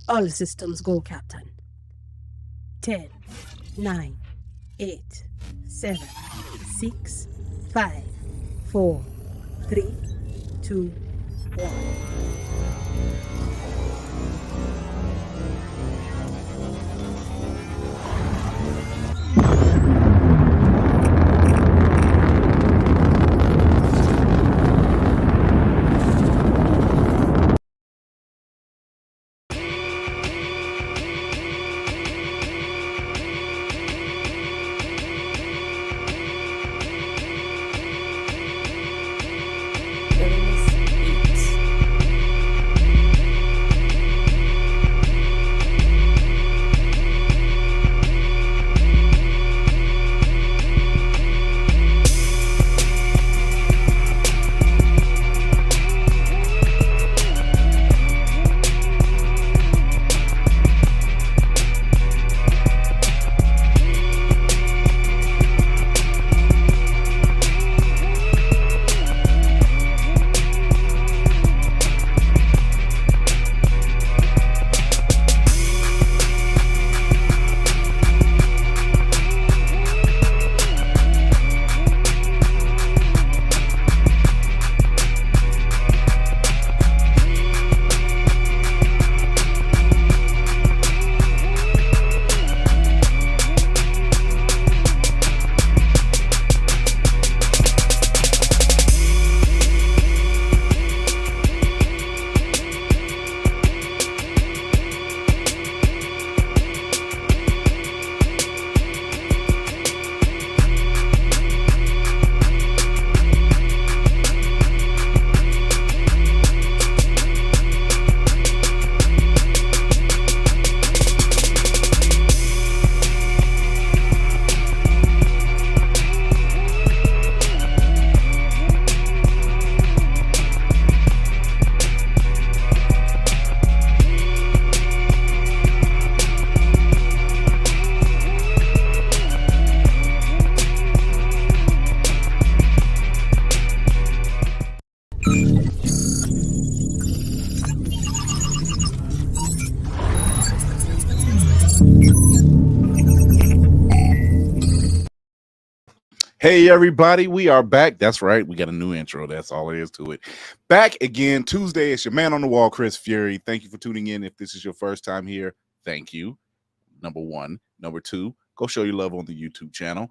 All systems go, Captain. 10, 9, 8, 7, 6, 5, 4, 3, 2, 1. Hey everybody, we are back. That's right, we got a new intro. That's all it is to it. Back again Tuesday. It's your man on the wall, Chris Fury. Thank you for tuning in. If this is your first time here, thank you. Number one. Number two, go show your love on the YouTube channel,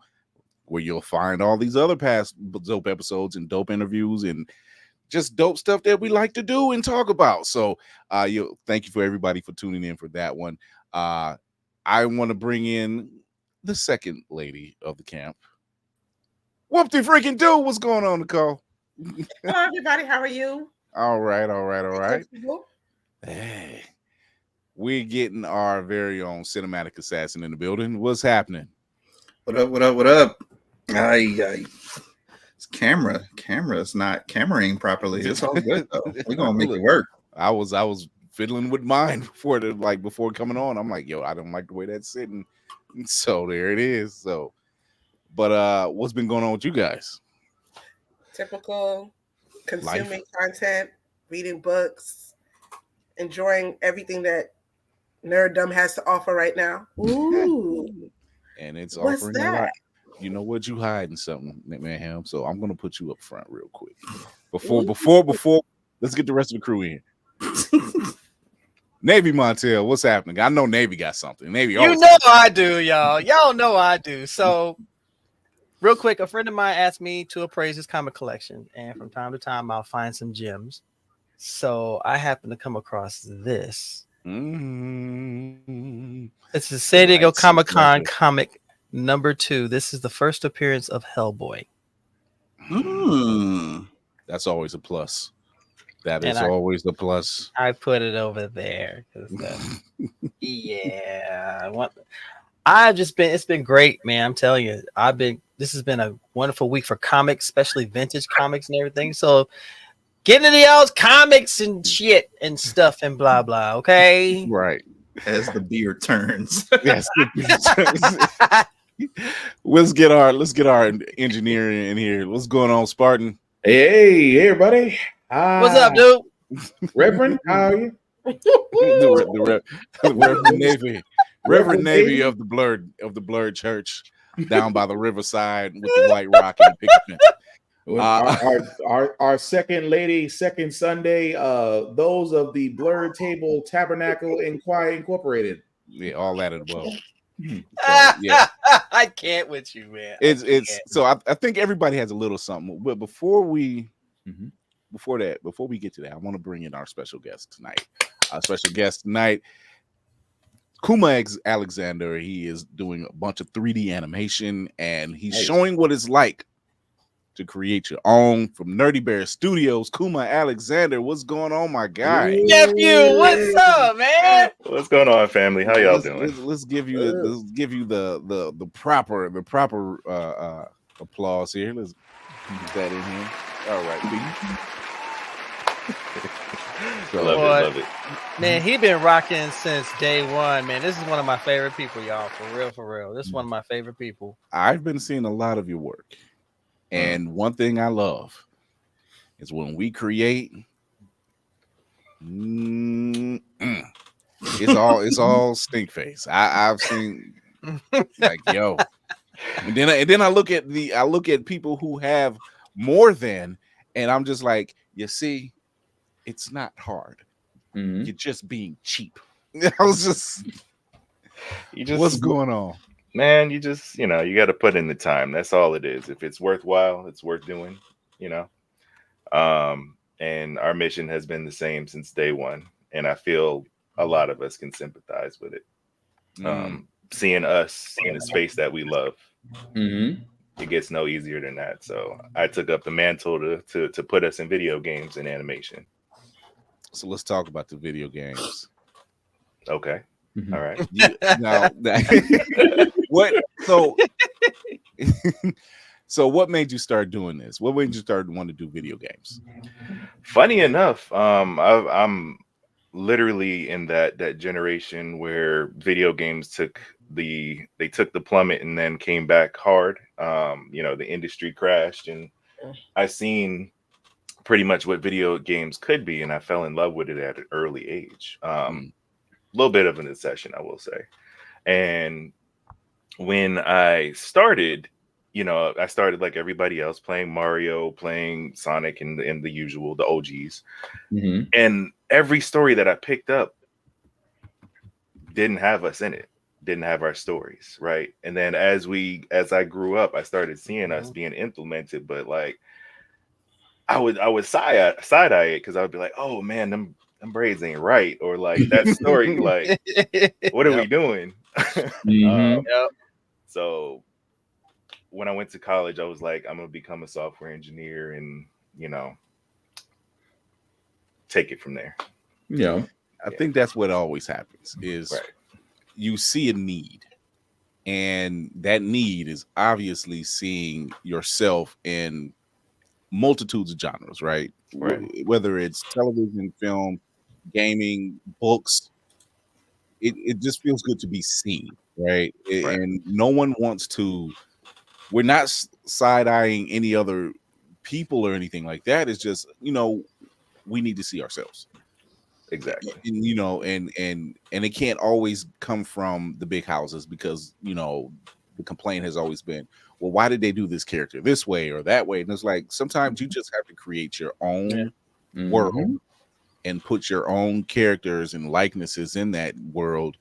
where you'll find all these other past dope episodes and dope interviews and just dope stuff that we like to do and talk about. So thank you for everybody for tuning in for that one. I want to bring in the second lady of the camp. Whoop-de freaking do. What's going on, Nicole? Hello, everybody. How are you? All right. Hey, we're getting our very own cinematic assassin in the building. What's happening? What up? It's camera's not cameraing properly. It's all good though. We're gonna make it work. I was fiddling with mine before coming on. I'm like, yo, I don't like the way that's sitting. So there it is. So, but what's been going on with you guys? Typical consuming content, reading books, enjoying everything that nerddom has to offer right now. Ooh. And it's What's offering that? a lot. You know what? You hiding something, Mayhem. So I'm gonna put you up front real quick. Before let's get the rest of the crew in. Navy Montel, what's happening? I know Navy got something. Navy, you know I do, y'all. Y'all know I do. So, real quick, a friend of mine asked me to appraise his comic collection, and from time to time, I'll find some gems. So I happen to come across this. Mm-hmm. It's the San Diego Comic-Con comic #2. This is the first appearance of Hellboy. That's always a plus. That is always the plus. I put it over there. Yeah. It's been great, man. I'm telling you, this has been a wonderful week for comics, especially vintage comics and everything. So get into y'all's comics and shit and stuff and blah, blah. Okay. Right. As the beard turns. Yes. Let's get our engineer in here. What's going on, Spartan? Hey, everybody. What's up, dude? Reverend? How are you? the Reverend Navy, Reverend Navy Navy? of the blurred church down by the riverside with the white rock and the picket fence. Our second lady, second Sunday, those of the Blurred Table Tabernacle and Choir Incorporated. Yeah, all that as well. Hmm. So, yeah, I can't with you, man. it's so I think everybody has a little something. But before we get to that, I want to bring in our special guest tonight. Our special guest tonight, Kuma Alexander. He is doing a bunch of 3D animation, and he's showing what it's like to create your own from Nerdy Bear Studios. Kuma Alexander, what's going on, my guy? Nephew, what's up, man? What's going on, family? How y'all doing? Let's give you the proper applause here. Let's get that in here. All right, so, love it. Man, he been rocking since day one, man. This is one of my favorite people, y'all. For real. This is one of my favorite people. I've been seeing a lot of your work. And one thing I love is when we create, it's all stink face. I've seen like yo, and then I look at people who have more than, and I'm just like, you see, it's not hard. Mm-hmm. You're just being cheap. I was just what's going on? Man, you just, you got to put in the time. That's all it is. If it's worthwhile, it's worth doing, and our mission has been the same since day one. And I feel a lot of us can sympathize with it. Seeing us in a space that we love, it gets no easier than that. So I took up the mantle to put us in video games and animation. So let's talk about the video games. Okay. All right. What? So what made you start doing this? What made you start wanting to do video games? Funny enough, I'm literally in that generation where video games took the plummet and then came back hard. The industry crashed, and I seen pretty much what video games could be, and I fell in love with it at an early age. Little bit of an obsession, I will say. And when I started, I started like everybody else, playing Mario, playing Sonic, and the usual, the OGs. And every story that I picked up didn't have us in it, didn't have our stories, right? And then as I grew up, I started seeing us being implemented, but like I would side eye it because I would be like, oh man, them braids ain't right, or like that story, like what are we doing? So when I went to college, I was like, I'm gonna become a software engineer and take it from there. I think that's what always happens is you see a need, and that need is obviously seeing yourself in multitudes of genres, right? Whether it's television, film, gaming, books, it just feels good to be seen, right? And no one wants to, we're not side-eyeing any other people or anything like that. It's just, we need to see ourselves. Exactly. And, and it can't always come from the big houses because, the complaint has always been, well, why did they do this character this way or that way? And it's like, sometimes you just have to create your own world and put your own characters and likenesses in that world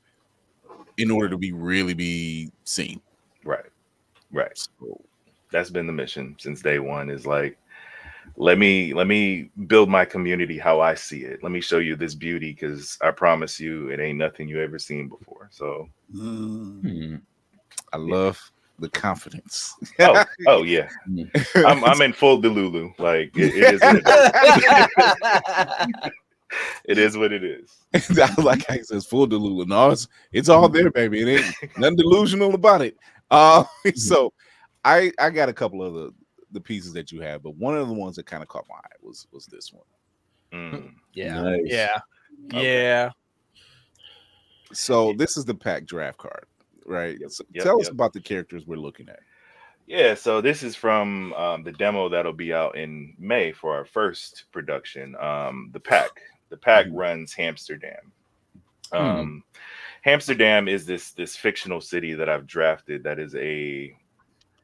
in order to really be seen. Right. So that's been the mission since day one, is like, let me build my community how I see it. Let me show you this beauty, because I promise you it ain't nothing you ever seen before. So I love the confidence. Oh yeah. I'm in full Delulu. Like it is what it is. It is what it is. Like I says, full Delulu. No, it's all there, baby. It ain't nothing delusional about it. So I got a couple of the pieces that you have, but one of the ones that kind of caught my eye was this one. Yeah. So this is the pack draft card, right? So tell us about the characters we're looking at. Yeah, so this is from the demo that'll be out in May for our first production. The pack. The pack runs Amsterdam. Amsterdam is this fictional city that I've drafted. That is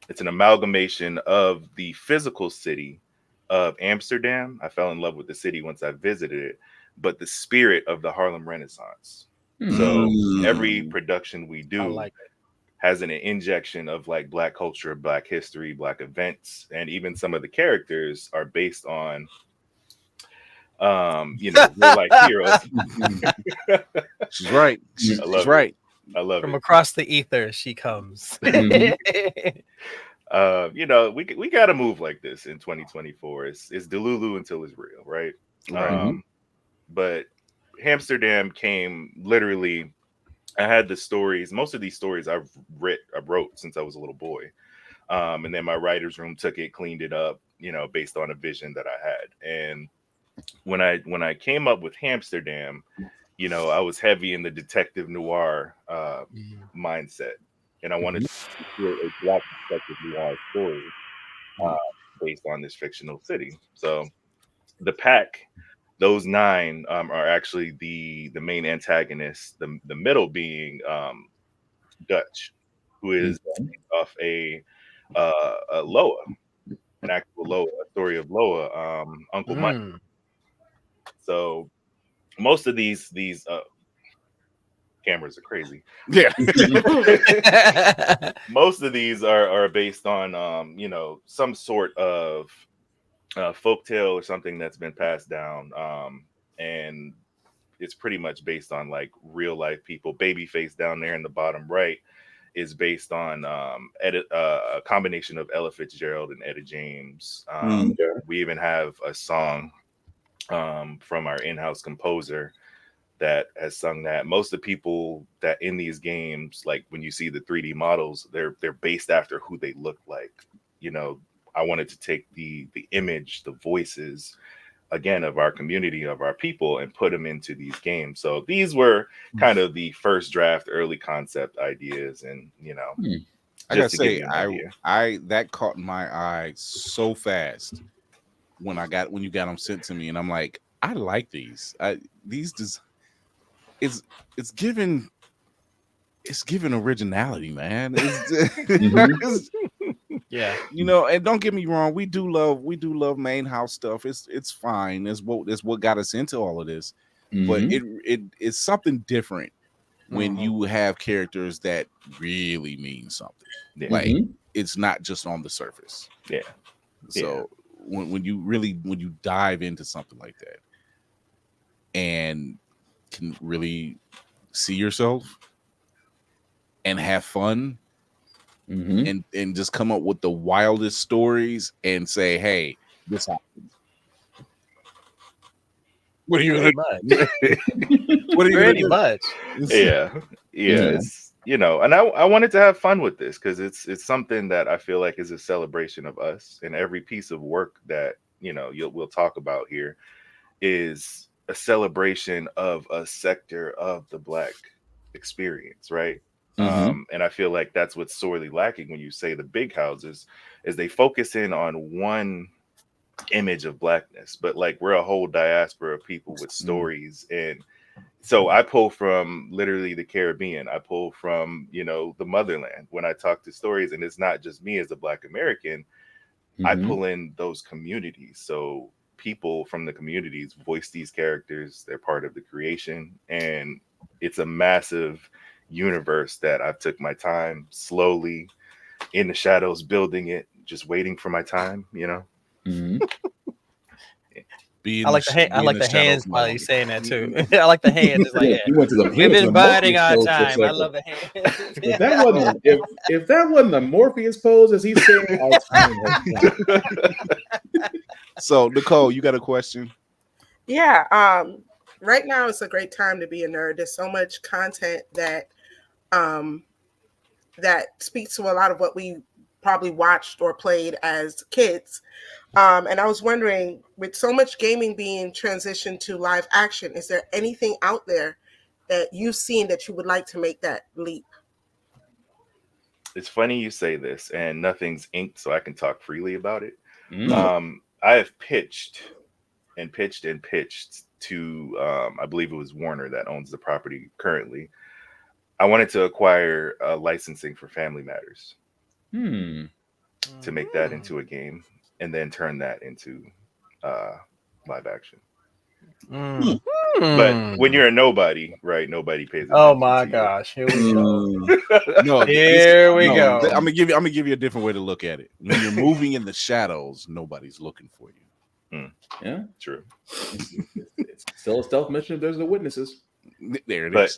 it's an amalgamation of the physical city of Amsterdam. I fell in love with the city once I visited it, but the spirit of the Harlem Renaissance. So every production we I do like it. has an injection of like Black culture, Black history, Black events, and even some of the characters are based on real life heroes. She's right. I She's love right. it. I love From it. across the ether, she comes. We got to move like this in 2024. It's Delulu until it's real, right? Right. But Amsterdam came literally. I had the stories. Most of these stories I wrote since I was a little boy, and then my writer's room took it, cleaned it up, based on a vision that I had. And when I came up with Amsterdam, I was heavy in the detective noir mindset, and I wanted to create a Black detective noir story based on this fictional city. So the pack, those 9 are actually the main antagonists. The middle being Dutch, who is based off a Loa, an actual Loa, a story of Loa, Uncle Mike. So most of these cameras are crazy. Yeah. Most of these are based on some sort of folktale or something that's been passed down, and it's pretty much based on like real life people. Babyface down there in the bottom right is based on a combination of Ella Fitzgerald and Etta James. We even have a song from our in-house composer that has sung that. Most of the people that in these games, like when you see the 3D models, they're based after who they look like. I wanted to take the image, the voices, again, of our community, of our people, and put them into these games. So these were kind of the first draft, early concept ideas, and I gotta just to give say, you an idea. I that caught my eye so fast when you got them sent to me, and I'm like, I like these. It's given originality, man. Yeah. And don't get me wrong, we do love main house stuff. It's fine. It's what got us into all of this. But it's something different when you have characters that really mean something. Yeah. Like it's not just on the surface. Yeah. So when you dive into something like that and can really see yourself and have fun and just come up with the wildest stories and say, hey, this happened. What are you gonna do? What are you gonna do? Much. Yeah. It's, and I wanted to have fun with this because it's something that I feel like is a celebration of us, and every piece of work that we'll talk about here is a celebration of a sector of the Black experience, right? And I feel like that's what's sorely lacking when you say the big houses, is they focus in on one image of Blackness, but like we're a whole diaspora of people with stories. And so I pull from literally the Caribbean. I pull from, the motherland when I talk to stories, and it's not just me as a Black American. I pull in those communities. So people from the communities voice these characters. They're part of the creation, and it's a massive universe that I've took my time slowly in the shadows building it, just waiting for my time, I like the hands while he's saying that too. I like the hands. It's like we've been biding our time. I love the hands. If that wasn't if that wasn't the Morpheus pose, as he's saying, our time has come. So Nicole, you got a question? Yeah. Right now it's a great time to be a nerd. There's so much content that that speaks to a lot of what we probably watched or played as kids. And I was wondering, with so much gaming being transitioned to live action, is there anything out there that you've seen that you would like to make that leap? It's funny you say this, and nothing's inked, so I can talk freely about it. Mm. I have pitched to, I believe it was Warner that owns the property currently. I wanted to acquire licensing for Family Matters to make that into a game, and then turn that into live action. But when you're a nobody, right? Nobody pays attention. Oh my to gosh, here we go. No, Here we go. I'm gonna give you a different way to look at it. When you're moving in the shadows, nobody's looking for you. Yeah, True. It's still a stealth mission if there's no witnesses. There it But is.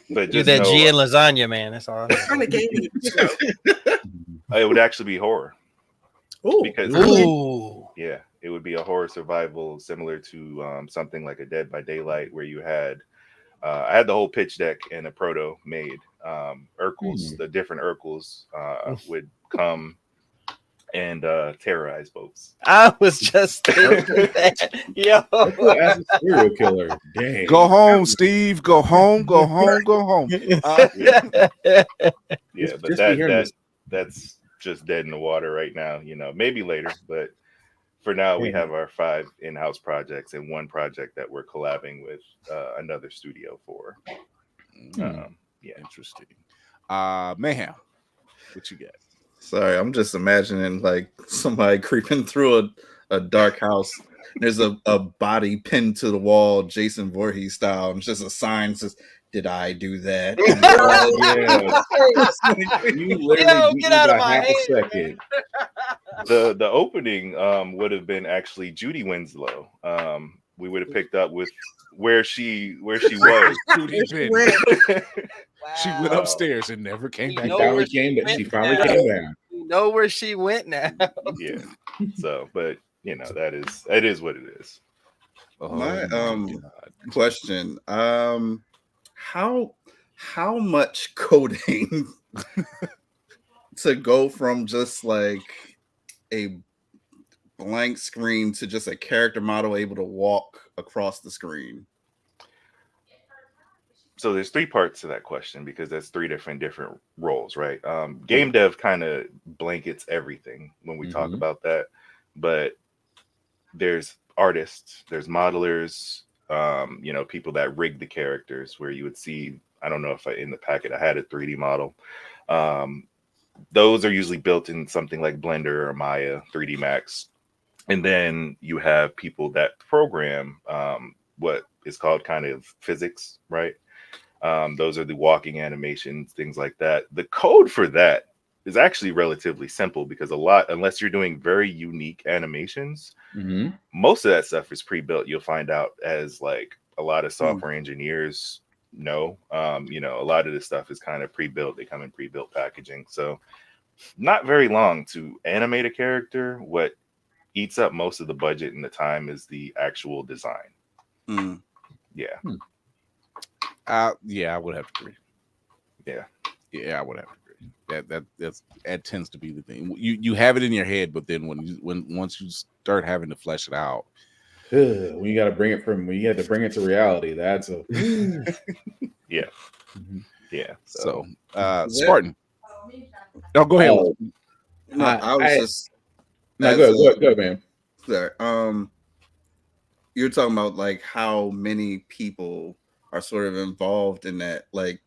but Do just that know, G and lasagna, man. That's all. Kind of gaming. it would actually be horror. Ooh, Because Ooh. yeah, it would be a horror survival similar to something like a Dead by Daylight, where you had I had the whole pitch deck and a proto made. Urkels, the different Urkels would come and terrorize folks. I was just thinking that. Yo. As a serial killer, dang. Go home, Steve. Go home. Go home. Go home. Yeah, but just be hearing this. that's just dead in the water right now. You know, maybe later, but for now we have our 5 in-house projects and 1 project that we're collabing with another studio for. Yeah, Interesting. Mayhem, what you got? Sorry, I'm just imagining like somebody creeping through a dark house. There's a body pinned to the wall, Jason Voorhees style, and it's just a sign that says, "Did I do that?" You literally beat get me out of by my half hand, a second. the opening would have been actually Judy Winslow. We would have picked up with where she was. Judy Penn. She went upstairs and never came back. She finally came down. You know where she went now. Yeah. So, but you know, it is what it is. My question: how much coding to go from just like a blank screen to just a character model able to walk across the screen? So there's 3 parts to that question, because that's 3 different roles, right? Game dev kind of blankets everything when we talk about that, but there's artists, there's modelers, you know, people that rig the characters, where you would see, I don't know if in the packet I had a 3D model. Those are usually built in something like Blender or Maya, 3D Max. And then you have people that program what is called kind of physics, right? Those are the walking animations, things like that. The code for that is actually relatively simple, because unless you're doing very unique animations, most of that stuff is pre-built. You'll find out, as like a lot of software engineers know, you know, a lot of this stuff is kind of pre-built. They come in pre-built packaging. So not very long to animate a character. What eats up most of the budget and the time is the actual design. Yeah. Yeah, I would have to agree. Yeah, I would have to agree. That tends to be the thing. You have it in your head, but then once you start having to flesh it out, when you got to bring it when you have to bring it to reality, that's a yeah. So Spartan. Oh, go ahead. No, I was just go, man. Sorry. You're talking about like how many people are sort of involved in that, like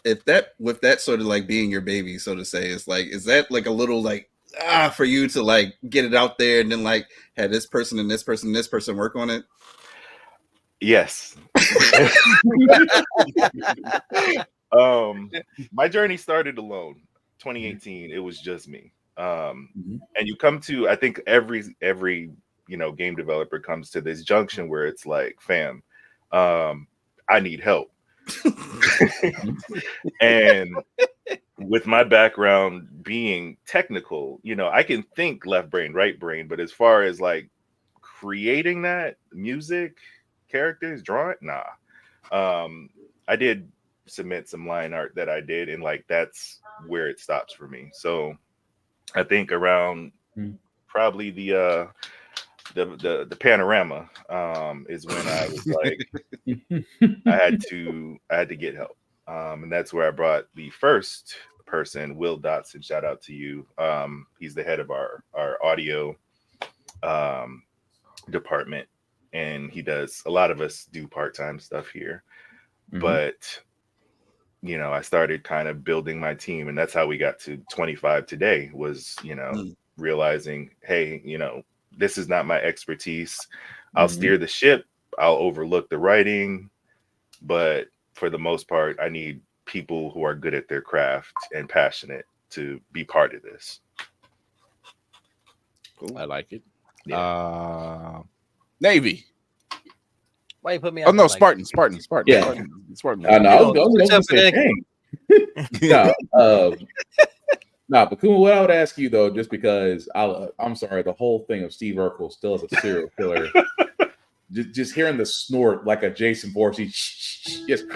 if that sort of like being your baby, so to say, is like, is that like a little like for you to like get it out there and then like have this person and this person and this person work on it? Yes. My journey started alone. 2018, it was just me. And you come to, I think every you know, game developer comes to this junction where it's like, fam, I need help. And with my background being technical, you know, I can think left brain, right brain, but as far as like creating that music, characters, drawing, nah. I did submit some line art that I did, and like that's where it stops for me. So I think around probably the panorama is when I was like I had to get help, and that's where I brought the first person, Will Dotson. Shout out to you. He's the head of our audio department, and he does a lot of us do part-time stuff here. But I started kind of building my team, and that's how we got to 25 today. Was realizing, hey, this is not my expertise. I'll steer the ship. I'll overlook the writing, but for the most part, I need people who are good at their craft and passionate to be part of this. Cool. I like it. Yeah. Navy. Why you put me Oh on? no, Like, Spartan. Yeah. Spartan. I know. I You was gonna going to say, dang. But Kuma, what I would ask you though, just because I'm sorry, the whole thing of Steve Urkel still as a serial killer, just hearing the snort like a Jason Voorhees, just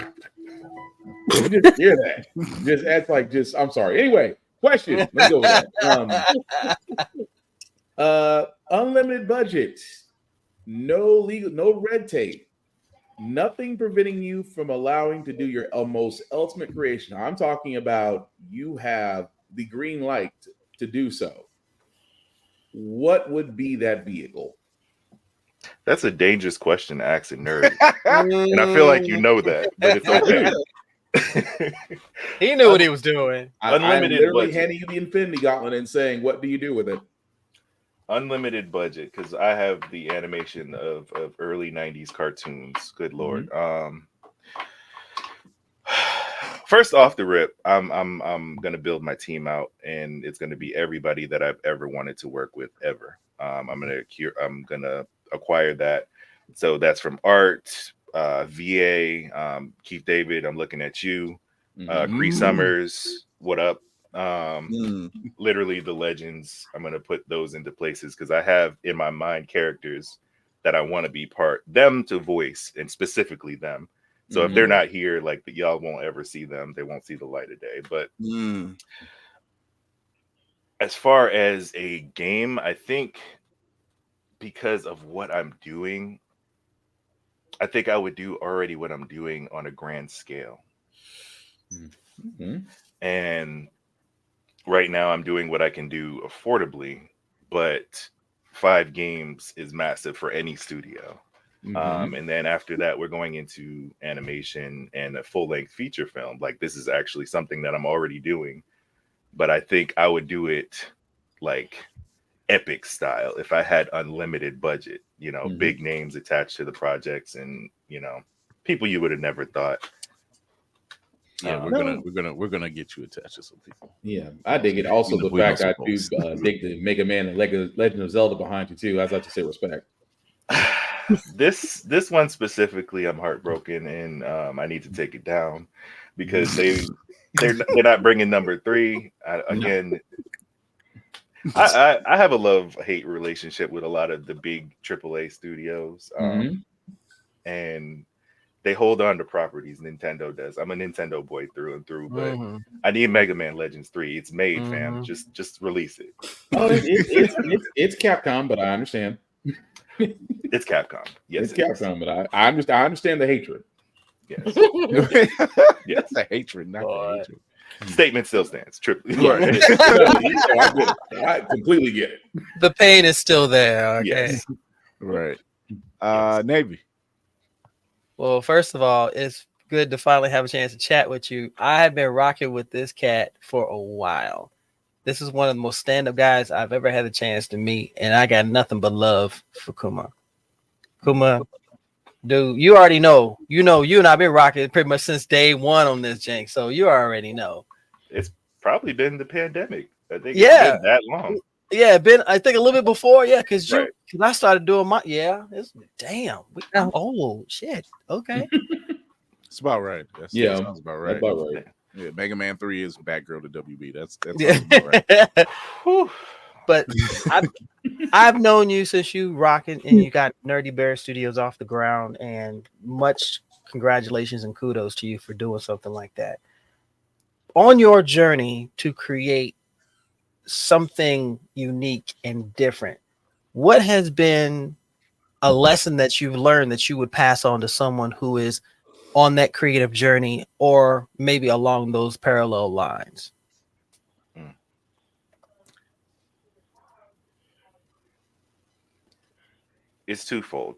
hear that, just act like I'm sorry. Anyway, question. Let's go with that. Unlimited budget, no legal, no red tape. Nothing preventing you from allowing to do your most ultimate creation. I'm talking about you have the green light to do so. What would be that vehicle? That's a dangerous question to ask a nerd. And I feel like you know that, but it's okay. He knew what he was doing. Unlimited I'm literally budget. handing you the Infinity Gauntlet and saying, what do you do with it? Unlimited budget, because I have the animation of early 90s cartoons. Good Lord. First off the rip, I'm gonna build my team out, and it's gonna be everybody that I've ever wanted to work with ever. I'm gonna acquire that. So that's from art, VA, Keith David. I'm looking at you, Cree Summers. What up? Literally the legends. I'm gonna put those into places because I have in my mind characters that I want to be them to voice, and specifically them. So if they're not here, like y'all won't ever see them. They won't see the light of day. But as far as a game, I think because of what I'm doing, I think I would do already what I'm doing on a grand scale. And right now I'm doing what I can do affordably, but 5 games is massive for any studio. And then after that, we're going into animation and a full-length feature film. Like, this is actually something that I'm already doing, but I think I would do it like epic style if I had unlimited budget, big names attached to the projects, and people you would have never thought. Yeah, we're gonna get you attached to some people. Yeah, I dig it. Also, the fact I do dig the Mega Man and Legend of Zelda behind you too. I'd like to say respect. This one specifically, I'm heartbroken, and I need to take it down because they're not bringing number 3 again. I have a love-hate relationship with a lot of the big AAA studios, and they hold on to properties. Nintendo does. I'm a Nintendo boy through and through, but I need Mega Man Legends 3. It's made, fam. Just release it. Oh, it's Capcom, but I understand. It's Capcom. Yes, it's Capcom, but I understand the hatred. Yes. Yes, the hatred, not the hatred. Statement still stands. Triple. Right. I completely get it. The pain is still there. Okay. Yes. Right. Navy. Well, first of all, it's good to finally have a chance to chat with you. I have been rocking with this cat for a while. This is one of the most stand-up guys I've ever had a chance to meet, and I got nothing but love for Kuma. Kuma, dude, you already know. You and I've been rocking pretty much since day one on this jank, so you already know. It's probably been the pandemic. I think it's been that long. Yeah, I think a little bit before, because I started doing it's oh shit. Okay. It's about right. Sounds about right. About right. Yeah, Mega Man 3 is Batgirl to WB. That's about right. But I've known you since you rocking and you got Nerdy Bear Studios off the ground, and much congratulations and kudos to you for doing something like that. On your journey to create something unique and different, what has been a lesson that you've learned that you would pass on to someone who is on that creative journey, or maybe along those parallel lines? it's twofold.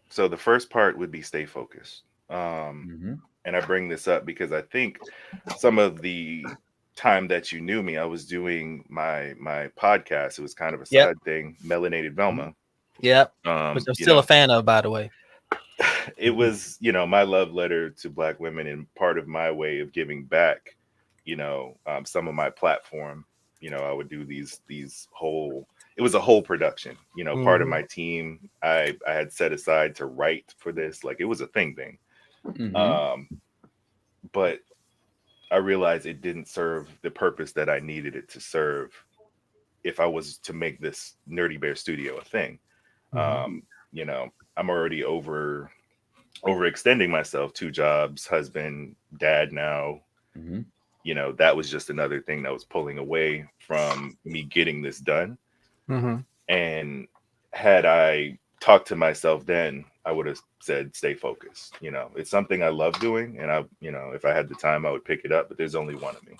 So the first part would be stay focused. And I bring this up because I think some of the time that you knew me, I was doing my podcast. It was kind of a side thing, Melanated Velma. Yep. Which I'm you still know, a fan of, by the way. it was, my love letter to Black women and part of my way of giving back, some of my platform. I would do these whole, it was a whole production, part of my team. I had set aside to write for this. Like, it was a thing. But I realized it didn't serve the purpose that I needed it to serve if I was to make this Nerdy Bear Studio a thing. I'm already overextending myself, 2 jobs, husband, dad now. That was just another thing that was pulling away from me getting this done. And had I talked to myself then, I would have said, stay focused. It's something I love doing. And if I had the time, I would pick it up, but there's only one of me.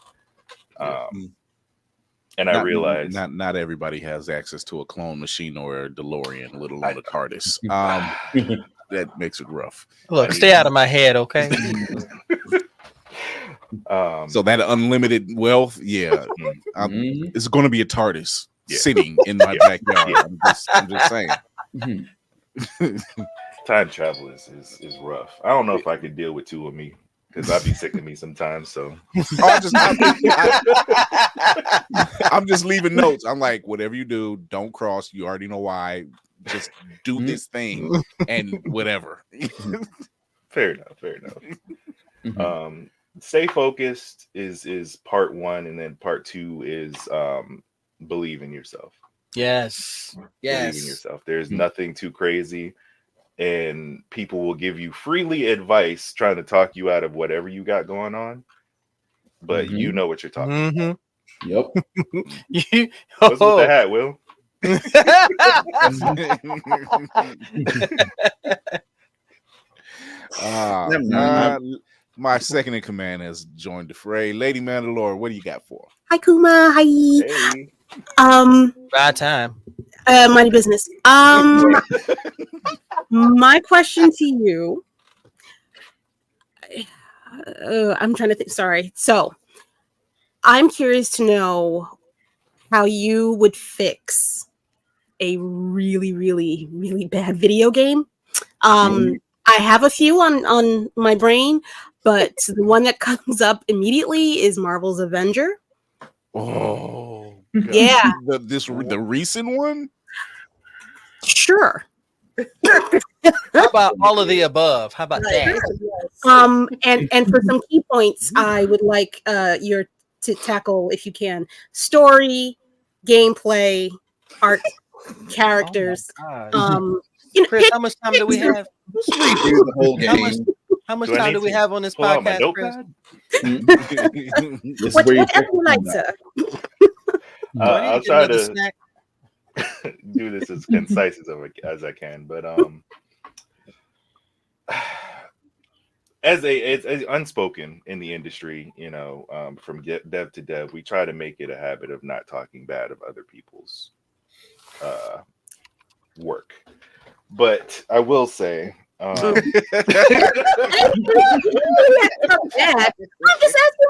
And I realized not everybody has access to a clone machine or a DeLorean, let alone a TARDIS. That makes it rough. Look, stay out of my head, okay? So that unlimited wealth, it's going to be a TARDIS sitting in my backyard. I'm just saying. Time travel is rough. I don't know if I could deal with 2 of me, because I'd be sick of me sometimes. So I'm just leaving notes. I'm like, whatever you do, don't cross. You already know why. Just do this thing and whatever. Fair enough. Stay focused is part 1, and then part 2 is believe in yourself. Yes. Believe in yourself. There's nothing too crazy, and people will give you freely advice trying to talk you out of whatever you got going on, but you know what you're talking about. Yep. What's with the hat, Will? My second in command has joined the fray. Lady Mandalore, what do you got for? Hi, Kuma. Hi. Hey. Bad time. Mighty business. My question to you. I'm trying to think. Sorry. So, I'm curious to know how you would fix a really, really, really bad video game. I have a few on my brain, but the one that comes up immediately is Marvel's Avenger. Oh, God. Yeah. The recent one? Sure. How about all of the above? How about that? And for some key points, I would like your to tackle, if you can, story, gameplay, art, characters. Chris, how much time do we have? The whole game. How much time do we have on this podcast, Chris? Whatever you like, sir. I'll try to do this as concise as I can, but as unspoken in the industry, from dev to dev, we try to make it a habit of not talking bad of other people's work. But I will say, I'm just asking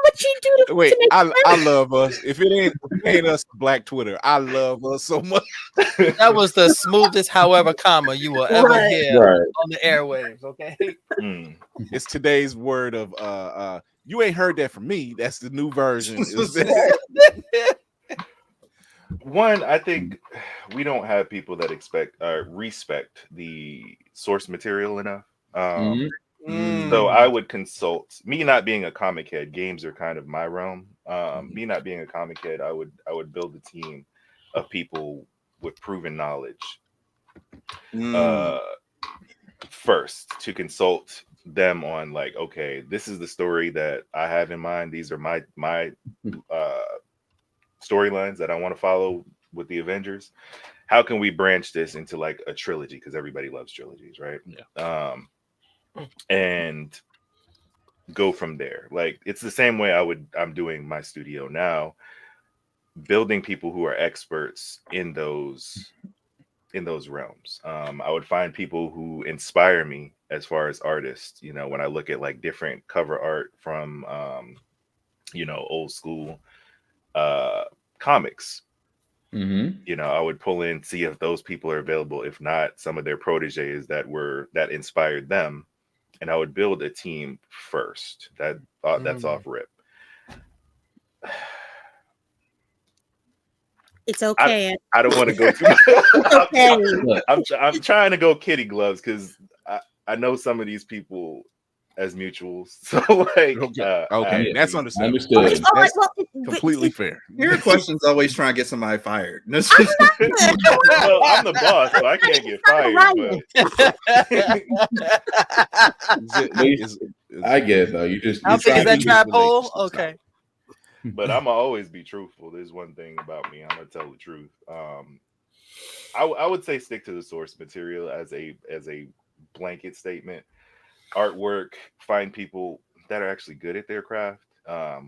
what you do to wait. make I love us. If it ain't us, Black Twitter, I love us so much. That was the smoothest, however, comma you will ever hear on the airwaves. Okay, it's today's word of you ain't heard that from me. That's the new version. One, I think we don't have people that respect the source material enough. So I would consult, me not being a comic head, games are kind of my realm. Me not being a comic head, I would build a team of people with proven knowledge first, to consult them on, like, okay, this is the story that I have in mind. These are my storylines that I want to follow with the Avengers. How can we branch this into like a trilogy? Because everybody loves trilogies, right? Yeah. And go from there. Like, it's the same way I'm doing my studio now, building people who are experts in those in those realms. I would find people who inspire me as far as artists. You know, when I look at like different cover art from old school comics, Mm-hmm. you know, I would pull in, see if those people are available. If not, some of their proteges that inspired them, and I would build a team first. That's off rip. It's okay. I don't want to go too much. It's okay. I'm trying to go kitty gloves because I know some of these people as mutuals. So like, Okay, that's I understandable. understood. Okay, all right, That's well, completely fair. Your question's always trying to get somebody fired. well, I'm the boss, so I can't get fired. I get it though. You just How you big try is that to trap hole? Okay. But I'm always be truthful. There's one thing about me. I'm gonna tell the truth. I would say stick to the source material as a blanket statement. Artwork, find people that are actually good at their craft.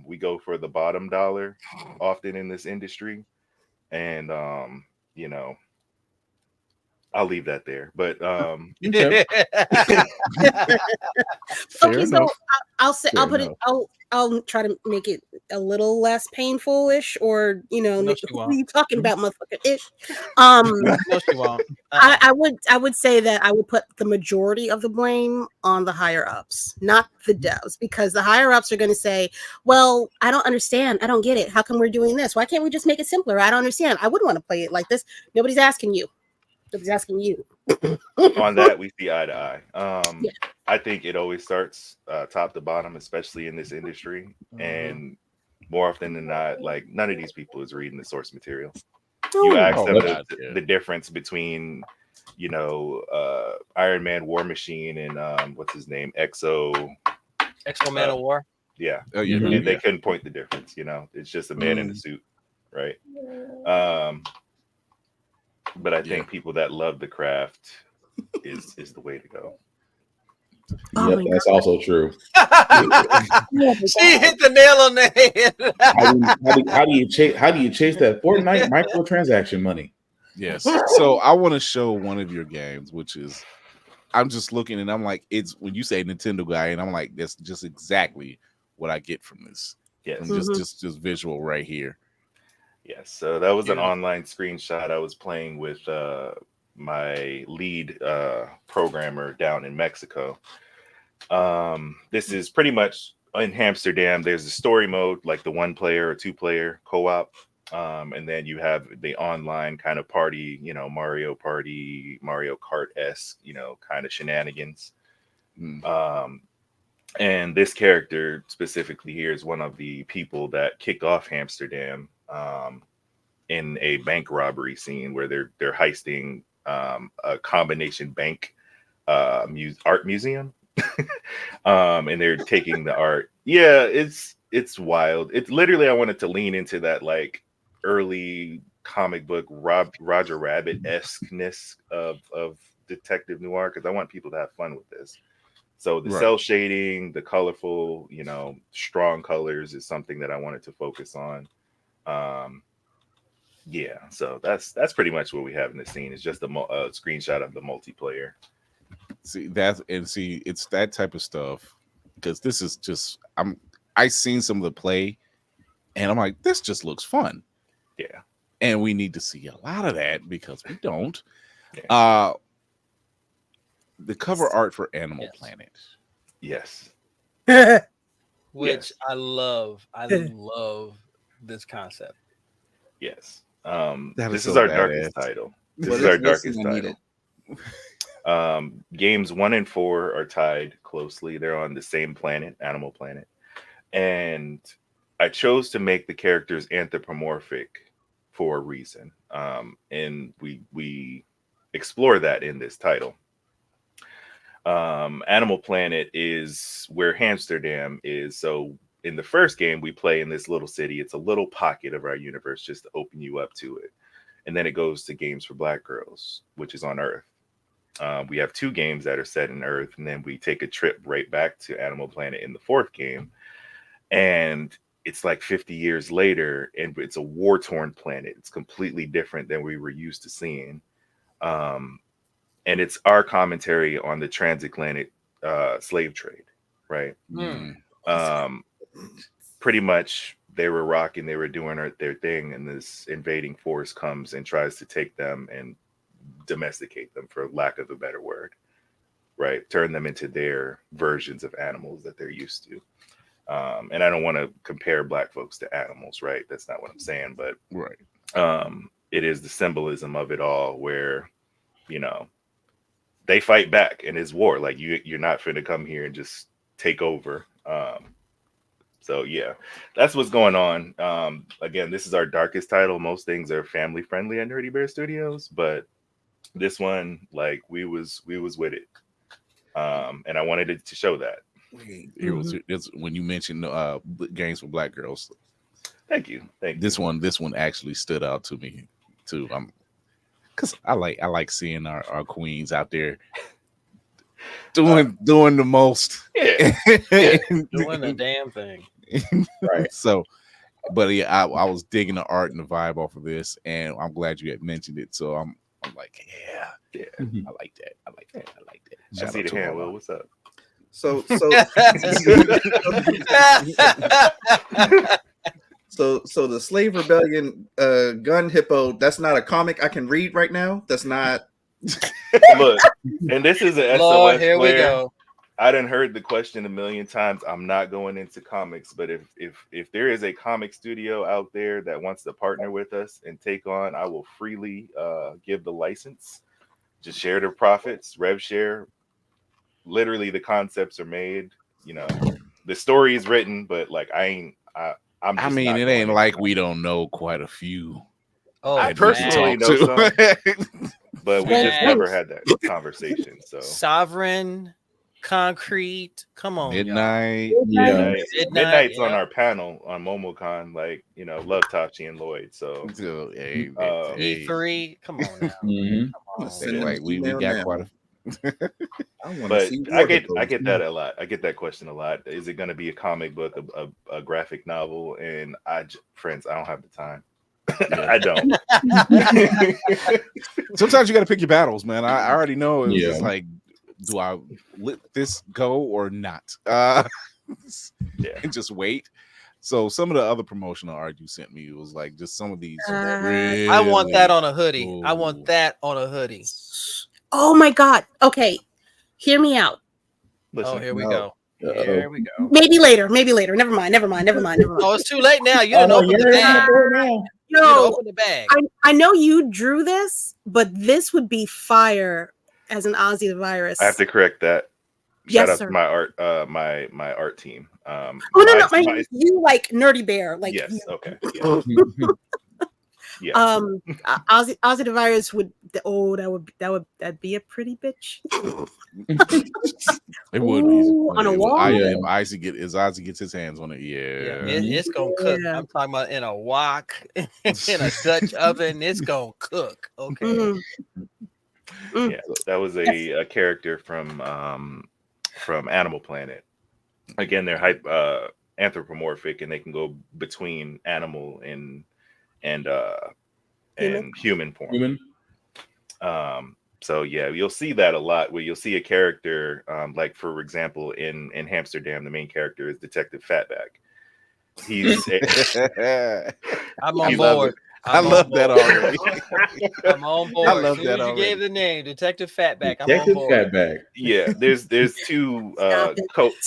We go for the bottom dollar often in this industry, and you know, I'll leave that there. But Okay. Okay, so enough. I'll say Fair I'll put enough. it. I'll try to make it a little less painful-ish, or No, she who are won't. you talking about, motherfucker? Ish. No, she won't. I would say that I would put the majority of the blame on the higher ups, not the devs, because the higher ups are going to say, "Well, I don't understand. I don't get it. How come we're doing this? Why can't we just make it simpler? I don't understand. I wouldn't want to play it like this." Nobody's asking you. Nobody's asking you. on that, we see eye to eye. Yeah. I think it always starts top to bottom, especially in this industry, and more often than not, like none of these people is reading the source material. You ask them the difference between, Iron Man, War Machine, and what's his name, Exo Man of War. Yeah, Oh yeah, and they couldn't point the difference. It's just a man in a suit, right? But I think people that love the craft is the way to go. Oh Yep, my that's also true. She hit the nail on the head. How do you chase that Fortnite microtransaction money? Yes. So I want to show one of your games, which is I'm just looking and I'm like, it's when you say Nintendo guy, and I'm like, that's just exactly what I get from this. Yes. From just visual right here. Yes. So that was an online screenshot. I was playing with my lead programmer down in Mexico. This is pretty much in Amsterdam. There's a story mode, like the 1-player or 2-player co-op. And then you have the online kind of party, Mario Party, Mario Kart-esque, kind of shenanigans. And this character specifically here is one of the people that kick off Amsterdam in a bank robbery scene where they're heisting a combination bank art museum. And they're taking the art. Yeah, it's wild. It's literally, I wanted to lean into that like early comic book Roger Rabbit-esque-ness of detective noir, because I want people to have fun with this. So the cell shading, the colorful, strong colors is something that I wanted to focus on. Yeah, so that's pretty much what we have in the scene. It's just a screenshot of the multiplayer. It's that type of stuff, because this is just I seen some of the play, and I'm like, this just looks fun. Yeah, and we need to see a lot of that because we don't. Yeah. The cover art for Animal Planet. Yes. Which I love. I love this concept. Yes. This is our darkest title. This is our darkest title. Games 1 and 4 are tied closely. They're on the same planet, Animal Planet. And I chose to make the characters anthropomorphic for a reason. And we explore that in this title. Animal Planet is where Amsterdam is. So in the first game, we play in this little city. It's a little pocket of our universe just to open you up to it. And then it goes to Games for Black Girls, which is on Earth. We have 2 games that are set in Earth, and then we take a trip right back to Animal Planet in the 4th game. And it's like 50 years later, and it's a war-torn planet. It's completely different than we were used to seeing. And it's our commentary on the transatlantic slave trade, right? Pretty much they were rocking, they were doing their thing, and this invading force comes and tries to take them and domesticate them, for lack of a better word, right? Turn them into their versions of animals that they're used to. And I don't want to compare Black folks to animals, right? That's not what I'm saying, but it is the symbolism of it all, where, you know, they fight back, and it's war. Like you're not finna come here and just take over. So yeah, that's what's going on. Again, this is our darkest title. Most things are family friendly at Nerdy Bear Studios, but this one, like, we was with it. And I wanted it to show that. It's when you mentioned games for Black girls. Thank you. This one actually stood out to me too. Because I like seeing our queens out there doing the most. Yeah. Doing the damn thing. Right. So, but yeah, I was digging the art and the vibe off of this, and I'm glad you had mentioned it. So I'm like, yeah, I like that. I like that. I see the hand. Will, what's up? So the Slave Rebellion gun hippo, that's not a comic I can read right now. That's not. Look, and this is an SOS Lord, here we player. go. I done heard the question a million times. I'm not going into comics, but if there is a comic studio out there that wants to partner with us and take on, I will freely give the license. Just share the profits, rev share. Literally, the concepts are made. You know, the story is written, but like I'm just I mean, it ain't like we don't know quite a few. Oh, I personally know some, but we just never had that conversation. So Sovereign, Concrete, come on, Midnight. y'all. Midnight's on our panel on MomoCon. Like, you know, love Tachi and Lloyd. So E3, come on now. Come on. Like we got quite a. But I get that a lot. I get that question a lot. Is it going to be a comic book, a graphic novel? And friends, I don't have the time. I don't. Sometimes you got to pick your battles, man. I already know. It's just like, do I let this go or not? And just wait. So some of the other promotional art you sent me was like just some of these. Really, I want that on a hoodie. Ooh. I want that on a hoodie. Oh my God. Okay. Hear me out. Listen, here we go. Here we go. Maybe later. Never mind. Oh, it's too late now. You didn't open the bag. No, open the bag. I know you drew this, but this would be fire as an Ozzy the Virus. I have to correct that. Yes, Shout out sir. to my art, my art team. You like Nerdy Bear, like yes, you. okay. Yeah. Yes. Ozzy the Virus that'd be a pretty bitch. It would be on a wall. Ozzy gets his hands on it. It's gonna cook. I'm talking about in a wok, in a Dutch oven. It's gonna cook. Okay. Yeah, that was a character from Animal Planet. Again, they're anthropomorphic, and they can go between animal and human form. So yeah, you'll see that a lot where you'll see a character, like for example, in Hamsterdam, the main character is Detective Fatback. I'm on board. I love that already. I'm on board. I love that already. You gave the name, Detective Fatback. Detective Fatback. Yeah, there's two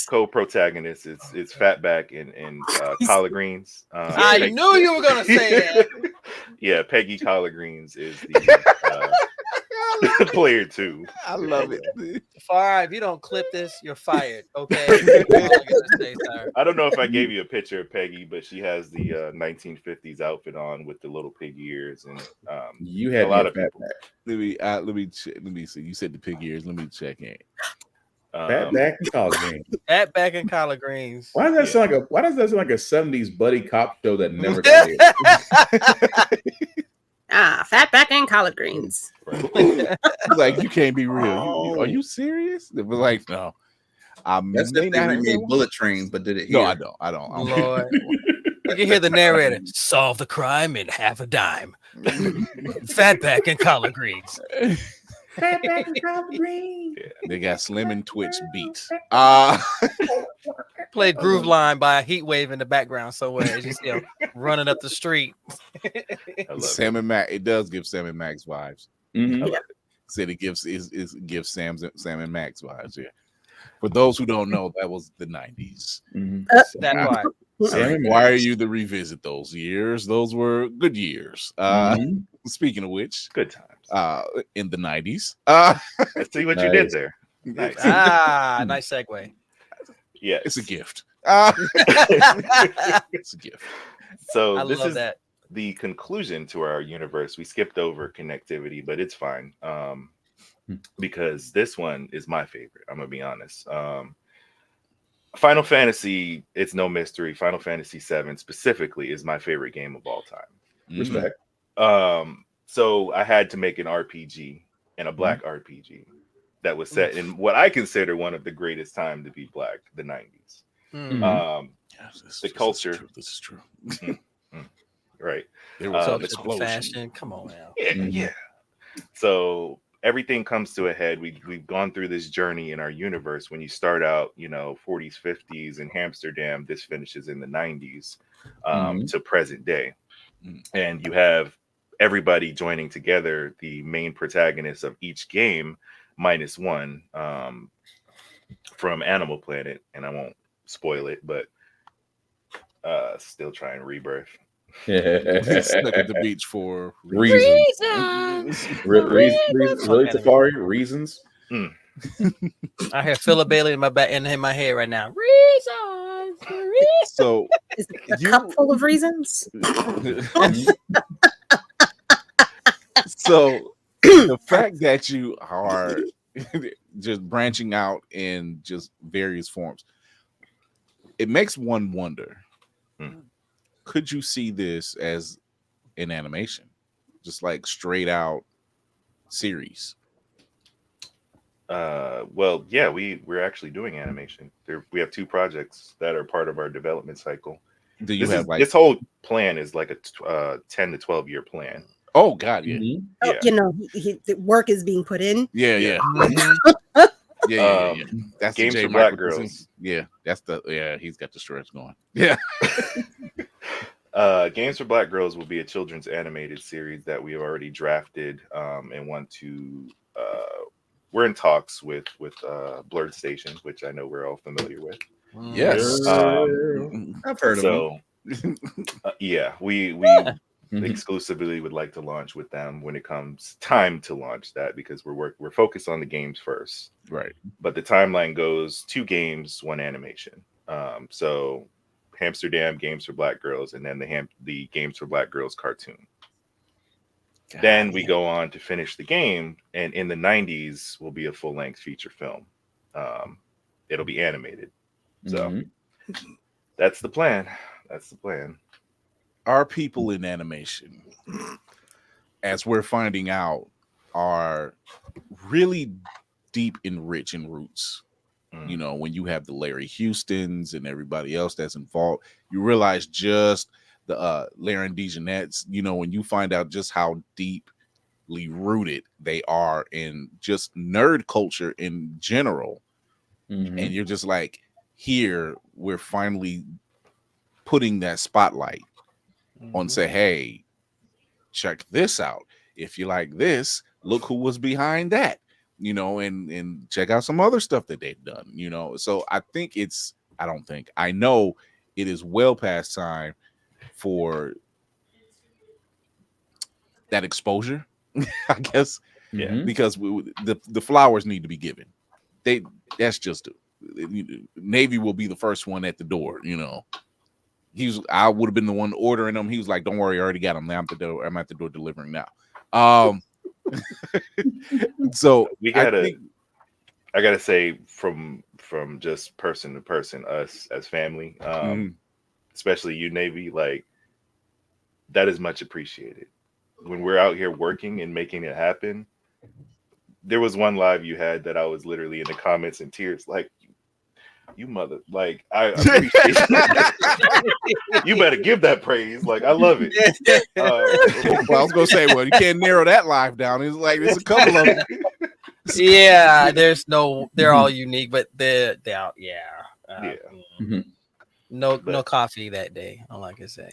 co-protagonists. It's Fatback and Collard Greens. I knew you were gonna say that. Yeah, Peggy Collard Greens is the player 2. I love it. Far if you don't clip this, you're fired. Okay. That's all I gotta say, sir. I don't know if I gave you a picture of Peggy, but she has the 1950s outfit on with the little pig ears, and you had a lot of people. Let me see. You said the pig ears. Let me check in. Fatback and collard greens. Fatback and collard greens. Why does that sound like a 70s buddy cop show that never got here? Fatback and collard greens. Right. Like, you can't be real. Are you serious? They were like, no. That's if they remade Bullet Train, but did it here? No, I don't. Lord. You can hear the narrator solve the crime in half a dime. Fatback and collard greens. Fatback and collard greens. They got Slim and Twitch beats. Played Groove Line by a Heat Wave in the background somewhere as you see him running up the street. I love Sam and Max. It does give Sam and Max vibes. Mhm. Said it gives Sam and Max vibes. Yeah. For those who don't know, that was the 90s. Mhm. That part. I require you to revisit those years. Those were good years. Mhm. Speaking of which, Good times. In the 90s. I see what you did Nice. there. Nice. Nice segue. Yeah, It's a gift. I It's a gift. So this love is that. the conclusion to our universe. We skipped over connectivity, but it's fine. Because this one is my favorite. I'm gonna be honest. Final Fantasy, it's no mystery. Final Fantasy VII specifically is my favorite game of all time. Respect. So I had to make an RPG and a black RPG that was set in what I consider one of the greatest time to be black, the 90s. The culture. This is true. Right. There was an So explosion. fashion. Come on now. Yeah. So everything comes to a head. We've gone through this journey in our universe. When you start out, 40s, 50s in Amsterdam, this finishes in the 90s to present day. And you have everybody joining together, the main protagonists of each game, minus one from Animal Planet. And I won't spoil it, but still trying Rebirth. He's stuck at the beach for Reasons. Really, Tafari? Reasons? I hear Philip Bailey in my back and in my head right now. So Is it a cup full of reasons? So the fact that you are just branching out in just various forms, it makes one wonder, could you see this as an animation, just like straight out series? Well, yeah, we're actually doing animation. We have 2 projects that are part of our development cycle. Do you have this whole plan is like a 10 to 12 year plan. Oh God, yeah. Oh, the work is being put in. Yeah. Yeah. That's Games the J for Black Michael thing. Girls. Yeah, he's got the stretch going. Yeah. Games for Black Girls will be a children's animated series that we have already drafted and want to. We're in talks with Blurred Station, which I know we're all familiar with. Yes, I've heard of So, yeah, we exclusively would like to launch with them when it comes time to launch that, because we're focused on the games first, right? But the timeline goes 2 games, 1 animation. So Amsterdam, Games for Black Girls, and then the Games for Black Girls cartoon. Then we go on to finish the game, and in the 90s will be a full-length feature film. It'll be animated. So that's the plan. Our people in animation, as we're finding out, are really deep and rich in roots. When you have the Larry Houstons and everybody else that's involved, you realize just the Larry and DeJeanette's, when you find out just how deeply rooted they are in just nerd culture in general. And you're just like, here, we're finally putting that spotlight on, say, hey, check this out. If you like this, look who was behind that, and check out some other stuff that they've done, So I know it is well past time for that exposure, I guess. Yeah. Because the flowers need to be given. That's just Navy will be the first one at the door, I would have been the one ordering them. He was like, don't worry, I already got them. I'm at the door delivering now. So I gotta say, from just person to person, us as family, especially you, Navy, like, that is much appreciated. When we're out here working and making it happen, there was one live you had that I was literally in the comments in tears, like, You mother, like I appreciate you better give that praise. Like I love it. Well, I was gonna say, well, you can't narrow that live down. It's like there's a couple of them. Yeah, they're all unique, but they're out. Yeah. No coffee that day. All I can say.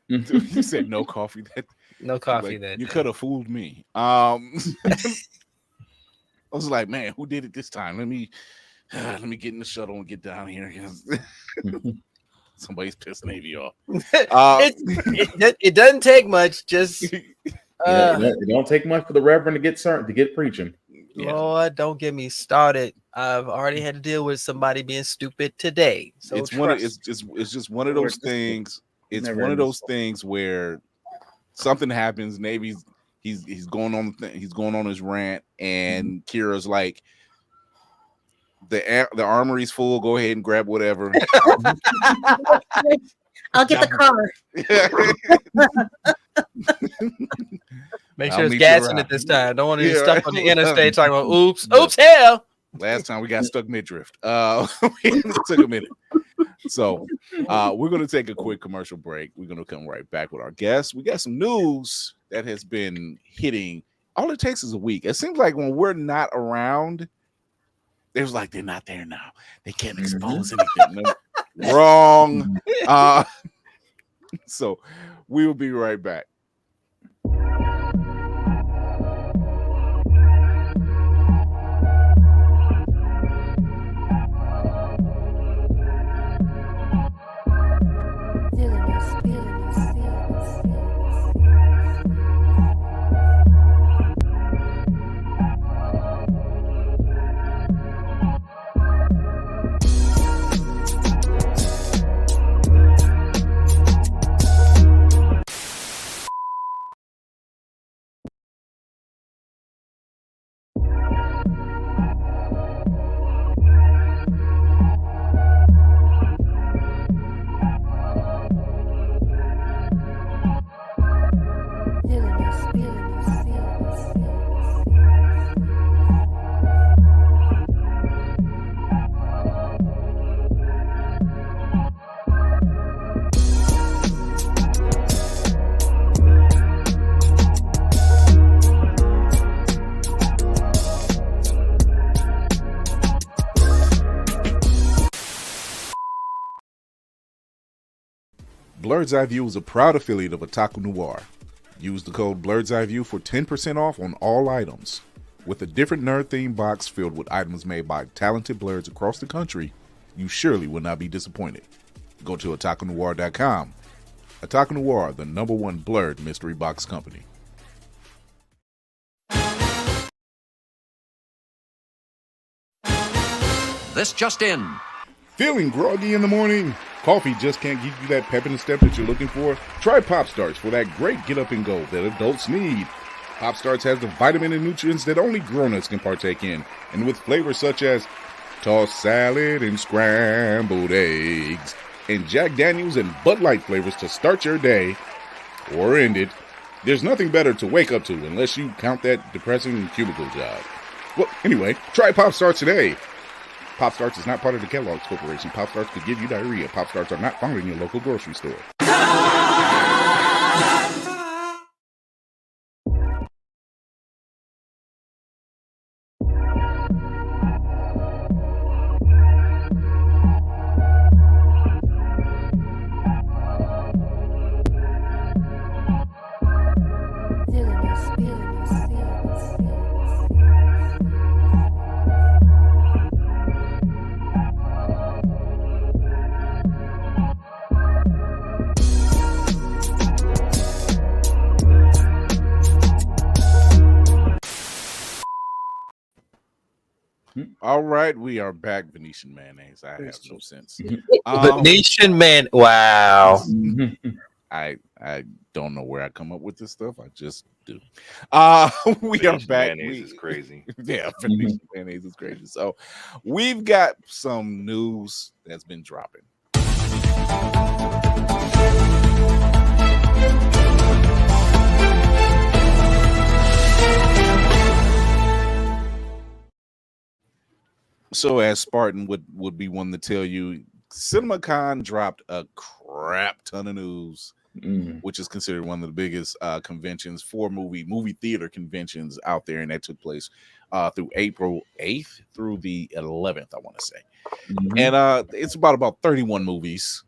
You said no coffee that. No coffee Like, that you day. could have fooled me. I was like, man, who did it this time? Let me get in the shuttle and get down here. Somebody's pissed Navy off. It doesn't take much. Just it don't take much for the Reverend to get preaching. Lord, don't get me started. I've already had to deal with somebody being stupid today. So it's just one of those things. It's one of those things where something happens. Navy's he's going on he's going on his rant, and Kira's like, the armory's full. Go ahead and grab whatever. I'll get the car. Make sure it's gas in it this time. Don't want to get stuck on the interstate talking about oops, hell. Last time we got stuck mid-drift. It took a minute. So we're going to take a quick commercial break. We're going to come right back with our guests. We got some news that has been hitting. All it takes is a week. It seems like when we're not around, it was like they're not there now. They can't expose anything. No, wrong. So we will be right back. Blurred's Eye View is a proud affiliate of Otaku Noir. Use the code Blurred's Eye View for 10% off on all items. With a different nerd-themed box filled with items made by talented blurs across the country, you surely will not be disappointed. Go to otakunoir.com. Otaku Noir, the #1 blurred mystery box company. This just in. Feeling groggy in the morning? Coffee just can't give you that pep in the step that you're looking for? Try Pop Starts for that great get up and go that adults need. Pop Starts has the vitamin and nutrients that only grown-ups can partake in, and with flavors such as tossed salad and scrambled eggs, and Jack Daniels and Bud Light flavors to start your day or end it. There's nothing better to wake up to unless you count that depressing cubicle job. Well, anyway, try Pop Starts today. Pop Starts is not part of the Kellogg's Corporation. Pop Starts could give you diarrhea. Pop Starts are not found in your local grocery store. All right, we are back. Venetian mayonnaise. I have no sense. Venetian man. Wow. I don't know where I come up with this stuff. I just do. We are back. Mayonnaise is crazy. Yeah, Venetian mayonnaise is crazy. So we've got some news that's been dropping. So as Spartan would be one to tell you, CinemaCon dropped a crap ton of news, which is considered one of the biggest conventions for movie theater conventions out there, and that took place through April 8th through the 11th, I want to say. And it's about 31 movies.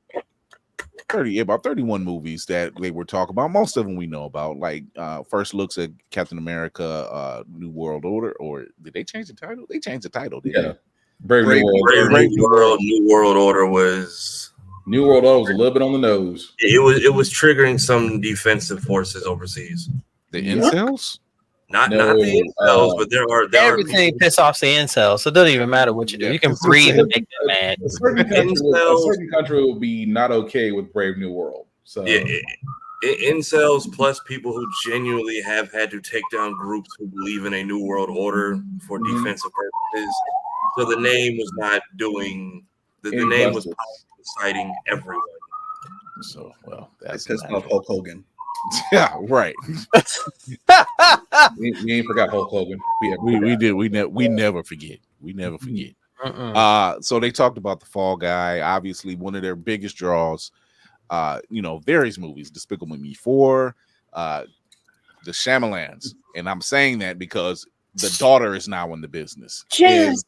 About 31 movies that they were talking about. Most of them we know about, like first looks at Captain America, New World Order, or did they change the title? They changed the title, didn't they? Brave New World. New World Order was a little bit on the nose. It was triggering some defensive forces overseas. The incels? Not the incels, but there are everything piss off the incels, so it doesn't even matter what you do. You can breathe and make them mad. A certain country will be not okay with Brave New World. So incels plus people who genuinely have had to take down groups who believe in a new world order for defensive purposes. So the name was not doing the name was inciting everyone. So that's pissed off Hulk Hogan. Yeah, right. we ain't forgot Hulk Hogan. We never forget. We never forget. So they talked about the Fall Guy, obviously one of their biggest draws. Various movies, Despicable Me 4, the Shyamalans, and I'm saying that because the daughter is now in the business. Please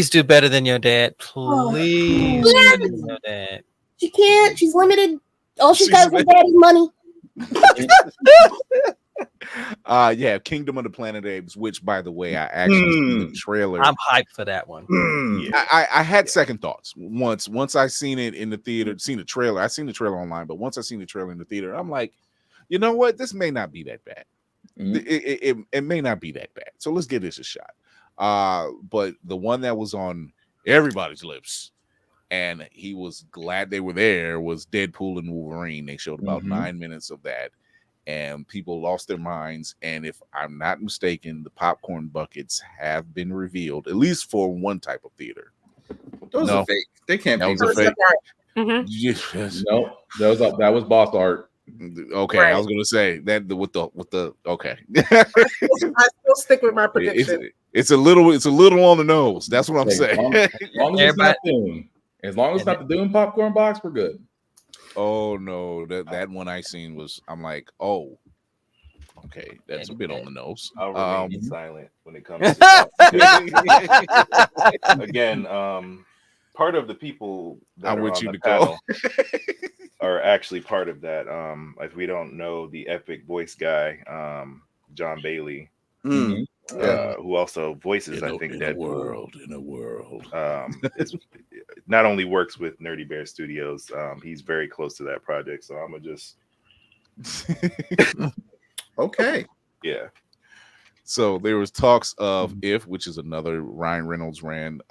do better than your dad. Please do better than your dad. She can't. She's limited. All she's got is her daddy's money. Kingdom of the Planet of the Apes, which, by the way, I actually seen the trailer. I'm hyped for that one. I had second thoughts once I seen it in the theater, seen the trailer. I seen the trailer online, but once I seen the trailer in the theater, I'm like, you know what? This may not be that bad. It may not be that bad. So let's give this a shot. But the one that was on everybody's lips, and he was glad they were there, was Deadpool and Wolverine. They showed about 9 minutes of that, and people lost their minds. And if I'm not mistaken, the popcorn buckets have been revealed, at least for one type of theater. Those are fake. They can't be fake. Yes. No, that was boss art. Okay, right. I was gonna say that with the okay. I still stick with my prediction. It's a little on the nose. That's what I'm saying. As long as it's not Doom. As long as it's not the Doom popcorn box, we're good. Oh no, that one I seen was, I'm like, oh, okay, that's a bit on the nose. I'll remain silent when it comes to that. Again, part of the people that are on the panel are actually part of that. If we don't know the epic voice guy, John Bailey, who also voices, I think, Deadpool. In a world. Not only works with Nerdy Bear Studios, he's very close to that project. So I'm gonna just okay. Yeah. So there was talks of If, which is another Ryan Reynolds ran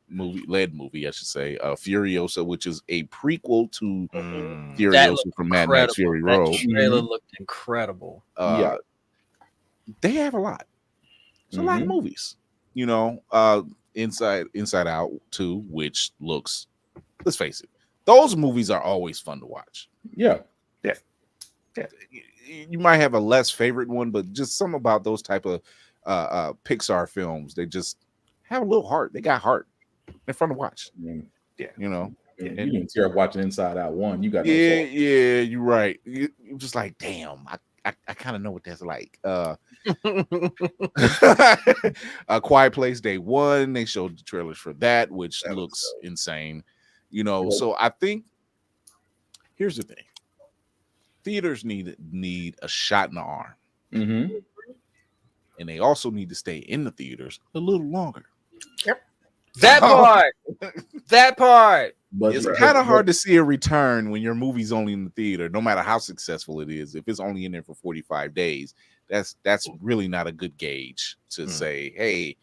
movie, I should say, Furiosa, which is a prequel to Furiosa from Mad Max Fury Road. That trailer looked incredible. They have a lot. It's a lot of movies, Inside Out 2, which looks, let's face it, those movies are always fun to watch. Yeah. You might have a less favorite one, but just something about those type of Pixar films, they just have a little heart. They got heart. They're fun to watch. You didn't tear up watching Inside Out 1. You got you're right. You're just like, damn, I kind of know what that's like. A Quiet Place Day 1, they showed the trailers for that, which looks insane. So I think here's the thing: theaters need a shot in the arm, and they also need to stay in the theaters a little longer. Yep. That part. But it's kind of hard to see a return when your movie's only in the theater, no matter how successful it is. If it's only in there for 45 days, that's really not a good gauge to say, hey.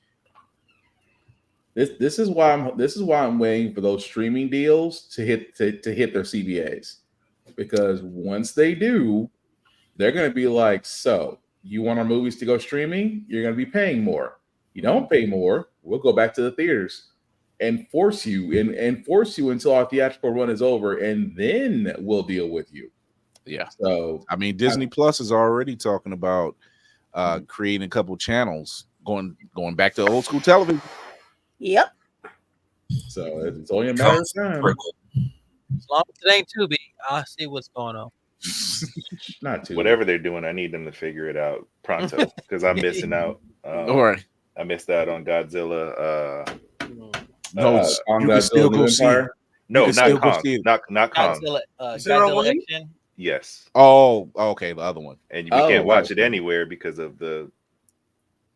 This is why I'm waiting for those streaming deals to hit their CBAs, because once they do, they're going to be like, so you want our movies to go streaming? You're going to be paying more. You don't pay more, we'll go back to the theaters and force you until our theatrical run is over, and then we'll deal with you. Yeah. So I mean, Disney Plus is already talking about creating a couple channels going back to old school television. Yep. So it's only a matter of time. As long as it ain't Tubi, I'll see what's going on. Not too. Whatever they're doing, I need them to figure it out pronto because I'm missing out. All right. I missed out on Godzilla. No, you can still go see it. No, not Kong. Not Kong. Godzilla Action. Yes. Oh, okay, the other one. And we can't watch it anywhere because of the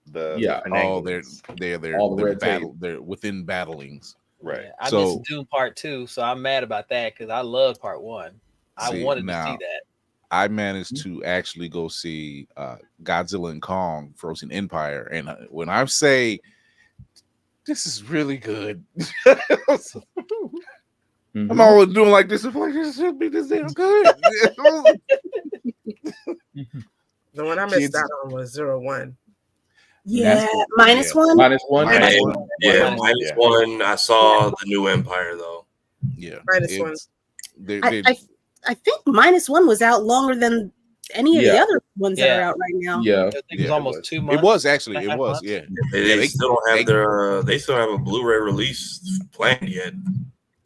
they're all the red battle. They're within battlings. Right. Yeah, I missed Doom Part 2, so I'm mad about that because I love Part 1. I wanted to see that. I managed to actually go see Godzilla and Kong Frozen Empire, and when I say this is really good, I'm always doing like this. I'm like, this should be this damn good. The one I missed out on was 01. Yeah, minus one. Minus one. I saw the new Empire though. Yeah, minus one. I think minus one was out longer than any of the other ones that are out right now. Yeah, I think it was almost 2 months. It was actually. It was. Yeah. They still don't have their. They still have a Blu-ray release planned yet.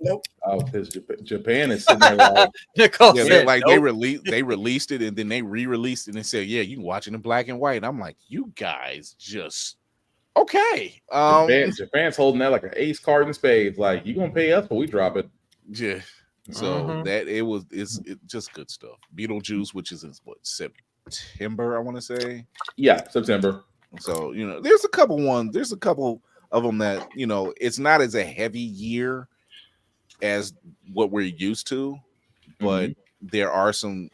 Nope. Oh, because Japan is sitting there like, they released it and then they re-released it and said, yeah, you can watch it in black and white. And I'm like, you guys just okay. Japan's holding that like an ace card in spades. Like, you gonna pay us, but we drop it. Yeah. So it's just good stuff. Beetlejuice, which is in September, I want to say. Yeah, September. So there's a couple of them that it's not as a heavy year as what we're used to, but there are some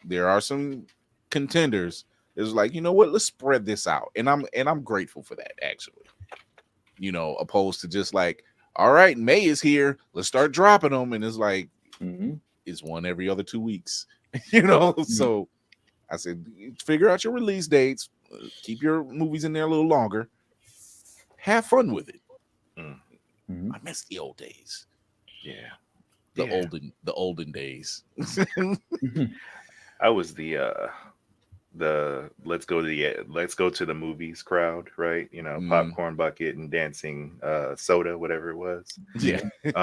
contenders. It's like, you know what, let's spread this out, and I'm grateful for that actually. Opposed to just like, all right, May is here, let's start dropping them, and it's like it's one every other 2 weeks. So I said, figure out your release dates, keep your movies in there a little longer, have fun with it. I miss the old days. Yeah. The olden days. I was the let's go to the movies crowd, right? Popcorn bucket and dancing soda, whatever it was. Yeah. Let's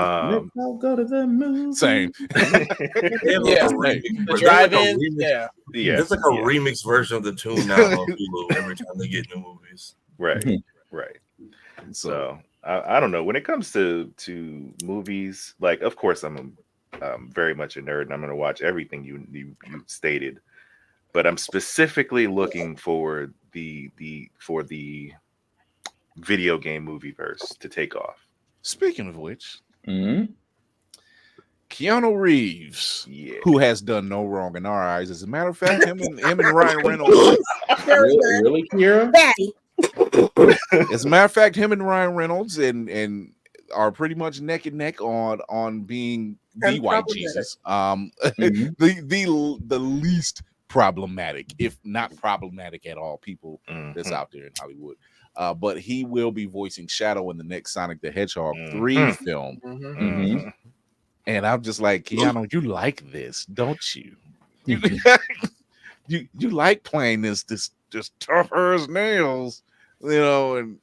go to the movies. Same. Drive-in. Yeah. It's like a remix version of the tune now on Hulu every time they get new movies. Right. Right. So I don't know. When it comes to movies, like, of course, I'm very much a nerd, and I'm going to watch everything you stated. But I'm specifically looking for the video game movie verse to take off. Speaking of which, Keanu Reeves, who has done no wrong in our eyes, as a matter of fact, him and Ryan Reynolds, really, Kira? As a matter of fact, him and Ryan Reynolds and are pretty much neck and neck on being the white Jesus, the least problematic, if not problematic at all, people that's out there in Hollywood. But he will be voicing Shadow in the next Sonic the Hedgehog 3 film. And I'm just like, Keanu, you like this, don't you? You like playing this just tougher as nails, and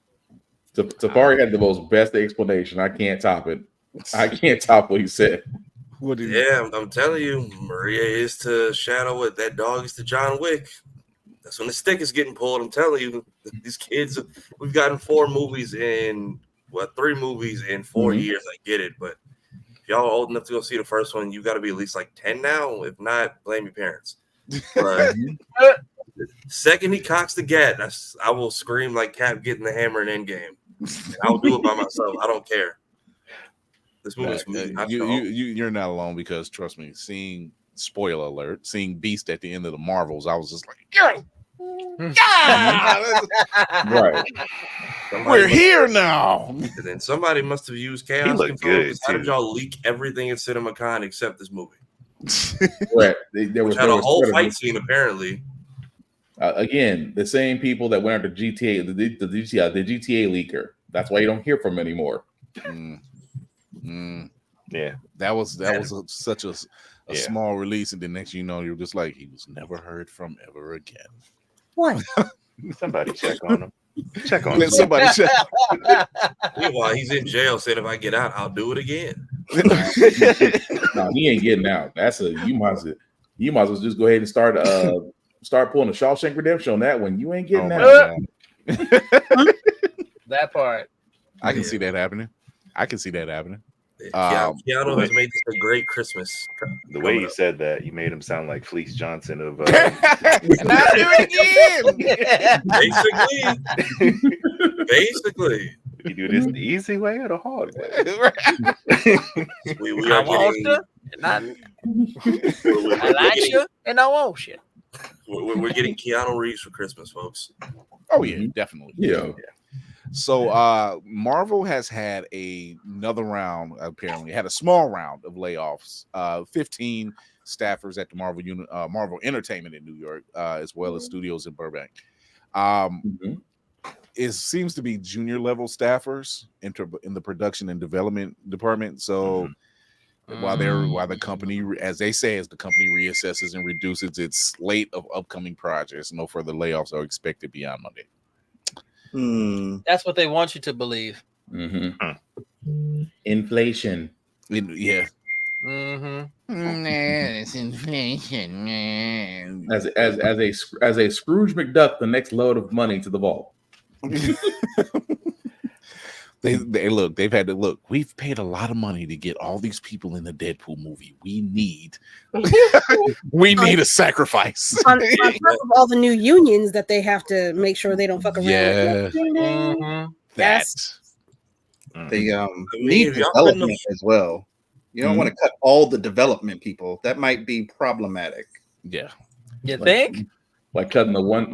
Safari had the most best explanation. I can't top it. I can't top what he said. I'm telling you, Maria is to Shadow what that dog is to John Wick. That's when the stick is getting pulled. I'm telling you, these kids, we've gotten 3 movies in 4 years. I get it, but if y'all are old enough to go see the first one, you got to be at least like 10 now. If not, blame your parents. But second he cocks the gat, I will scream like Cap getting the hammer in Endgame. And I'll do it by myself. I don't care. This movie is you're not alone, because trust me, spoiler alert, seeing Beast at the end of the Marvels, I was just like, right. We're here now. And then somebody must have used chaos. He looked good. How did y'all leak everything in CinemaCon except this movie? Right. There was a whole fight scene apparently. Again, the same people that went after GTA, the GTA leaker. That's why you don't hear from them anymore. Yeah, that was such a small release, and the next you're just like, he was never heard from ever again. What? Somebody check on him. Check on Let somebody check. Meanwhile, he's in jail saying if I get out, I'll do it again. No, he ain't getting out. That's a you might as well just go ahead and start pulling a Shawshank Redemption on that one. You ain't getting Oh out. my God. That part. I can see that happening. Keanu but- has made this a great Christmas. The way you said that, you made him sound like Fleece Johnson of. And I'll do it again. Basically, You do this the easy way or the hard way? we I are want getting, you, and I like you, and I want you. we're getting Keanu Reeves for Christmas, folks. Oh yeah, definitely. Yeah. So Marvel has had another round, apparently had a small round of layoffs. 15 staffers at the Marvel Entertainment in New York, as well as studios in Burbank. It seems to be junior level staffers in the production and development department. So while the company, as they say, as the company reassesses and reduces its slate of upcoming projects, no further layoffs are expected beyond Monday. That's what they want you to believe. Inflation. Yeah. It's inflation, man. As a Scrooge McDuck, the next load of money to the vault. They've had to look. We've paid a lot of money to get all these people in the Deadpool movie. We need a sacrifice. On top of all the new unions that they have to make sure they don't fuck around Yeah. with. That. They mean, need if y'all development as well. You don't want to cut all the development people. That might be problematic. Yeah. You think? Like cutting the one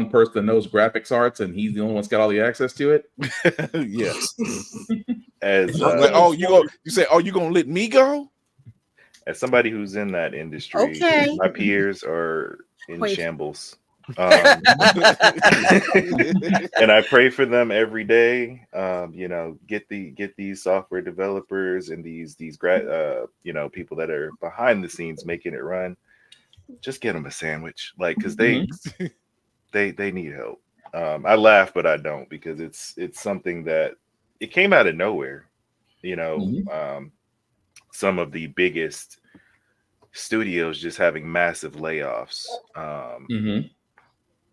person that knows graphics arts and he's the only one that's got all the access to it. Yeah. As you gonna let me go? as somebody who's in that industry, Okay. my peers are in Wait. shambles. And I pray for them every day. Get these software developers and these people that are behind the scenes making it run. Just get them a sandwich, because they need help. I laugh, but I don't, because it's something that it came out of nowhere. Some of the biggest studios just having massive layoffs.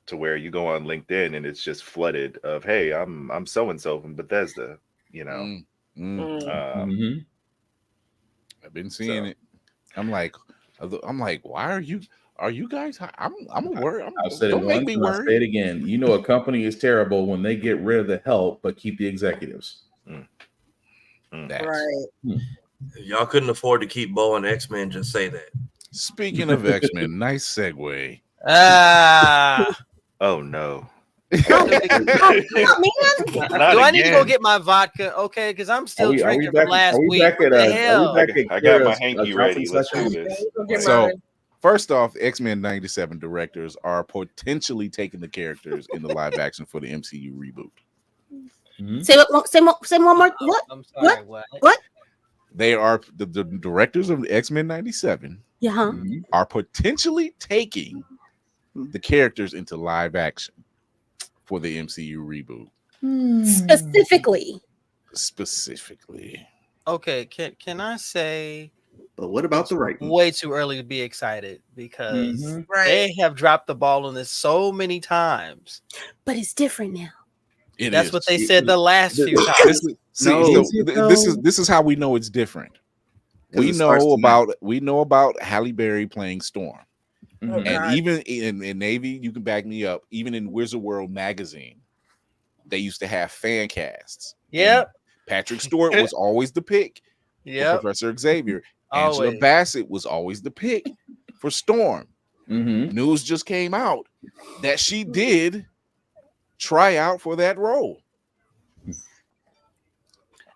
To where you go on LinkedIn and it's just flooded of, hey, I'm so and so from Bethesda. I've been seeing it. I'm like, why are you guys? I'm worried. I've said it Don't make once me and I'll worried. say it again. You know, a company is terrible when they get rid of the help but keep the executives. Right. If y'all couldn't afford to keep Bo and X-Men, just say that. Speaking of X-Men, nice segue. Oh no. Do I need to go get my vodka? Okay, because I'm still drinking from last week. What the hell? I got my hanky ready. Let's do this. So, first off, X-Men 97 directors are potentially taking the characters in the live action for the MCU reboot. Say one more. What? I'm sorry, What? They are the directors of X-Men 97 are potentially taking the characters into live action for the MCU reboot. Specifically. Okay, can I say? But what about the right? Way too early to be excited because Right. they have dropped the ball on this so many times. But it's different now. That's what they said the last few times. This is how we know it's different. We know about Halle Berry playing Storm. And even in Navy, you can back me up. Even in Wizard World magazine, they used to have fan casts. Yep. Patrick Stewart was always the pick for Professor Xavier. Angela Bassett was always the pick for Storm. News just came out that she did try out for that role.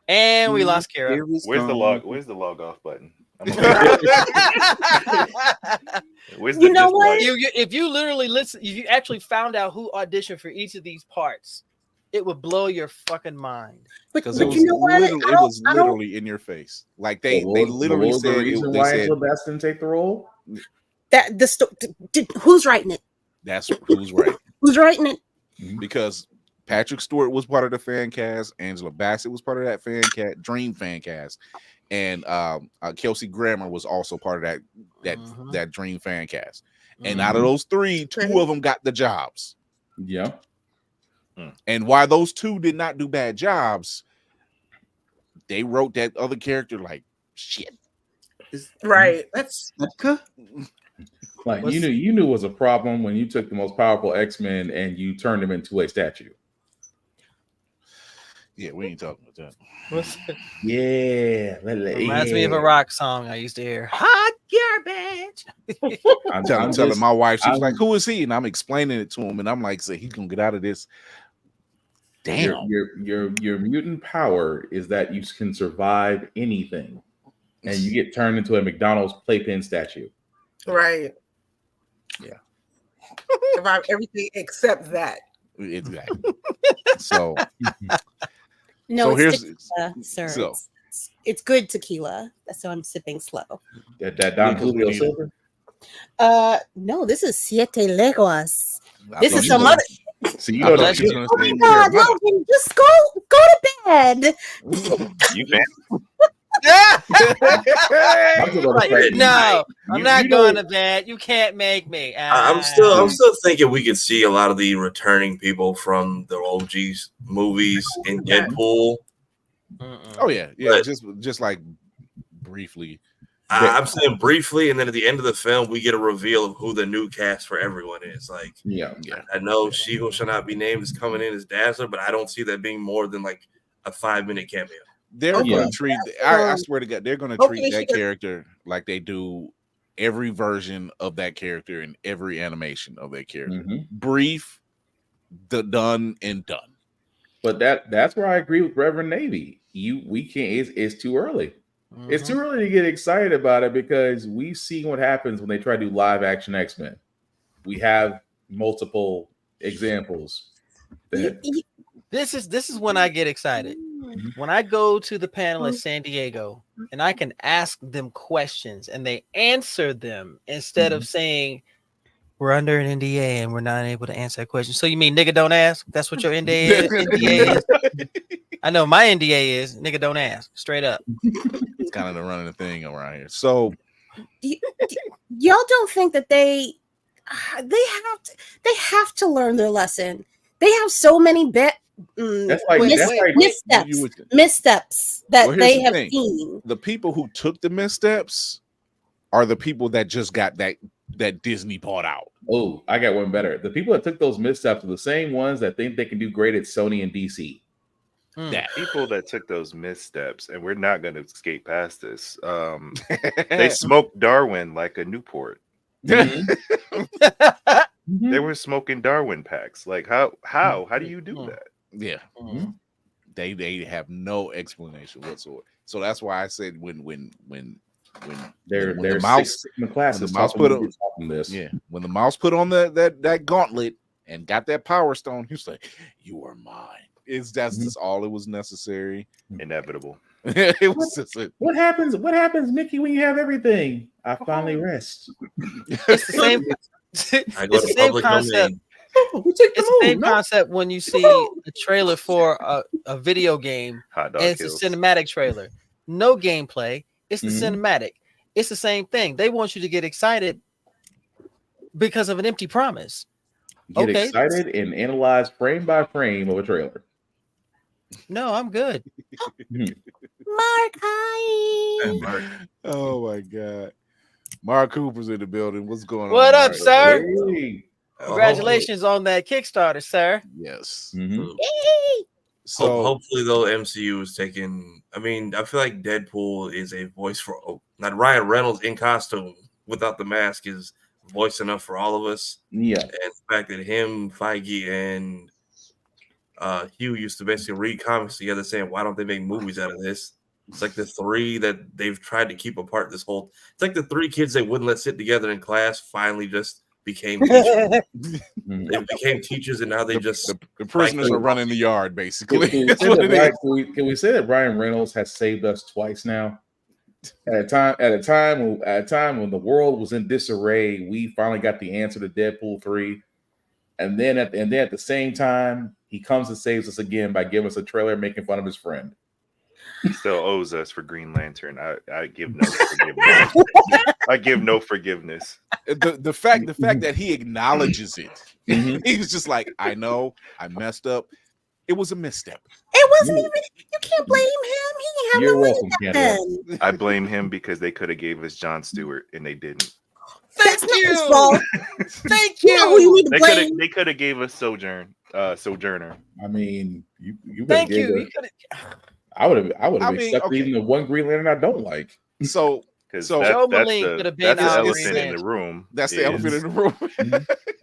And we lost Kara. Where's the log off button? You know what? If you literally listen, if you actually found out who auditioned for each of these parts, it would blow your fucking mind. Because it was literally in your face. Like they literally said. The reason why Angela Bassett didn't take the role? Who's writing it? That's who's right. Who's writing it? Because Patrick Stewart was part of the fan cast. Angela Bassett was part of that Dream fan cast, and Kelsey Grammer was also part of that Dream fan cast. And out of those three, two of them got the jobs. Yeah. And why those two did not do bad jobs, they wrote that other character like shit. Right. That's like you knew it was a problem when you took the most powerful X-Men and you turned him into a statue. Yeah, we ain't talking about What's that. Yeah, reminds me of a rock song I used to hear. Hot garbage. I'm telling my wife, she's like, "Who is he?" And I'm explaining it to him, and I'm like, "Say he's gonna get out of this." Damn. Your mutant power is that you can survive anything, and you get turned into a McDonald's playpen statue. Right. Yeah. Survive everything except that. Exactly. So no, so it's here's tequila, sir. so It's good tequila. That's why I'm sipping slow. That Don Julio Silver? No, this is Siete Leguas. This is you some know. other. See, you know that she's Oh gonna my God, Logan, just go to bed. You can. Like, no, I'm not going to bed. You can't make me. I'm still thinking we could see a lot of the returning people from the OG's movies in Deadpool. Oh yeah, But just like briefly. I'm saying briefly, and then at the end of the film, we get a reveal of who the new cast for everyone is. Like, yeah. I know She Who Shall Not Be Named is coming in as Dazzler, but I don't see that being more than like a 5-minute cameo. They're going to treat. I swear to God, they're going to treat that character like they do every version of that character in every animation of that character. Brief, done and done. But that's where I agree with Reverend Navy. We can't. It's too early. It's too early to get excited about it because we've seen what happens when they try to do live action X-Men. We have multiple examples. This is when I get excited. When I go to the panel at San Diego and I can ask them questions and they answer them instead of saying we're under an NDA and we're not able to answer that question. So you mean nigga don't ask? That's what your NDA is? I know my NDA is nigga don't ask. Straight up. It's kind of the running thing around here. So y'all don't think that they have to learn their lesson. They have so many missteps that they have seen. The people who took the missteps are the people that just got that Disney bought out. Oh, I got one better. The people that took those missteps are the same ones that think they can do great at Sony and DC. The people that took those missteps, and we're not going to escape past this. They smoked Darwin like a Newport. They were smoking Darwin packs. Like how do you do that? Yeah. They have no explanation whatsoever. So that's why I said when the mouse when the mouse put on that gauntlet and got that power stone, he was like, "You are mine." That's just all it was necessary. Inevitable. It was just what happens, Mickey, when you have everything? I finally rest. It's the same. It's the same concept. It's the same concept when you see a trailer for a video game and it's a cinematic trailer. No gameplay. It's the cinematic. It's the same thing. They want you to get excited because of an empty promise. Get excited and analyze frame by frame of a trailer. No, I'm good. Mark, hi. Mark. Oh my God. Mark Cooper's in the building. What's going on? What up, sir? Hey. Congratulations on that Kickstarter, sir. Yes. So hopefully though MCU is taking, I mean, I feel like Deadpool is a voice for not Ryan Reynolds in costume without the mask is voice enough for all of us. Yeah. And the fact that him, Feige, and Hugh used to basically read comics together saying, why don't they make movies out of this? It's like the three that they've tried to keep apart this whole. It's like the three kids they wouldn't let sit together in class finally just became teachers. They became teachers, and now they the prisoners are running the yard, basically. Can we say that Ryan Reynolds has saved us twice now? At a time when the world was in disarray, we finally got the answer to Deadpool 3, and then at the same time, he comes and saves us again by giving us a trailer making fun of his friend. He still owes us for Green Lantern. I give no forgiveness. I give no forgiveness. The fact that he acknowledges it, he was just like, I know I messed up. It was a misstep. It wasn't even. You can't blame him. He didn't have You're no welcome, money back Candace. then. I blame him because they could have gave us Jon Stewart and they didn't. That's not his fault. Thank You know who you need to blame. They could have gave us Sojourner. I mean, you Thank you. You could have. I would have I mean, accepted okay. even the one Green Lantern I don't like. So Joe Malink could have been that's the our elephant Green in the room. That's the elephant in the room.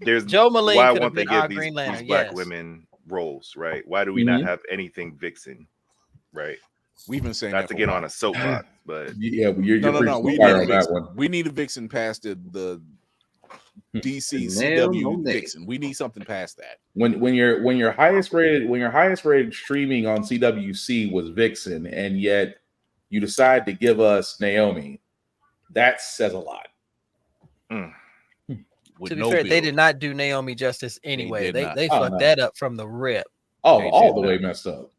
There's Joe Malink why could have won't they been our give Green Lantern, these black yes. women roles, right? Why do we not have anything Vixen, right? We've been saying not that to for get a on while. a soapbox, but yeah, you're no. We need on that one. We need a Vixen past the DC Nail CW on that. Vixen. We need something past that. When your highest rated streaming on CWC was Vixen, and yet you decide to give us Naomi, that says a lot. With To be no fair, build. they did not do Naomi justice anyway. did not. They Oh, fucked no. that up from the rip. Oh, They all did the way not. messed up.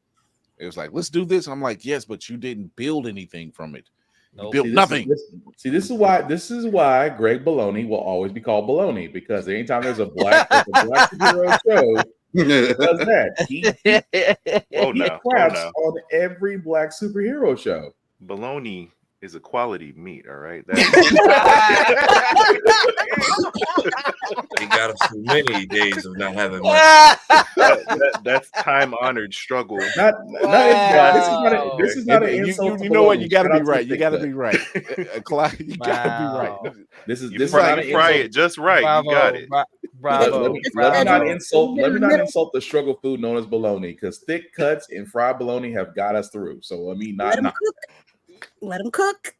It was like, let's do this. I'm like, yes, but you didn't build anything from it. You Nope. built nothing. This is why Greg Baloney will always be called Baloney, because anytime there's a black superhero show, he does that. He craps on every black superhero show. bologna is a quality meat, all right? He got us through many days of not having money. That's time-honored struggle. This is not an insult. You know what? You got to Shout be out to right. You Thick got to Cut. be right. Clyde, you got to be right. This is You fry it just right. Bravo, You got it. Bravo. Let me not insult the struggle food known as bologna, because thick cuts and fried bologna have got us through. So let me not. Let him cook.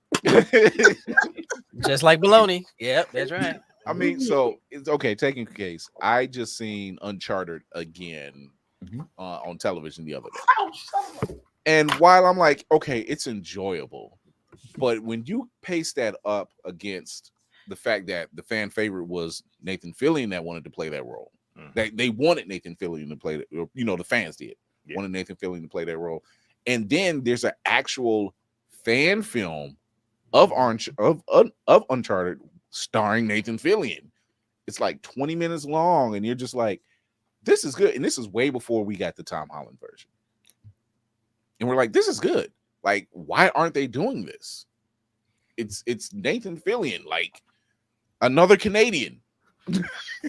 Just like bologna. Yep, that's right. I mean, so it's okay. Taking case, I just seen Uncharted again on television the other day, and while I'm like, okay, it's enjoyable, but when you paste that up against the fact that the fan favorite was Nathan Fillion that wanted to play that role, they wanted Nathan Fillion to play that. You know, the fans did wanted Nathan Fillion to play that role, and then there's an actual fan film of Uncharted starring Nathan Fillion. It's like 20 minutes long, and you're just like, this is good. And this is way before we got the Tom Holland version. And we're like, this is good. Like, why aren't they doing this? It's Nathan Fillion, like another Canadian.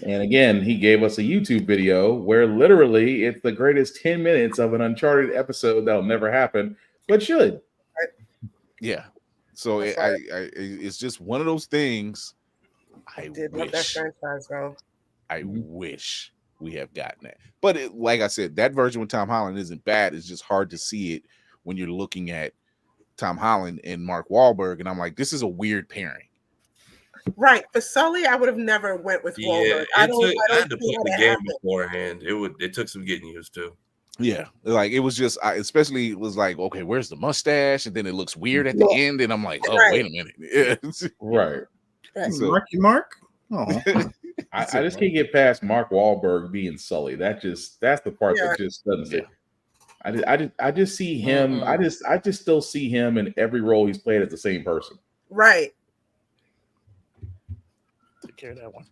And again, he gave us a YouTube video where literally it's the greatest 10 minutes of an Uncharted episode that'll never happen, but should. Yeah. So it's just one of those things. I did love that franchise, though. I wish we have gotten that. But like I said, that version with Tom Holland isn't bad. It's just hard to see it when you're looking at Tom Holland and Mark Wahlberg. And I'm like, this is a weird pairing. Right. For Sully, I would have never went with Wahlberg. I had to play the game beforehand. It took some getting used to. Yeah, like it was just, especially it was like, okay, where's the mustache? And then it looks weird at the end, and I'm like, oh, wait a minute. Yeah. Right. So, Marky Mark. Oh, I just can't get past Mark Wahlberg being Sully. That's the part that just doesn't fit. I just see him. I just still see him in every role he's played as the same person. Right. Take care of that one.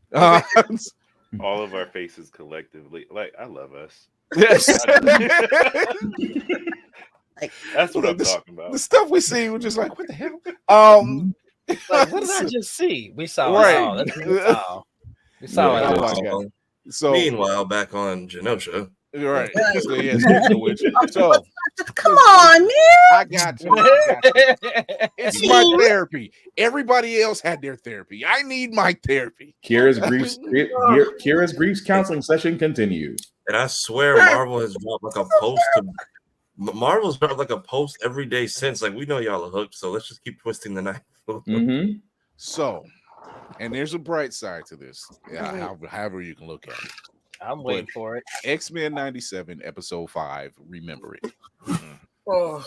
All of our faces collectively, like I love us. Yes. That's what I'm talking about. The stuff we see, we're just like, what the hell? Like, what did I just see? We saw right. We saw it. So meanwhile, back on Genosha. Right. So, yes, so come on, man. I got you. It's my therapy. Everybody else had their therapy. I need my therapy. Kira's grief counseling session continues. And I swear Marvel has dropped like a post Marvel's dropped like a post every day since. Like, we know y'all are hooked, so let's just keep twisting the knife. So, and there's a bright side to this. Yeah, however you can look at it. I'm waiting for it. X-Men 97, episode 5, remember it. Oh.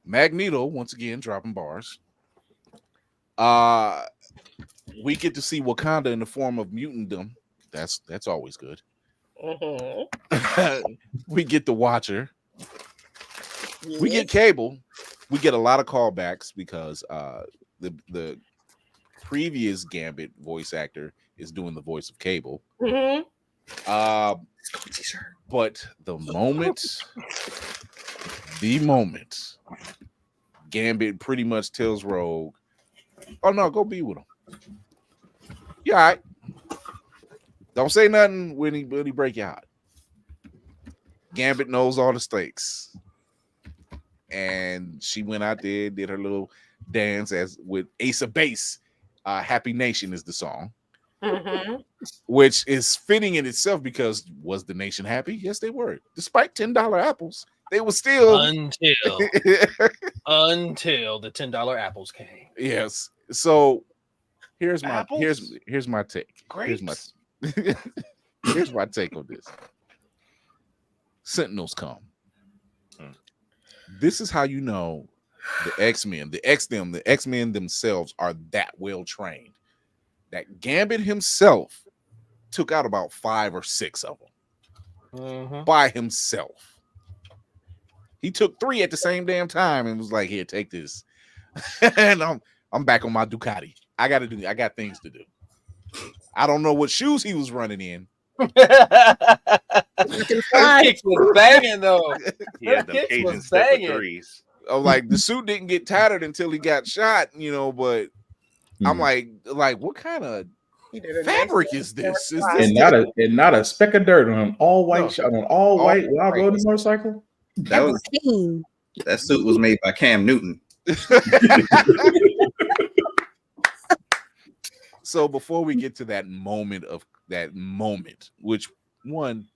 Magneto, once again, dropping bars. We get to see Wakanda in the form of mutantdom. That's always good. We get the Watcher. Yes. We get Cable. We get a lot of callbacks because the previous Gambit voice actor is doing the voice of Cable. Mhm. But the moment Gambit pretty much tells Rogue, "Oh no, go be with him. Yeah, all right. Don't say nothing when he break your heart." Gambit knows all the stakes, and she went out there, did her little dance as with Ace of Base. "Happy Nation" is the song, which is fitting in itself because was the nation happy? Yes, they were. Despite $10 apples, they were still until the $10 apples came. Yes. So here's my Apples? here's my take. Grapes? Here's my take on this. Sentinels come. This is how you know the X-Men, the X-Men themselves are that well trained that Gambit himself took out about 5 or 6 of them by himself. He took 3 at the same damn time and was like, "Here, take this." And I'm back on my Ducati. I got things to do. I don't know what shoes he was running in. Kicks was banging though. Yeah, the Kicks Cajun was step with banging. threes. Like the suit didn't get tattered until he got shot, but I'm like, what kind of He did a fabric nice is this? Is And not a speck of dirt on an all white while riding a motorcycle. That suit was made by Cam Newton. So before we get to that moment, which one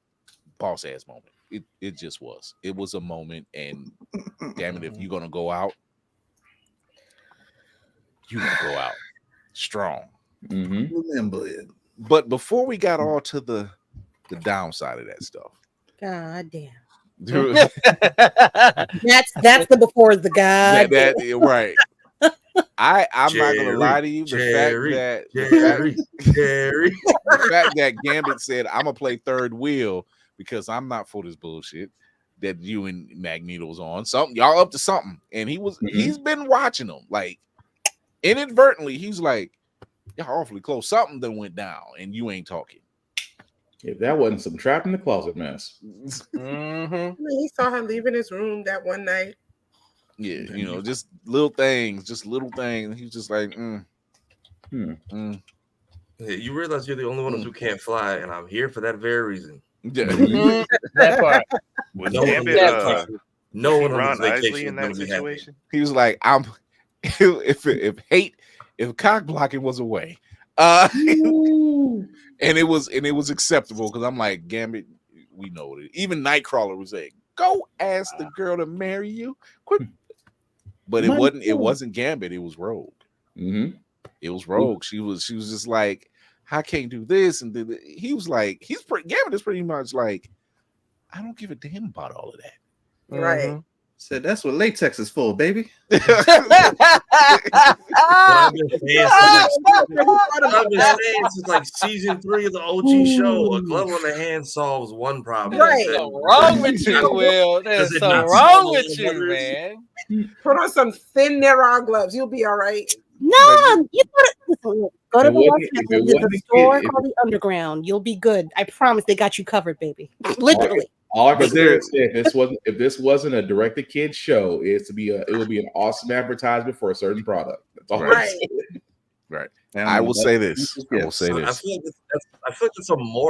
boss ass moment, it just was. It was a moment, and damn it, if you're gonna go out, you gonna go out strong. Remember it. But before we got all to the downside of that stuff, God damn. dude, That's the before the God. right. I'm not gonna lie to you. The fact that Gambit said, "I'm gonna play third wheel because I'm not for this bullshit that you and Magneto's on. Something y'all up to something." And he's been watching them like inadvertently. He's like, "Y'all awfully close. Something that went down, and you ain't talking." If that wasn't some trap in the closet mess. He saw her leaving his room that one night. Yeah, just little things. He was just like, Yeah, you realize you're the only one who can't fly, and I'm here for that very reason. Yeah. That part. Was No Gambit no one on Ron this vacation Isley in is that gonna be happy. situation? He was like, if cock blocking was a way, and it was acceptable because I'm like, Gambit, we know it. Even Nightcrawler was like, "Go ask the girl to marry you, quick." But it wasn't Gambit, it was Rogue. It was Rogue. She was just like, "I can't do this," and he was like, Gambit is pretty much like, "I don't give a damn about all of that." Right. Said that's what latex is for, baby. What I've been saying since like season 3 of the OG show, a glove on the hand solves one problem. Right. There's something wrong with you, Will. There's Does it something not wrong solve with all you, wonders? man. Put on some thin Naron gloves. You'll be all right. No, you gotta listen, go to It the wasn't- if it There's wasn't a a store kid, called the Underground. You'll be good. I promise they got you covered, baby. Literally. All I can say is if this wasn't a directed kid show, it would be an awesome advertisement for a certain product. That's all I'm Right. saying. Right. I will say this. I will say I this. feel like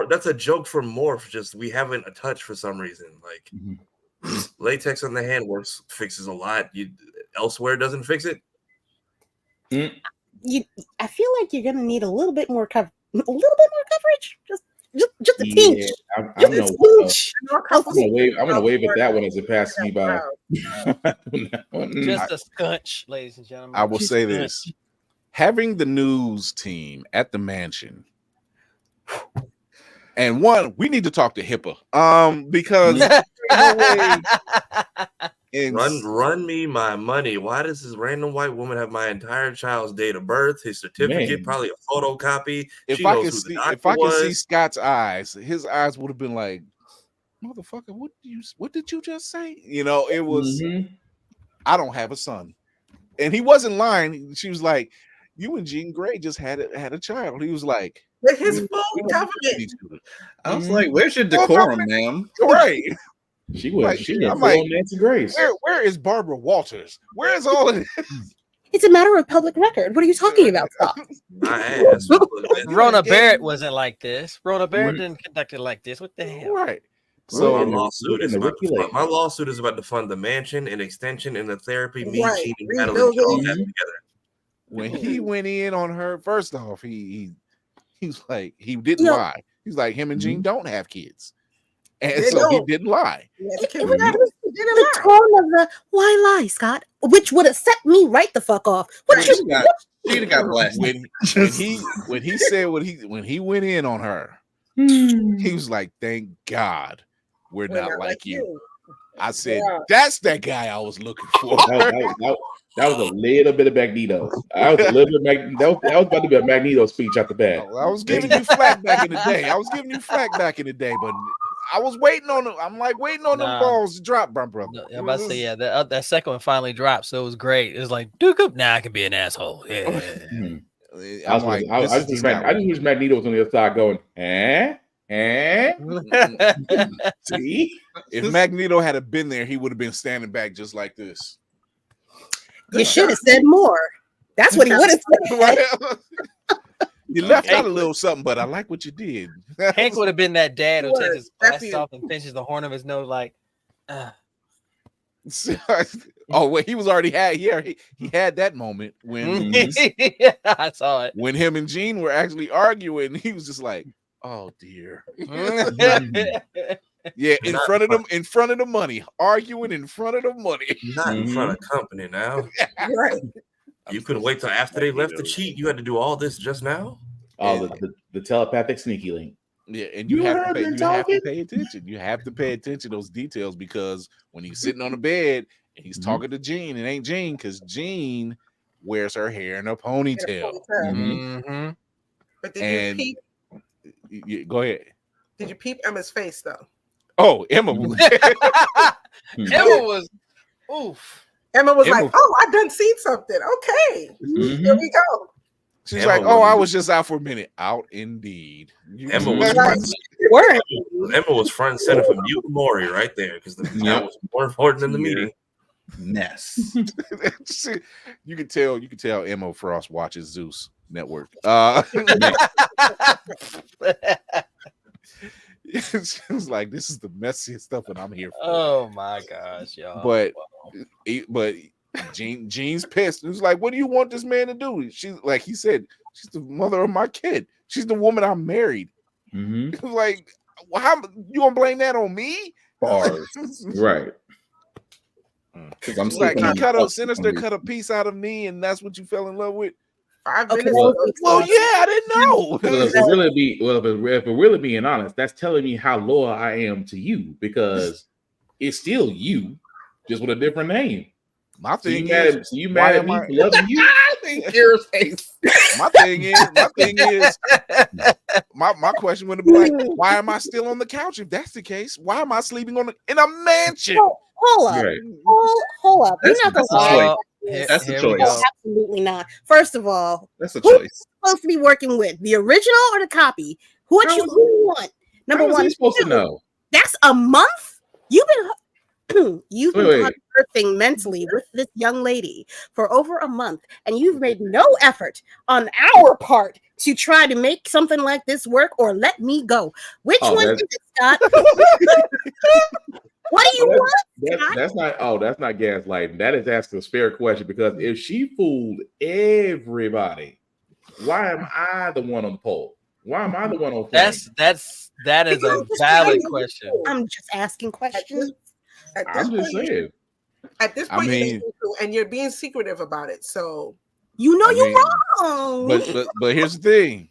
that's a joke for Morph. Just we haven't a touch for some reason. Like latex on the hand fixes a lot. Elsewhere doesn't fix it. I feel like you're gonna need a little bit more coverage. Just a pinch. I'm Just gonna a pinch. I'm gonna wave at that one as it passes me by. Just a scunch, ladies and gentlemen. I will Just say a this. scunch. Having the news team at the mansion, and we need to talk to HIPAA. Because And Run me my money. Why does this random white woman have my entire child's date of birth, his certificate, Man. probably a photocopy? if She I knows could who see, the doctor if I could see was. Scott's eyes, his eyes would have been like, "Motherfucker, what did you just say?" You know, it was. Mhm. I don't have a son, and he wasn't lying. She was like, "You and Jean Grey just had a child." He was like, With his "We full don't government. need these children." I was like, "Where's your Well, decorum, ma'am?" Right? She was Like, she went I'm full like, on Nancy Grace. where is Barbara Walters? Where is all of this? It's a matter of public record. What are you talking about, Scott? My ass. Rona gave Barrett me- wasn't like this. Rona Barrett Mhm. didn't conduct it like this. What the hell? Right. So in the- my lawsuit is about to fund the mansion and extension and the therapy, me, Right. Gene, and Natalie all Rebuilding. have Mhm. together. When he went in on her, first off, he was like, he didn't Yo. lie. He's like, him and Jean don't have kids, and They so he don't. didn't lie. Yes, It Kim was Kardashian didn't the lie. tone of the why lie, Scott, which would have set me right the fuck off. What She'd you have got blasted. When he said when he went in on her, Hmm. he was like, "Thank God we're We're not like you." I said, Yeah. "That's that guy I was looking for." That was a little bit of Magneto. That was a little bit that was about to be a Magneto speech at the bat. I was giving you flack back in the day. But I was waiting on them. I'm like waiting on them Nah. balls to drop, my brother. No, I'm about to say, yeah, that second one finally dropped, so it was great. It was like, Duke up, now I can be an asshole. Yeah. Hmm. I'm like, I just wish Magneto was on the other side going, see? If Magneto had been there, he would have been standing back just like this. You should have said more. That's what he would have said. You left out a little something, but I like what you did. Hank would have been that dad who He takes was. his glasses Definitely. off and pinches the horn of his nose like, Oh, wait, he was already had. Yeah, he had that moment when yeah, I saw it. when him and Jean were actually arguing. He was just like, "Oh dear." Yeah, in front of the money, arguing in front of the money. Not in front of company now. Right. You couldn't wait till after they left the cheat. You had to do all this just now. Oh, the telepathic sneaky link. Yeah, and you You have heard to me talking? pay attention. You have to pay attention to those details because when he's sitting on the bed and he's talking to Jean, it ain't Jean because Jean wears her hair in a ponytail. Mm-hmm. But did And you peep? Go ahead. Did you peep Emma's face though? Oh, Emma. Emma was, oof. Emma was Emma- like, "Oh, I done seen something. Okay, here we go." She's Emma like, "Oh, was- I was just out for a minute." Out indeed. Emma was front and center for Mute Maury right there because that was more important than the meeting. Mess. You can tell Emma Frost watches Zeus Network. She was like, "This is the messiest stuff, and I'm here for." Oh my gosh, y'all. But Jean's pissed. He was like, "What do you want this man to do?" She's like, he said, "She's the mother of my kid. She's the woman I married." Mm-hmm. He was like, well, how you gonna blame that on me? Bars. Right. Because I'm Like he sleeping cut a piece out of me, and that's what you fell in love with. 5 Okay, minutes. well, ago. Well, yeah, I didn't know. If we're really being honest, that's telling me how loyal I am to you because it's still you, just with a different name. My So you thing mad is, at, so you why mad at am me I- for loving you? Kira's face. my thing is, my question would be like, why am I still on the couch? If that's the case, why am I sleeping in a mansion? Hold up. Right. Hold up. You're not That's gonna a lie. choice. That's a we choice. go. Absolutely not. First of all, That's a who choice. supposed to be working with? The original or the copy? Who How you was- who you want? Number How was one. he supposed to Two, know? That's a month. You've been Wait. conversing mentally with this young lady for over a month, and you've made no effort on our part to try to make something like this work or let me go. Which Oh, one is that's- it, Scott? What do you want? That's not gaslighting. That is asking a fair question because if she fooled everybody, why am I the one on the pole? Why am I the one on flame? That is a valid question. I'm just asking questions. I'm just saying. At this I point, mean- and you're being secretive about it. So You know I you're mean, wrong. But here's the thing.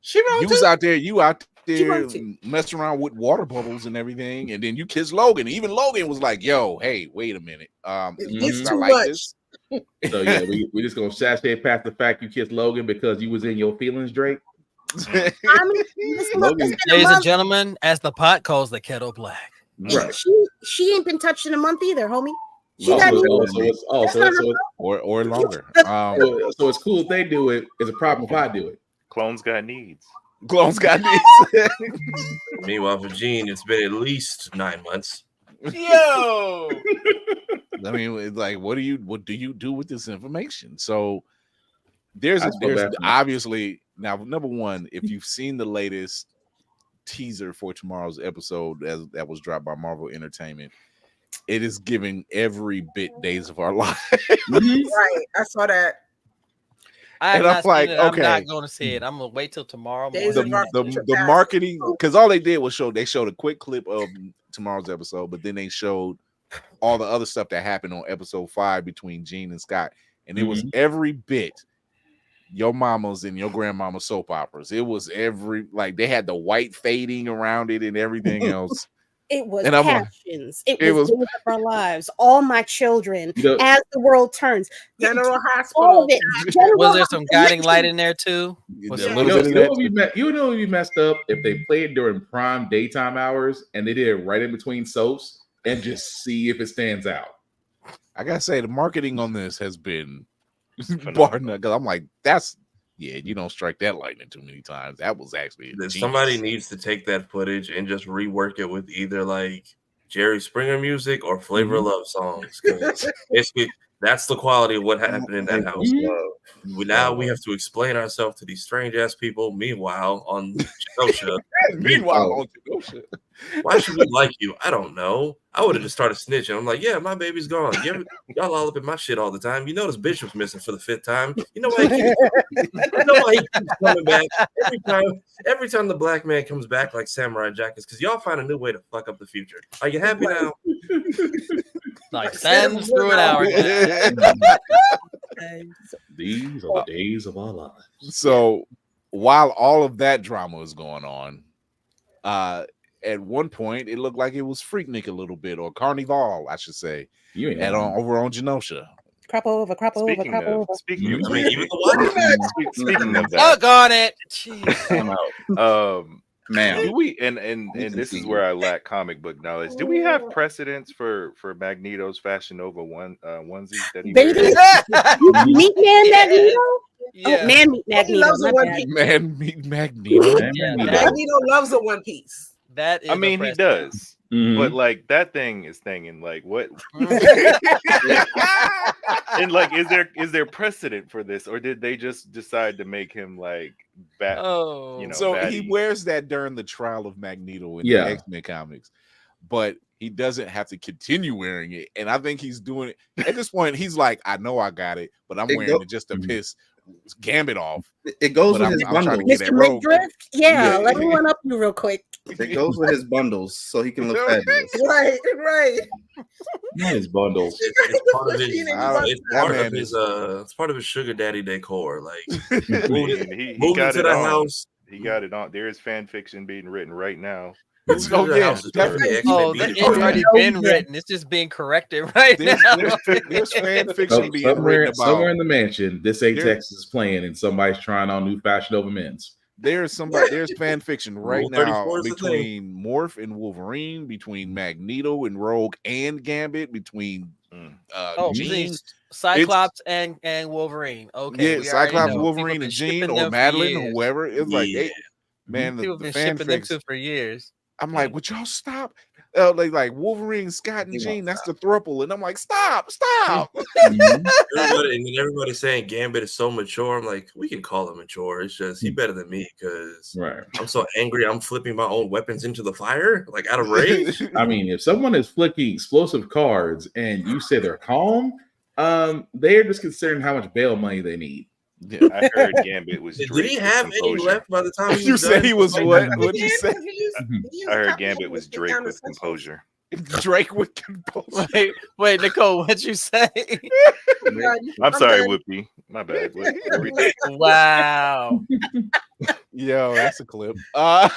she wrong You was too. out there. You out there messing around with water bubbles and everything, and then you kiss Logan. Even Logan was like, "Yo, hey, wait a minute, It's I too like much. this." So yeah, we just gonna sashay past the fact you kissed Logan because you was in your feelings, Drake. I mean, look, it's been a Ladies and month. gentlemen, as the pot calls the kettle black. Right. She ain't been touched in a month either, homie. She Also, got or longer. So it's cool if they do it. It's a problem if I do it. Clones got needs. Clones got needs. Meanwhile, for Gene, it's been at least 9 months. Yo. I mean, it's like, what do you do with this information? So there's obviously now, number one, if you've seen the latest teaser for tomorrow's episode that was dropped by Marvel Entertainment, it is giving every bit Days of Our Lives. Right, I saw that. I'm not like, it. okay, I'm not going to see it. I'm gonna wait till tomorrow morning. The marketing, because all they did was they showed a quick clip of tomorrow's episode, but then they showed all the other stuff that happened on episode 5 between Gene and Scott, and it was every bit your mama's and your grandmama's soap operas. It was they had the white fading around it and everything else. It was and passions. It was Days of Our Lives. All my children. As the world turns. General Hospital. All of it. Was there some guiding light in there too? You know if you messed up if they played during prime daytime hours and they did it right in between soaps and just see if it stands out. I gotta say the marketing on this has been bar none, because I'm like, you don't strike that lightning too many times. That was actually somebody needs to take that footage and just rework it with either like Jerry Springer music or Flavor of Love songs. That's the quality of what happened in that house. Now we have to explain ourselves to these strange ass people. Meanwhile, on Genosha, why should we like you? I don't know. I would have just started snitching. I'm like, yeah, my baby's gone. Y'all all up in my shit all the time. You notice Bishop's missing for the 5th time. You know why he keeps coming back every time the black man comes back like Samurai Jack is because y'all find a new way to fuck up the future. Are you happy now? Like sands through an hour. These are the days of our lives. So while all of that drama was going on, at one point it looked like it was Freaknik a little bit, or Carnival, I should say. Over on Genosha. Crop over. Speaking of that, fuck on it. Man, do we and this is where I lack comic book knowledge. Do we have precedents for Magneto's Fashion Nova onesie that he wears? Meat Man Magneto? Yeah. Oh, Man Meat Magneto. Man Meat Magneto. Magneto loves a one piece. That is he does. But like that thing is thinging like what and like is there precedent for this, or did they just decide to make him like bad? So he wears that during the trial of Magneto in the X-Men comics, but he doesn't have to continue wearing it. And I think he's doing it at this point. He's like, I know I got it, but I'm wearing it just to piss Gambit off. It goes with his bundles. Mr. McDrift? Yeah, let me one up you real quick. It goes with his bundles, so he can look fabulous. Right. His bundles. It's part of his sugar daddy decor. Like he got it on. House. He got it on. There is fan fiction being written right now. It's already been written. It's just being corrected right now. There's fan fiction being written about somewhere in the mansion. This ain't Texas is playing, and somebody's trying on new Fashion Nova Men's. There's fan fiction right now between Morph and Wolverine, between Magneto and Rogue and Gambit, between Jean, Cyclops and Wolverine. Okay, yeah, Cyclops, Wolverine, and Jean, or Madeline, or whoever. It's like, people been shipping them two for years. I'm like, would y'all stop? Like Wolverine, Scott, and Jean, that's the throuple. And I'm like, stop. Everybody's saying Gambit is so mature. I'm like, we can call him mature. It's just he's better than me because I'm so angry. I'm flipping my own weapons into the fire, like out of rage. I mean, if someone is flicking explosive cards and you say they're calm, they're just considering how much bail money they need. Yeah, I heard Gambit was. Did he have any left by the time you said he was what? What'd you say? I heard Gambit was Drake with composure. Drake with composure. Wait, Nicole, what'd you say? I'm sorry, Whoopi. My bad. Wow. Yo, that's a clip. I'm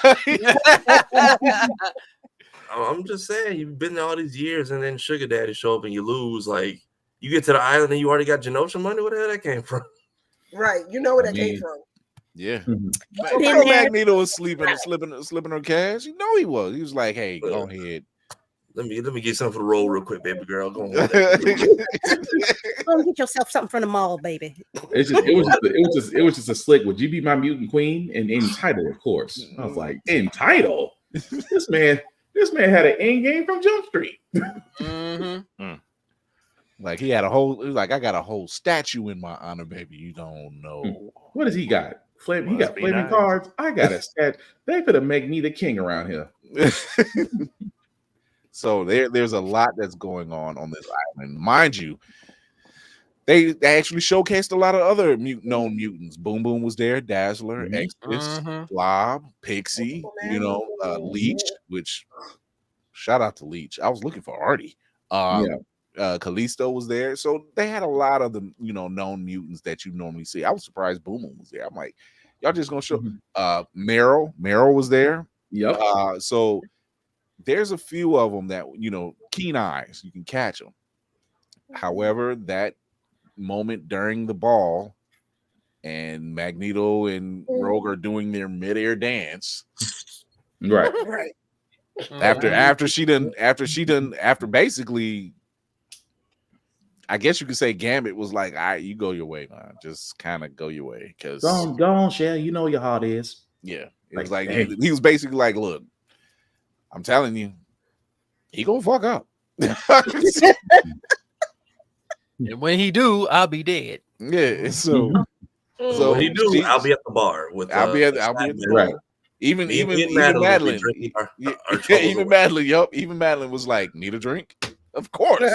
just saying, you've been there all these years, and then Sugar Daddy show up and you lose. Like, you get to the island and you already got Genosha money. Where the hell that came from? Right. You know where that came from. Yeah. Mhm. You know Magneto was slipping on cash. You know he was. He was like, "Hey, go ahead. Let me get something for the roll real quick, baby girl. Go on. Go get yourself something from the mall, baby. It was just a slick. Would you be my mutant queen? And entitled, of course. I was like, entitled. This man had an end game from Jump Street. Like he had a whole. He was like, I got a whole statue in my honor, baby. You don't know. What does he got? He got flaming cards. I got a stat. They could have made me the king around here. So there's a lot that's going on this island, mind you. They actually showcased a lot of other known mutants. Boom Boom was there, Dazzler, Exodus, Blob, Pixie, Leech. Which shout out to Leech. I was looking for Artie. Callisto was there, so they had a lot of the known mutants that you normally see. I was surprised Boom Boom was there. I'm like, y'all just gonna show Meryl was there. Yep. So there's a few of them that keen eyes, you can catch them. However, that moment during the ball and Magneto and Rogue are doing their midair dance, right. After basically, I guess you could say Gambit was like, all right, you go your way, man. Just kind of go your way. Because go on, Shell. You know your heart is. Yeah. It was like he was basically like, look, I'm telling you, he gonna fuck up. And when he do, I'll be dead. Yeah. So when he do, I'll be at the bar with I'll be at the right. Even Madeline. Even Madeline, even Madeline was like, need a drink? Of course.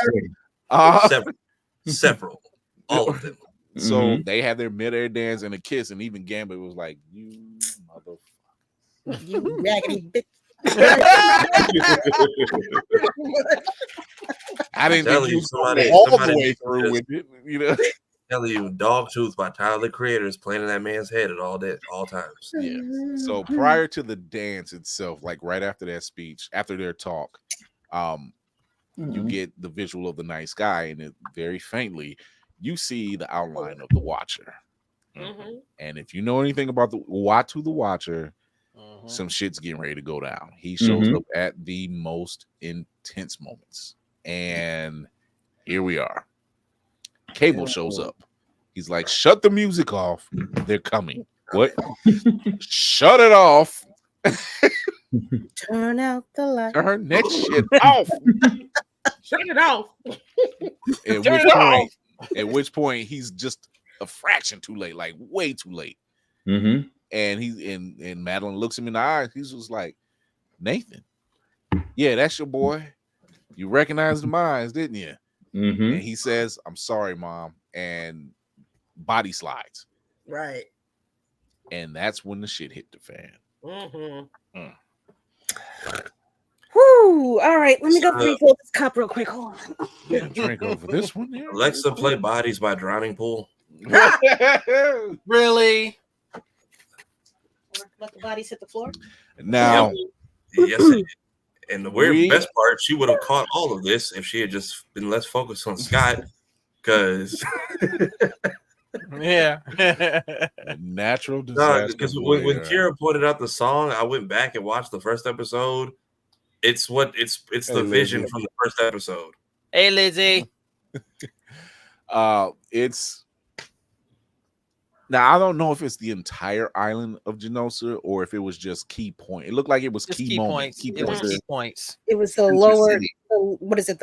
Several. All of them. So they had their midair dance and a kiss, and even Gambit was like, you motherfucker. You raggedy bitch. I didn't think you somebody all the way through with it, Telling you, Dogtooth by Tyler the Creator is playing in that man's head at all times. Yeah. So prior to the dance itself, like right after that speech, after their talk, you get the visual of the night sky, and it very faintly you see the outline of the Watcher. And if you know anything about the Uatu the Watcher, some shit's getting ready to go down. He shows up at the most intense moments. And here we are. Cable shows up. He's like, shut the music off. They're coming. What? Shut it off. Turn out the light. Turn that shit off. Shut it off. At which point he's just a fraction too late, like way too late. And and Madeline looks him in the eyes. He's just like, Nathan, yeah, that's your boy. You recognized the minds, didn't you? And he says, I'm sorry, Mom, and body slides. Right. And that's when the shit hit the fan. Whoo! All right, let me go refill this cup real quick. Hold on. Yeah, drink over this one here. Alexa, play Bodies by Drowning Pool. Really? Let the bodies hit the floor. Now, yes, and the best part, she would have caught all of this if she had just been less focused on Scott, because natural disaster. Because when Kira pointed out the song, I went back and watched the first episode. It's the vision from the first episode. Hey, Lizzie. It's now I don't know if it's the entire island of Genosha or if it was just key point. It looked like it was just key points. It was key points. It was the lower. What is it?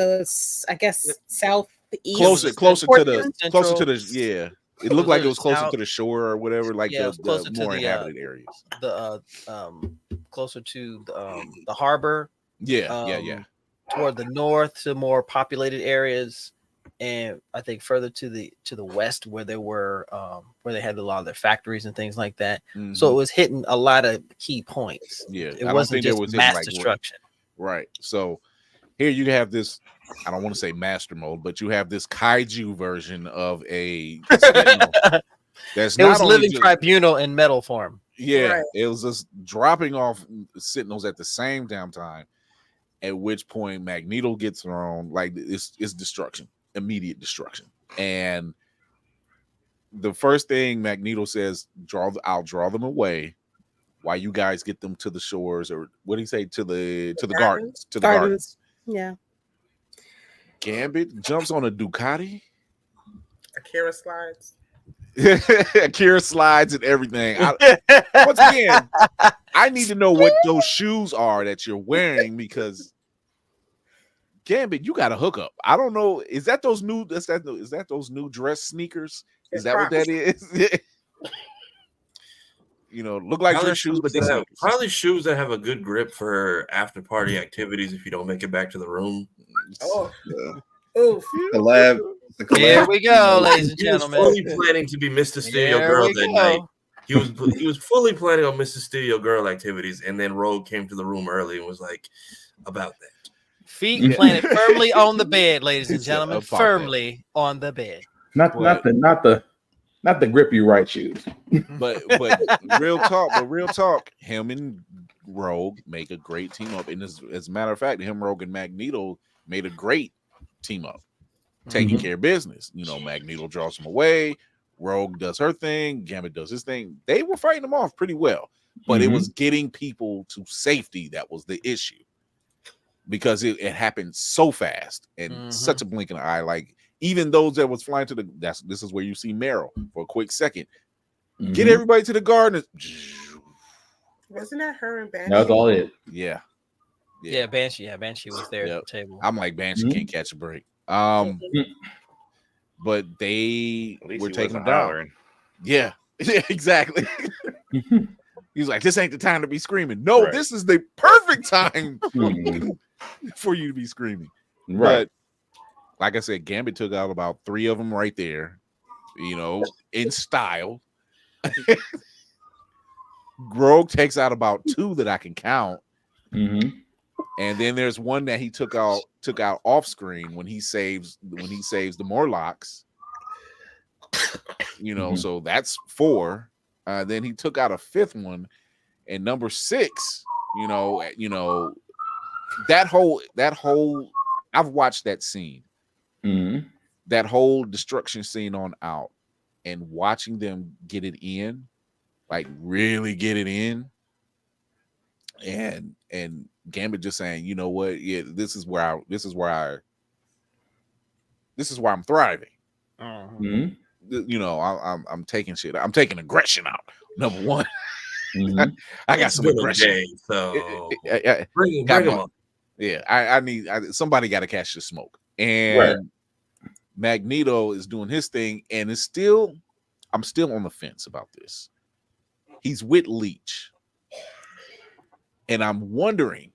I guess southeast. Closer to the yeah. It looked like it was closer to the shore or whatever, like the more inhabited areas. The closer to the harbor. Yeah. Toward the north to more populated areas, and I think further to the west where they were where they had a lot of their factories and things like that. So it was hitting a lot of key points. Yeah, it wasn't just mass destruction. Right. So here you have this. I don't want to say master mode, but you have this kaiju version of a Sentinel. That's It not was only living just, tribunal in metal form. yeah, Right. it was just dropping off Sentinels at the same damn time. At which point Magneto gets thrown, like it's destruction, immediate destruction. And the first thing Magneto says, I'll draw them away while you guys get them to the shores, or what do you say, to the gardens. To the gardens. Yeah. Gambit jumps on a Ducati. Akira slides. Akira slides and everything. Once again, I need to know what those shoes are that you're wearing, because Gambit, you got a hookup. I don't know. Is that those new? Is that those new dress sneakers? Is that what that is? You know, look like dress shoes, but these probably shoes that have a good grip for after party activities. If you don't make it back to the room. Oh, the lab. Here we go, ladies and He was gentlemen. fully planning to be Mr. Steal Your Girl that night. He was fully planning on Mr. Steal Your Girl activities, and then Rogue came to the room early and was like, about that. Feet planted firmly on the bed, ladies and gentlemen. Firmly on the bed. Not the grip you right shoes. But real talk, him and Rogue make a great team up. And as a matter of fact, him, Rogue, and Magneto made a great team up, taking care of business. You know, Magneto draws him away, Rogue does her thing, Gambit does his thing. They were fighting them off pretty well, but it was getting people to safety that was the issue, because it happened so fast and such a blink in the eye. Like, even those that was flying to this is where you see Meryl for a quick second. Get everybody to the garden. Wasn't that her and Banshee? That was all it. Yeah. Banshee. Yeah, Banshee was there at the table. I'm like, Banshee can't catch a break. But they were taking them down. Hollering. Yeah, exactly. He's like, this ain't the time to be screaming. No, this is the perfect time for you to be screaming. Right. But like I said, Gambit took out about 3 of them right there, you know, in style. Rogue takes out about 2 that I can count. And then there's one that he took out off screen when he saves the Morlocks. You know, so that's 4. Then he took out a 5th one, and number 6. You know that whole. I've watched that scene. That whole destruction scene on out, and watching them get it in, like really get it in, and Gambit just saying, you know what, yeah, this is where I'm thriving. You know, I'm taking shit. I'm taking aggression out. Number 1. I got some aggression. So bring them up. Yeah, I need somebody got to catch the smoke. And Magneto is doing his thing, and I'm still on the fence about this. He's with Leech, and I'm wondering,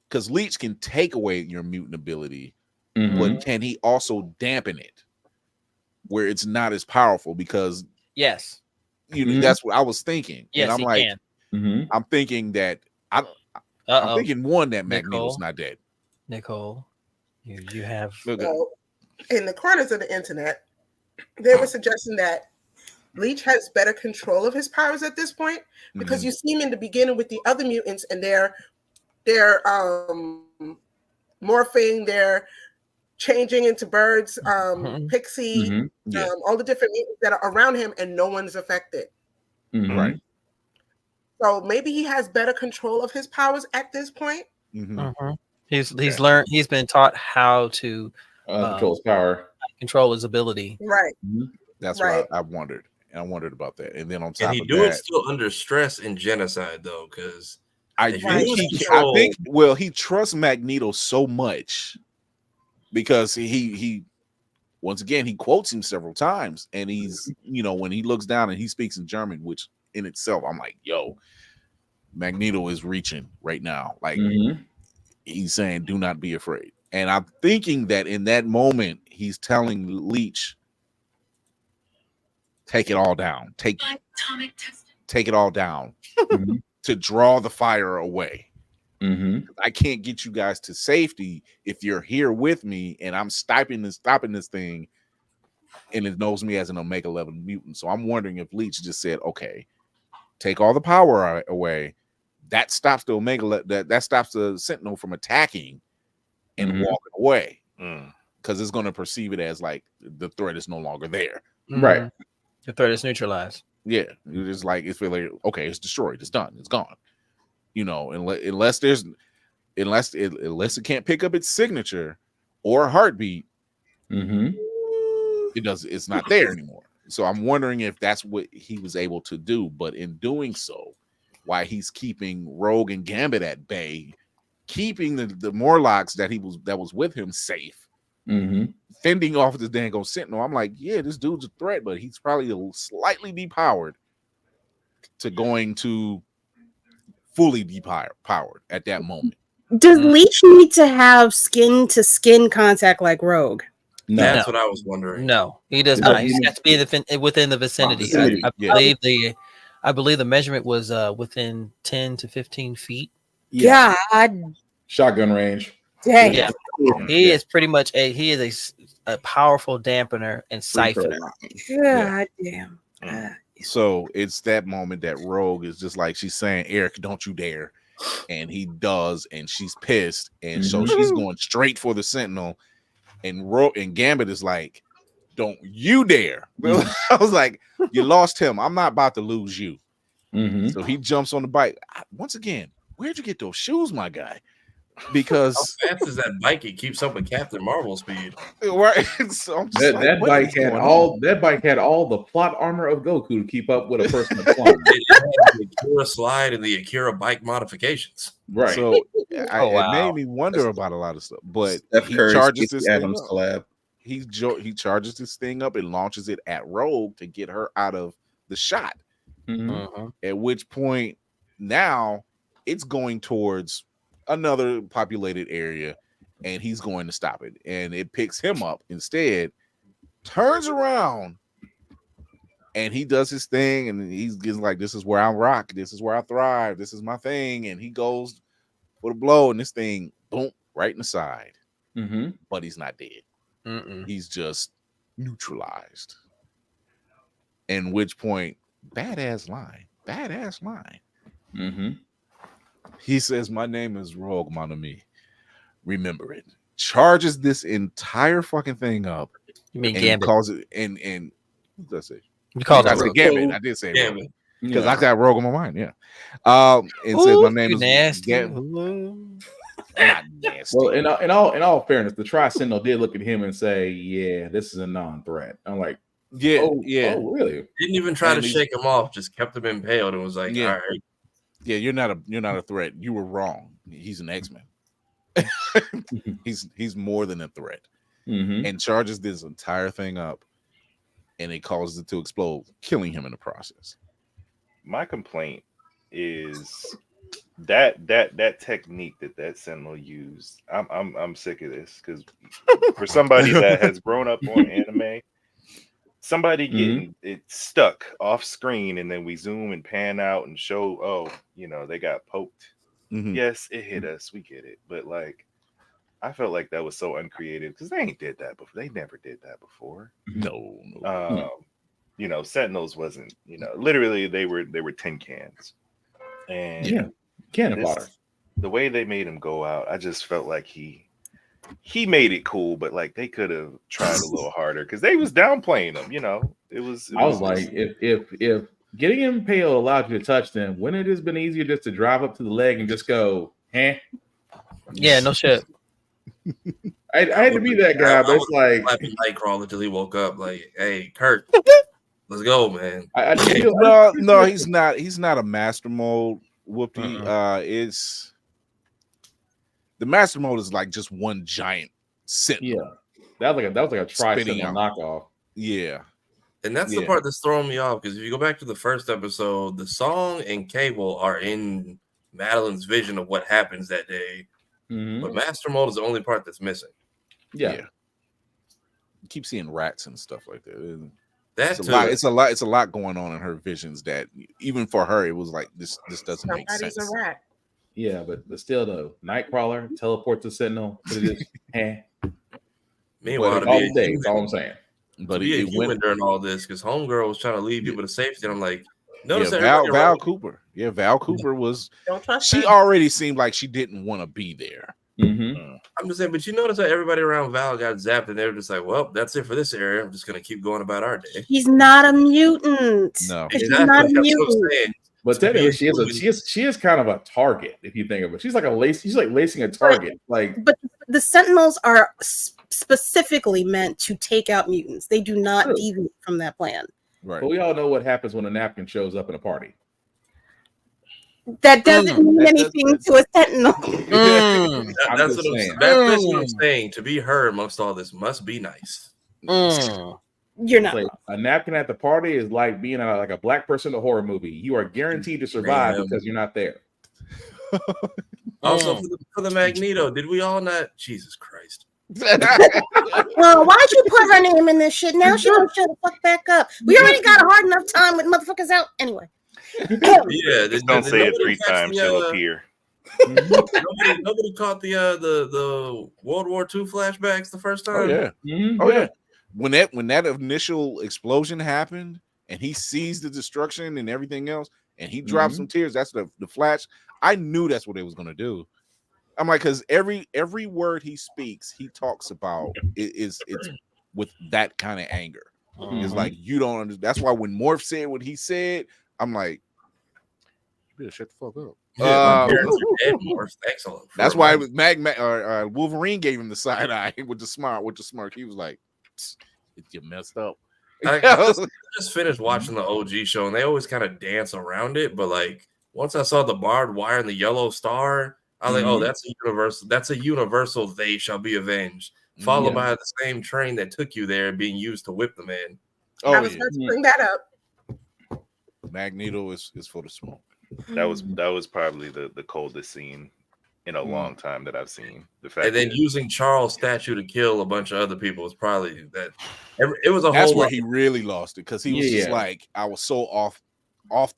because Leech can take away your mutant ability, but can he also dampen it where it's not as powerful? Because yes, you know, that's what I was thinking. Yes, and I'm like, can. I'm thinking that I'm thinking that Magneto's not dead. Nicole, you have well, in the corners of the internet, they were suggesting that Leech has better control of his powers at this point, because you see him in the beginning with the other mutants, and they're morphing, they're changing into birds, Pixie, all the different mutants that are around him, and no one's affected. Right. So maybe he has better control of his powers at this point. He's learned. He's been taught how to control his power, control his ability. Right. That's what I wondered. And I wondered about that. And then on top he of do that, it still under stress in genocide though, because I think he trusts Magneto so much because he once again he quotes him several times, and he's, you know, when he looks down and he speaks in German, which in itself I'm like, yo, Magneto is reaching right now. Like he's saying, do not be afraid. And I'm thinking that in that moment he's telling Leech, take it all down. Take it all down to draw the fire away. I can't get you guys to safety if you're here with me and I'm stopping this thing and it knows me as an Omega level mutant. So I'm wondering if Leech just said, okay, take all the power away. That stops the Omega, that stops the Sentinel from attacking and walking away. Because it's going to perceive it as like the threat is no longer there. Right. The threat is neutralized. Yeah. You're just like, it's like, okay, it's destroyed. It's done. It's gone. You know, unless it can't pick up its signature or heartbeat, it's not there anymore. So I'm wondering if that's what he was able to do. But in doing so, why he's keeping Rogue and Gambit at bay, keeping the Morlocks that was with him safe, fending off this dang old Sentinel. I'm like, yeah, this dude's a threat, but he's probably slightly depowered to going to fully depowered at that moment. Does Leech need to have skin to skin contact like Rogue? No. That's what I was wondering. No, he does not. He has to be within the vicinity. I believe the measurement was within 10 to 15 feet. Yeah. Shotgun range. Dang. Yeah. He is pretty much a powerful dampener and siphoner. God damn. So it's that moment that Rogue is just like, she's saying, Eric, don't you dare. And he does, and she's pissed. And so she's going straight for the Sentinel. And Gambit is like, don't you dare. I was like, you lost him. I'm not about to lose you. So he jumps on the bike. Once again, where'd you get those shoes, my guy? Because how fast is that bike? It keeps up with Captain Marvel speed. Right. So that bike had all the plot armor of Goku to keep up with a person of climb. It had the Akira slide and the Akira bike modifications. Right. So it made me wonder about a lot of stuff. But he charges this Adams collab. He charges this thing up and launches it at Rogue to get her out of the shot. At which point now it's going towards another populated area and he's going to stop it, and it picks him up instead, turns around, and he does his thing, and he's like, this is where I rock, this is where I thrive, this is my thing, and he goes for the blow, and this thing boom right in the side. But he's not dead. He's just neutralized. In which point, badass line. He says, my name is Rogue, mon ami. Remember it. Charges this entire fucking thing up. You mean and Gambit? Calls it and what did I say? You called I it said Gambit. I did say Gambit because I got Rogue on my mind. Yeah. And says my name is nasty. Not nasty. Well, in all fairness, the Tri-Sentinel did look at him and say, "Yeah, this is a non-threat." I'm like, yeah, oh, really? Didn't even try to shake him off. Just kept him impaled and was like, all right. Yeah, you're not a threat. You were wrong. He's an X-Men. he's more than a threat. And charges this entire thing up, and it causes it to explode, killing him in the process. My complaint is that technique that Sentinel used. I'm sick of this, because for somebody that has grown up on anime, somebody getting it stuck off screen, and then we zoom and pan out and show, oh, they got poked. Yes, it hit us, we get it, but like, I felt like that was so uncreative, because they ain't did that before. They never did that before. No. Sentinels wasn't, literally they were tin cans. And can of water. The way they made him go out, I just felt like he made it cool, but like they could have tried a little harder, because they was downplaying him. I was like, if getting impaled allowed you to touch them, wouldn't it have been easier just to drive up to the leg and just go, Yeah, no shit. I had to be that guy, but it's like Nightcrawler until he woke up. Like, hey, Kurt, let's go, man. No, he's not. He's not a master mold whoopee. It's the master mode is like just one giant sit. Yeah, that was like a Tri-Sentinel knockoff. Yeah. And that's the part that's throwing me off, because if you go back to the first episode, the Song and Cable are in Madeline's vision of what happens that day. But Master Mold is the only part that's missing. Yeah. You keep seeing rats and stuff like that. It's a lot going on in her visions that even for her it was like this doesn't make sense. Somebody's a rat. Yeah, but still though, Nightcrawler teleport to Sentinel. But it is Meanwhile, to all be a day. human, That's all I'm saying. But to be a it human went. during all this, because Homegirl was trying to lead people to safety, and I'm like, notice Yeah, that everybody Val around. Cooper. Yeah, Val Cooper was. Don't trust She her. already seemed like she didn't want to be there. Mm-hmm. I'm just saying, but you notice how everybody around Val got zapped, and they were just like, well, that's it for this area. I'm just gonna keep going about our day. He's not a mutant. No. She's Exactly. not a That's what I'm mutant. saying. But To be technically, a she is human- she is kind of a target if you think of it. She's like a lace. She's like lacing a target. Like, But the Sentinels are specifically meant to take out mutants. They do not True. deviate from that plan. Right. but we all know what happens when a napkin shows up in a party. That doesn't mean That anything does- to a Sentinel. Mm. I'm That's just what saying. that's basically what I'm saying. To be her amongst all this must be nice. Mm. You're It's not. like a napkin at the party is like being like a black person in a horror movie. You are guaranteed to survive Man. because you're not there. Also, Mm. for the Magneto, did we all not? Jesus Christ. Well, why'd you put her name in this shit? Now she don't shut the fuck back up. We already got a hard enough time with motherfuckers out anyway. Yeah, Just don't say it 3 times; she'll appear. Nobody caught the World War II flashbacks the first time. Oh yeah. Mhm. Oh yeah. When that initial explosion happened and he sees the destruction and everything else and he drops some tears, that's the flash. I knew that's what they was gonna do. I'm like, because every word he speaks, he talks about it's with that kind of anger. It's like you don't understand. That's why when Morph said what he said, I'm like, you better shut the fuck up. Yeah, my parents are dead, Morph. Thanks a lot. That's why it was Wolverine gave him the side eye with the smirk. He was like, you messed up. I just finished watching the OG show, and they always kind of dance around it. But like once I saw the barbed wire and the yellow star, I was like, oh, that's a universal. That's a universal. They shall be avenged. Followed by the same train that took you there being used to whip the man. Oh, I was going to bring that up. Magneto is for the smoke. That was probably the coldest scene in a long time that I've seen. The fact And then using Charles' statue to kill a bunch of other people was probably that. It was a That's whole. where he really lost it because he was just like, I was so off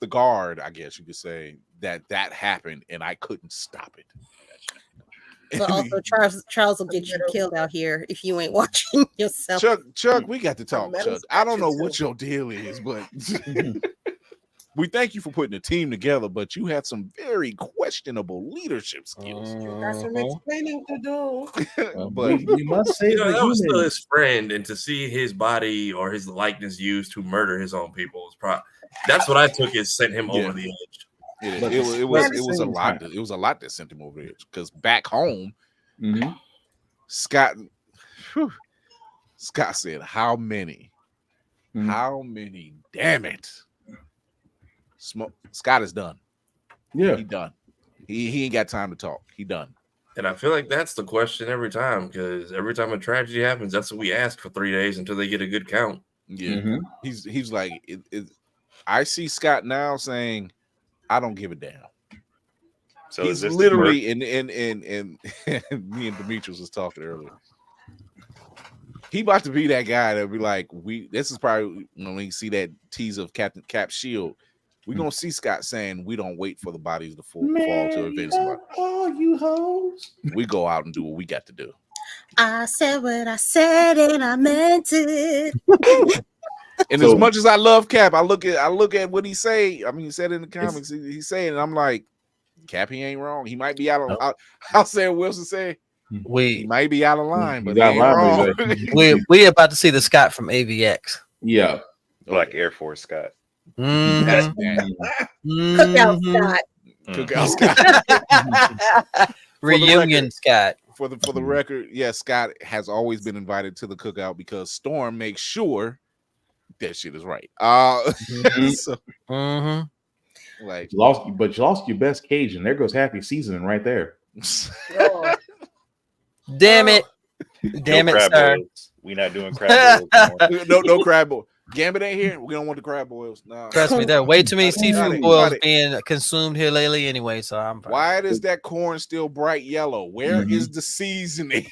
the guard, I guess you could say, that happened and I couldn't stop it. But also, Charles will get you killed out here if you ain't watching yourself. Chuck, we got to talk, Chuck. I don't know what your deal is, but we thank you for putting a team together, but you had some very questionable leadership skills. Got some explaining to do. But we must say that was still his friend, and to see his body or his likeness used to murder his own people was probably that's what I took as sent him over the edge. It was a lot. It was a lot that sent him over the edge because back home, Scott said, "How many? How many? Damn it!" Scott is done. Yeah, he done. He ain't got time to talk. He done. And I feel like that's the question every time because every time a tragedy happens, that's what we ask for 3 days until they get a good count. Yeah, he's like, I see Scott now saying, "I don't give a damn." So he's literally and me and Demetrius was talking earlier. He about to be that guy that'll be like, this is probably when we see that teaser of Captain Cap's shield. We're gonna see Scott saying, "We don't wait for the bodies to fall to avenge somebody. Oh, you hoes! We go out and do what we got to do." I said what I said and I meant it. And as much as I love Cap, I look at what he say. I mean, he said in the comics, he's saying, and I'm like, Cap, he ain't wrong. He might be out of. I'll say what Wilson said. He might be out of line, but he ain't wrong. we about to see the Scott from AVX. Yeah, Black Air Force Scott. Cookout Scott. Cookout Scott. Reunion Scott. For the record, yes, Scott has always been invited to the cookout because Storm makes sure that shit is right. So, like, you lost your best Cajun. There goes happy seasoning right there. Damn it. Damn it, sir. We not doing crab boils. No crab boil. Gambit ain't here. We don't want the crab boils. No. Trust me, there are way too many seafood boils being consumed here lately anyway. So I'm fine. Why is that corn still bright yellow? Where is the seasoning?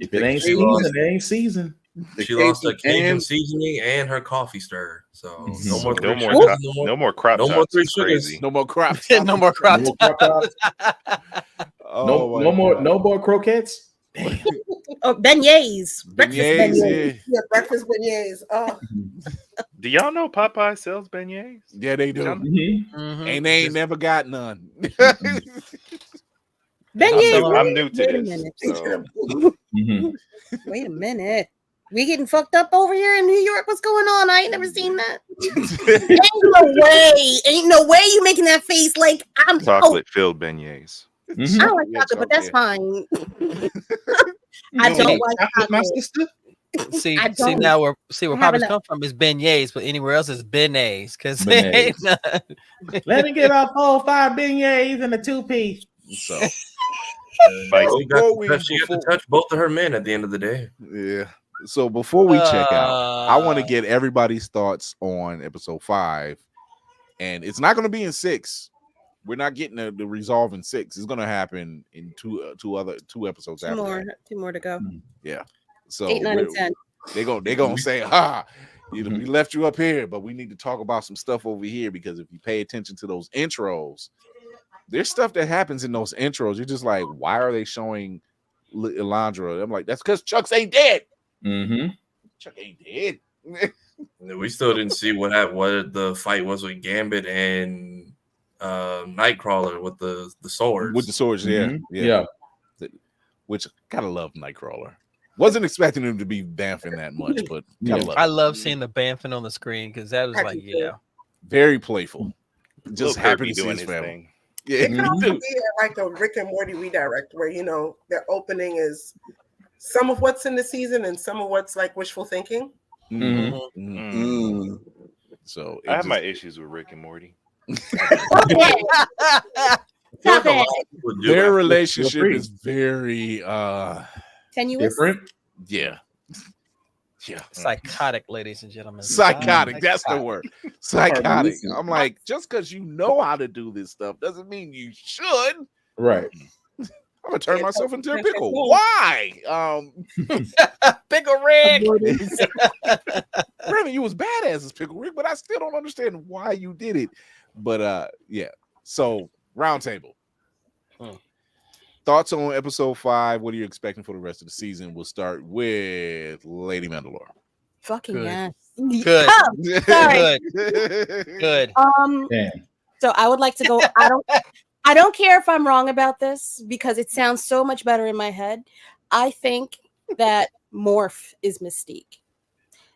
If it ain't seasoned, it ain't seasoned. She lost her Cajun and seasoning and her coffee stir. So no more No three more sugars. no more crop no more tops. three It's sugars. crazy. No more crop. No more crop No crop tops. Oh, No more croquettes. Oh, beignets. Breakfast Beignets, beignets. Yeah, breakfast beignets. Oh, Do y'all know Popeye sells beignets? Yeah, they do. Mhm. And they ain't never got none. Beignets. I'm new to Wait a this. minute. So Mhm. Wait a minute. We getting fucked up over here in New York. What's going on? I ain't never seen that. Ain't no way you making that face like I'm. chocolate filled beignets. Mhm. I don't like Yeah, chocolate, but that's fine. I You don't eat like chocolate, my chocolate. sister. See, I see don't. now where I haven't Papa's a- come from is beignets, but anywhere else is beignets because Beignets. Let me get about 4 or 5 beignets and a 2-piece. So, She got Before to touch both of her men at the end of the day. yeah. So before we check out, I want to get everybody's thoughts on episode 5, and it's not going to be in 6. We're not getting the resolve in 6. It's going to happen in two episodes Two after more. that. 2 more to go. Yeah. So 8, 9, and 10. They gonna say, we left you up here, but we need to talk about some stuff over here, because if you pay attention to those intros, there's stuff that happens in those intros. You're just like, why are they showing Elandra? I'm like, that's because Chucks ain't dead. Mm-hmm. Chuck ain't dead. We still didn't see what the fight was with Gambit and Nightcrawler with the swords. With the swords, Mhm. yeah. Which gotta love Nightcrawler. Wasn't expecting him to be bamfing that much, but gotta love I it. love seeing the bamfing on the screen because that was like, yeah. Very playful. Just Little happy Kirby to see doing his his family. thing. Yeah, it could also be like a Rick and Morty redirect, where their opening is some of what's in the season and some of what's like wishful thinking. So I have my issues with Rick and Morty. Stop it. Their relationship is very Tenuous. Different. Yeah. Psychotic, ladies and gentlemen. Psychotic. That's the Psychotic. word. Psychotic. Listen. I'm like, just because you know how to do this stuff doesn't mean you should. Right. I'm gonna turn myself into a pickle. Cool. Why? Pickle Rick. Granted, you was badass as Pickle Rick, but I still don't understand why you did it. But yeah. So roundtable. Thoughts on episode 5? What are you expecting for the rest of the season? We'll start with Lady Mandalore. Fucking Good. yes. Good. Oh, sorry. Good. Damn. So I would like to go. I don't care if I'm wrong about this because it sounds so much better in my head. I think that Morph is Mystique.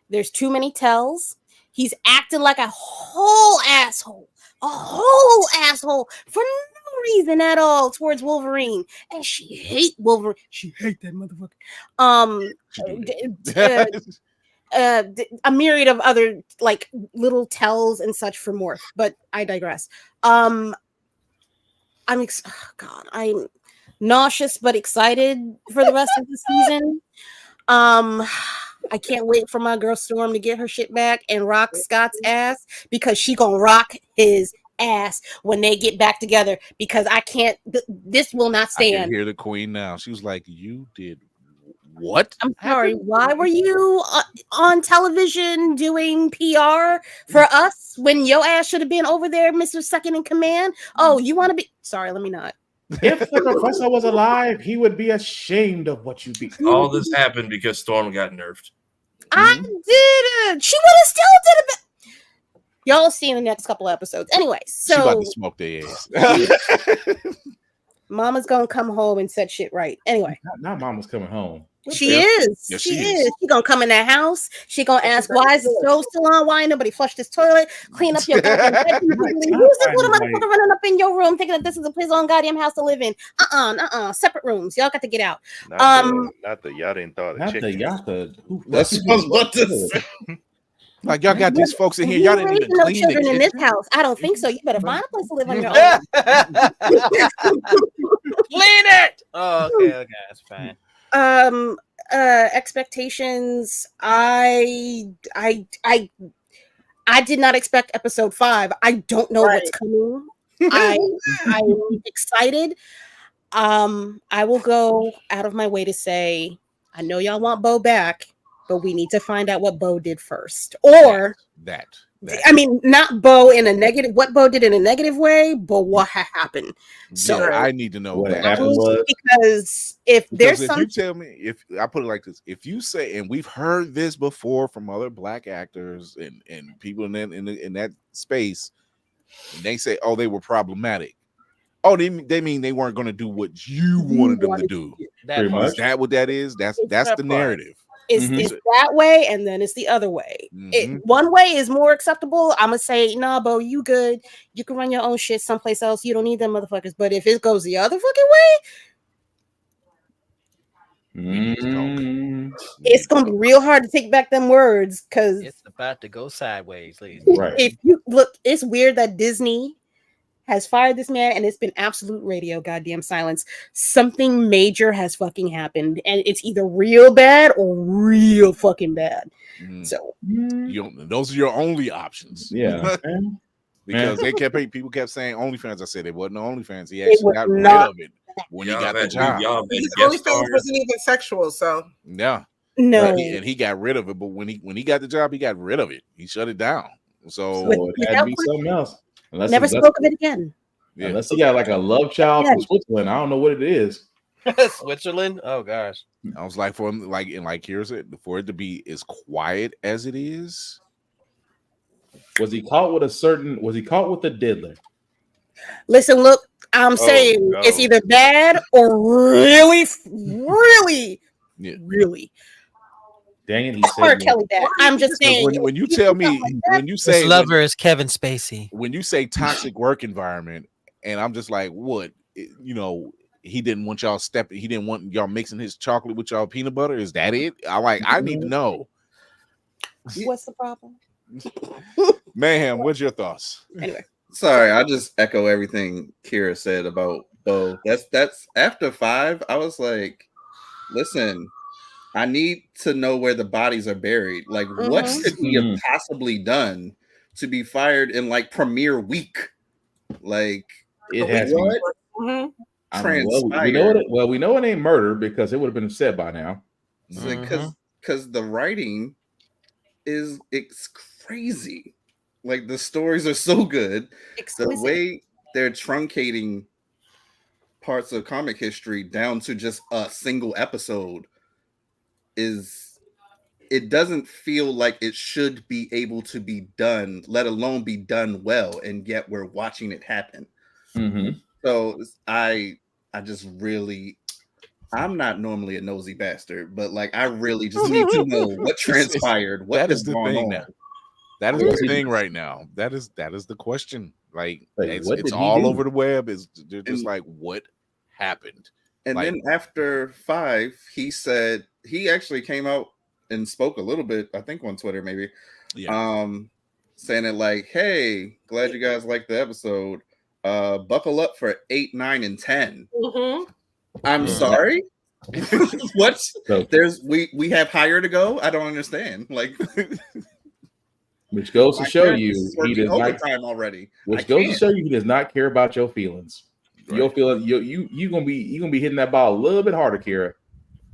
There's too many tells. He's acting like a whole asshole for no reason at all towards Wolverine, and she hate Wolverine. She hate that motherfucker. A myriad of other like little tells and such for Morph, but I digress. I'm nauseous but excited for the rest of the season. I can't wait for my girl Storm to get her shit back and rock Scott's ass, because she gonna rock his ass when they get back together, because I can't this will not I stand. can hear the queen now. She was like, you did what? I'm sorry, why were you on television doing PR for us when your ass should have been over there, Mr. Second in Command? Oh, you want to be sorry, let me not. If the professor was alive, he would be ashamed of what you be. All this happened because Storm got nerfed. I didn't. She would have still did it. Y'all see in the next couple episodes. Anyway, She about so to smoke their ass. Mama's gonna come home and set shit right. Anyway, Now Mama's coming home. she Yeah. is. Yes, she she is. is. She gonna come in that house. She gonna ask, why is the stove still on? Why ain't nobody flushed this toilet? Clean up your goddamn bedroom. Who's this little motherfucker running up in your room thinking that this is his own goddamn house to live in? Separate rooms. Y'all got to get out. Not the y'all didn't thought of Not the chicken. Yaka. That's what I was about to say. Like, y'all got these folks in here. Y'all didn't even no clean children the in this kitchen. house. I don't think so. You better find a place to live on your own. Clean it. Oh, okay, that's fine. Expectations. I did not expect episode 5. I don't know what's coming. I'm excited. I will go out of my way to say, I know y'all want Bo back, but we need to find out what Bo did first. Or that. I mean, not Bo in a negative. What Bo did in a negative way, but what happened. So Yeah, I need to know what that happened was because if there's if you tell me, if I put it like this, if you say, and we've heard this before from other black actors and people in that space, and they say, oh, they were problematic. Oh, they mean they weren't going to do what you wanted them to do. pretty much. Is that what that is? That's the narrative. It's that way, and then it's the other way. One way is more acceptable. I'm gonna say, nah, Bo, you good. You can run your own shit someplace else. You don't need them motherfuckers. But if it goes the other fucking way, it's gonna be real hard to take back them words because It's about to go sideways, ladies. if you look, it's weird that Disney has fired this man and it's been absolute radio goddamn silence. Something major has fucking happened, and it's either real bad or real fucking bad. So those are your only options. Yeah. Because people kept saying OnlyFans. I said it wasn't OnlyFans. He actually got rid of it when he got the job. His OnlyFans wasn't even sexual, so yeah, no, and he got rid of it. But when he got the job, he got rid of it. He shut it down. So it had to be something else. Never spoke of it again. Yeah. Unless he got like a love child from Switzerland, I don't know what it is. Switzerland? Oh gosh. I was like, for him, like Kira said, for it to be as quiet as it is. Was he caught with a diddler? Listen, look, I'm saying it's either bad or really, really. Dang it, he said Kelly that. I'm just saying. When you tell me, when you say his lover is Kevin Spacey. When you say toxic work environment, and I'm just like, what? He didn't want y'all he didn't want y'all mixing his chocolate with y'all peanut butter. Is that it? I need to know. What's the problem? Mayhem, what's your thoughts? Anyway. Sorry, I just echo everything Kira said about Bo. That's after 5. I was like, listen, I need to know where the bodies are buried. Like, what could he have possibly done to be fired in like premiere week? Like, it has what transpired? We know it ain't murder because it would have been said by now. Because the writing it's crazy. Like, the stories are so good. Exquisite. The way they're truncating parts of comic history down to just a single episode it doesn't feel like it should be able to be done, let alone be done well, and yet we're watching it happen. So I just really, I'm not normally a nosy bastard, but like I really just need to know what transpired. What that is the thing now. That is the thing right now. That is the question. Like it's all over the web. They're just like, what happened? And then after 5, he said he actually came out and spoke a little bit, I think on Twitter maybe, saying it like, "Hey, glad you guys liked the episode. Buckle up for 8, 9, and 10." I'm sorry. What? So, we have higher to go. I don't understand. Like, which goes to show you he does not time already. Which goes to show you he does not care about your feelings. Right. Your feelings, you gonna be hitting that ball a little bit harder, Kira.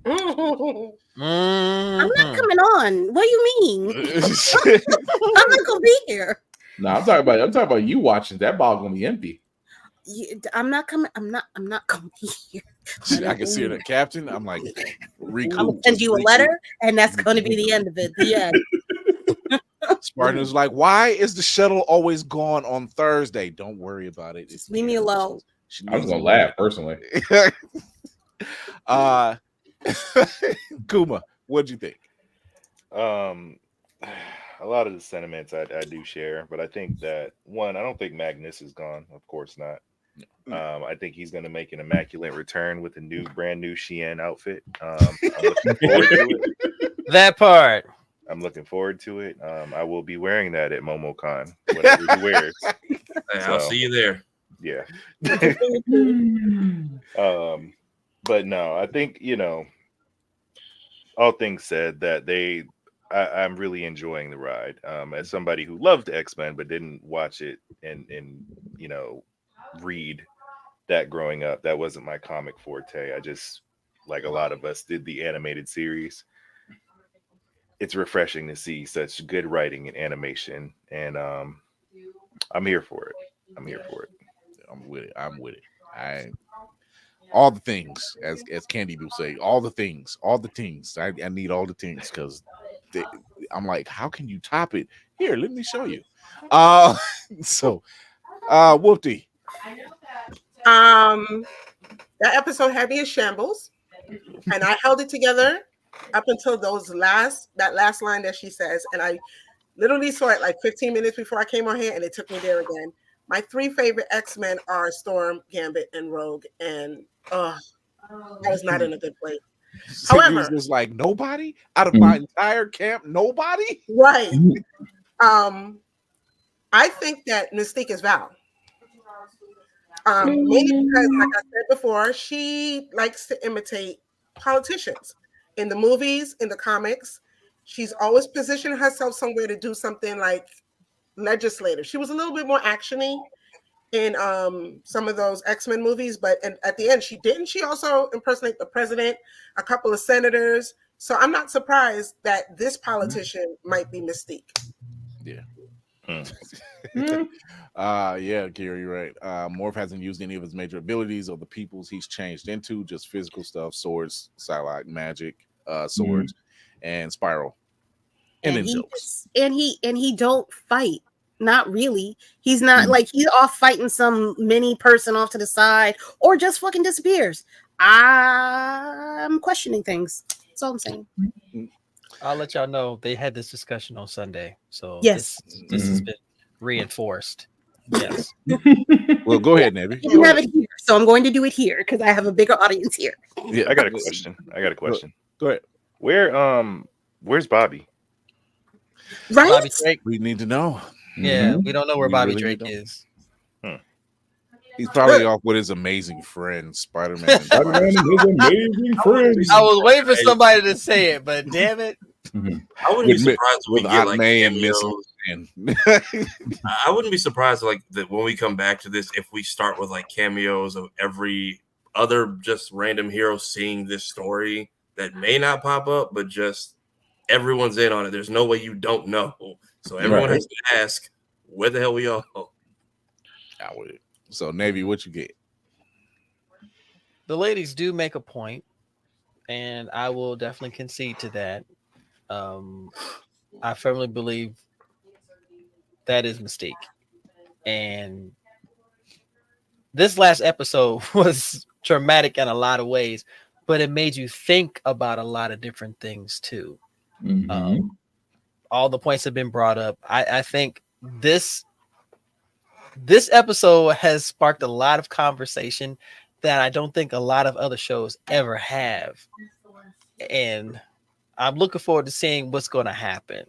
I'm not coming on. What do you mean? I'm not gonna be here. No, I'm talking about you watching. That ball gonna be empty. I'm not coming. I'm not gonna be here. I can see the captain. I'm like, I'm gonna send you a letter, and that's gonna be the end of it. The end. Spartan was like, "Why is the shuttle always gone on Thursday? Don't worry about it. Just leave me alone." I was gonna laugh personally. Kuma, what'd you think? A lot of the sentiments I do share, but I think that I don't think Magnus is gone. Of course not. I think he's going to make an immaculate return with a brand new Shein outfit. I'm looking forward to it. That part. I'm looking forward to it. I will be wearing that at MomoCon, whatever he wears. I'll see you there. Yeah. But no, I think, all things said, that I'm really enjoying the ride. As somebody who loved X-Men but didn't watch it and read that growing up, that wasn't my comic forte. I just, like a lot of us, did the animated series. it's refreshing to see such good writing and animation, and I'm here for it. I'm here for it. I'm with it. I'm with it. All the things, as Candy will say, all the things. I need all the things because I'm like, how can you top it? Here, let me show you. So Whoopty. That episode had me in shambles, and I held it together up until that last line that she says, and I literally saw it like 15 minutes before I came on here, and it took me there again. My 3 favorite X-Men are Storm, Gambit, and Rogue, and I was not in a good place. So However, you was just like nobody out of my entire camp, nobody. Right. I think that Mystique is Val. Mainly because, like I said before, she likes to imitate politicians in the movies, in the comics. She's always positioned herself somewhere to do something like legislative. She was a little bit more actiony in some of those X-Men movies, but at the end, she also impersonate the president, a couple of senators. So I'm not surprised that this politician might be Mystique. Yeah. Yeah, Gary, you're right. Morph hasn't used any of his major abilities or the peoples he's changed into, just physical stuff, swords, Psylocke, magic, swords, and Spiral. And then jokes. He don't fight. Not really. He's not like he's off fighting some mini person off to the side or just fucking disappears. I'm questioning things. That's all I'm saying. I'll let y'all know they had this discussion on Sunday. So yes, this has been reinforced. Yes. Well, go ahead, Navy. You have it here, so I'm going to do it here because I have a bigger audience here. Yeah, I got a question. Go ahead. Where's Bobby? Right? Bobby Drake. We need to know. Yeah, we don't know where Bobby Drake is. He's probably off with his amazing friend, Spider-Man. Spider-Man and his amazing friends. I was waiting for somebody to say it, but damn it. I wouldn't be surprised if we get like cameos. I wouldn't be surprised like that when we come back to this if we start with like cameos of every other just random hero seeing this story that may not pop up, but just everyone's in on it. There's no way you don't know. So everyone has to ask, where the hell we all? I would. So Navy, what you get? The ladies do make a point, and I will definitely concede to that. I firmly believe that is Mystique. And this last episode was traumatic in a lot of ways, but it made you think about a lot of different things too. All the points have been brought up. I think this episode has sparked a lot of conversation that I don't think a lot of other shows ever have. And I'm looking forward to seeing what's going to happen.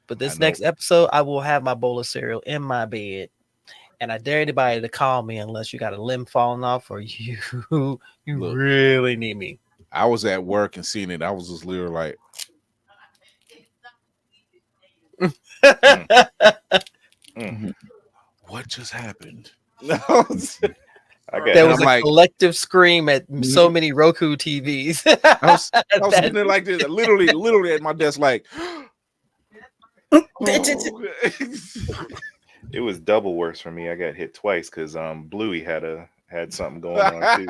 But this next episode, I will have my bowl of cereal in my bed. And I dare anybody to call me unless you got a limb falling off or you really need me. I was at work and seeing it. I was just literally like, what just happened? There was a collective scream at so many Roku TVs. I was sitting there like this, literally at my desk, like. It was double worse for me. I got hit twice because Bluey had something going on too.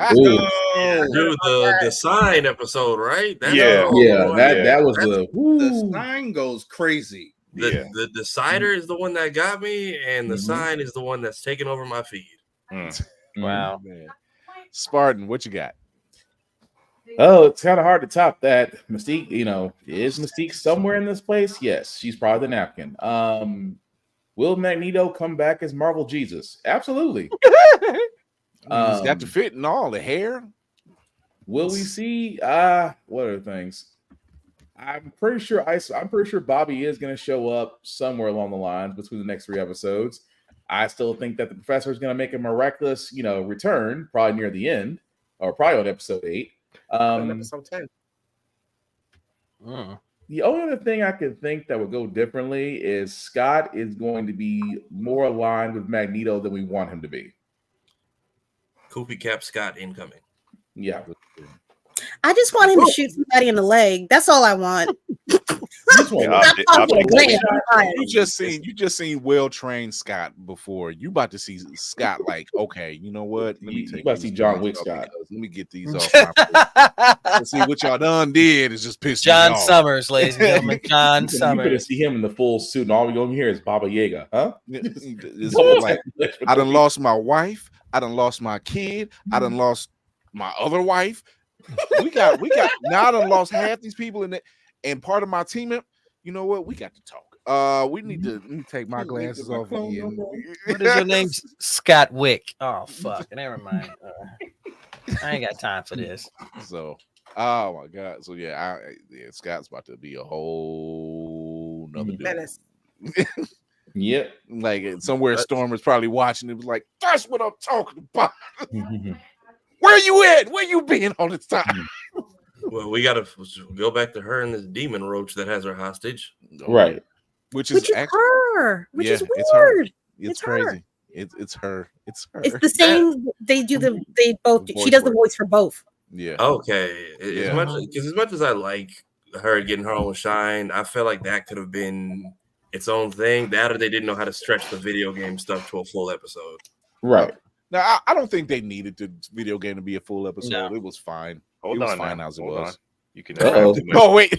The sign episode, right? That was the sign goes crazy. The decider is the one that got me, and the sign is the one that's taking over my feed. Wow, man. Spartan, what you got? Oh, it's kind of hard to top that. Mystique, is Mystique somewhere in this place? Yes, she's probably the napkin. Will Magneto come back as Marvel Jesus? Absolutely. He's got the fit and all the hair. Will we see? What are the things? I'm pretty sure Bobby is going to show up somewhere along the lines between the next 3 episodes. I still think that the professor is going to make a miraculous, return probably near the end, or probably on episode 8. Episode 10. The only other thing I could think that would go differently is Scott is going to be more aligned with Magneto than we want him to be. Koopy Cap Scott incoming. Yeah. I just want him to shoot somebody in the leg. That's all I want. You just seen well-trained Scott before. You about to see Scott like, okay, you know what? Let me You take about to see John Wick off. Scott. Let me get these off my plate. See what y'all done did is just pissed me John off. Summers, ladies and gentlemen. John You could Summers. see him in the full suit, and all we gonna hear is Baba Yaga, huh? It's like, I done lost my wife. I done lost my kid. I done lost my other wife. We got now. I done lost half these people in it, and part of my team. You know what? We got to talk. We need to let me take my glasses off again. What is your name? Scott Wick. Oh fuck. Never mind. I ain't got time for this. So, oh my god. So yeah, Scott's about to be a whole nother dude. Menace. Yep. Like somewhere Storm was probably watching. It was like, that's what I'm talking about. Where you at? Where you been all this time? Well, we got to go back to her and this demon roach that has her hostage. Right. Which is actually, her. Which is it's her. weird. It's her. crazy. It's her. It's her. It's the same. They do they both. She does the voice for both. Yeah. Okay. As much as I like her getting her own shine, I feel like that could have been its own thing. That or they didn't know how to stretch the video game stuff to a full episode. Right. Now I don't think they needed the video game to be a full episode. No. It was fine. Hold it was on fine now. as it Hold was. on. You can never have too much. Oh wait.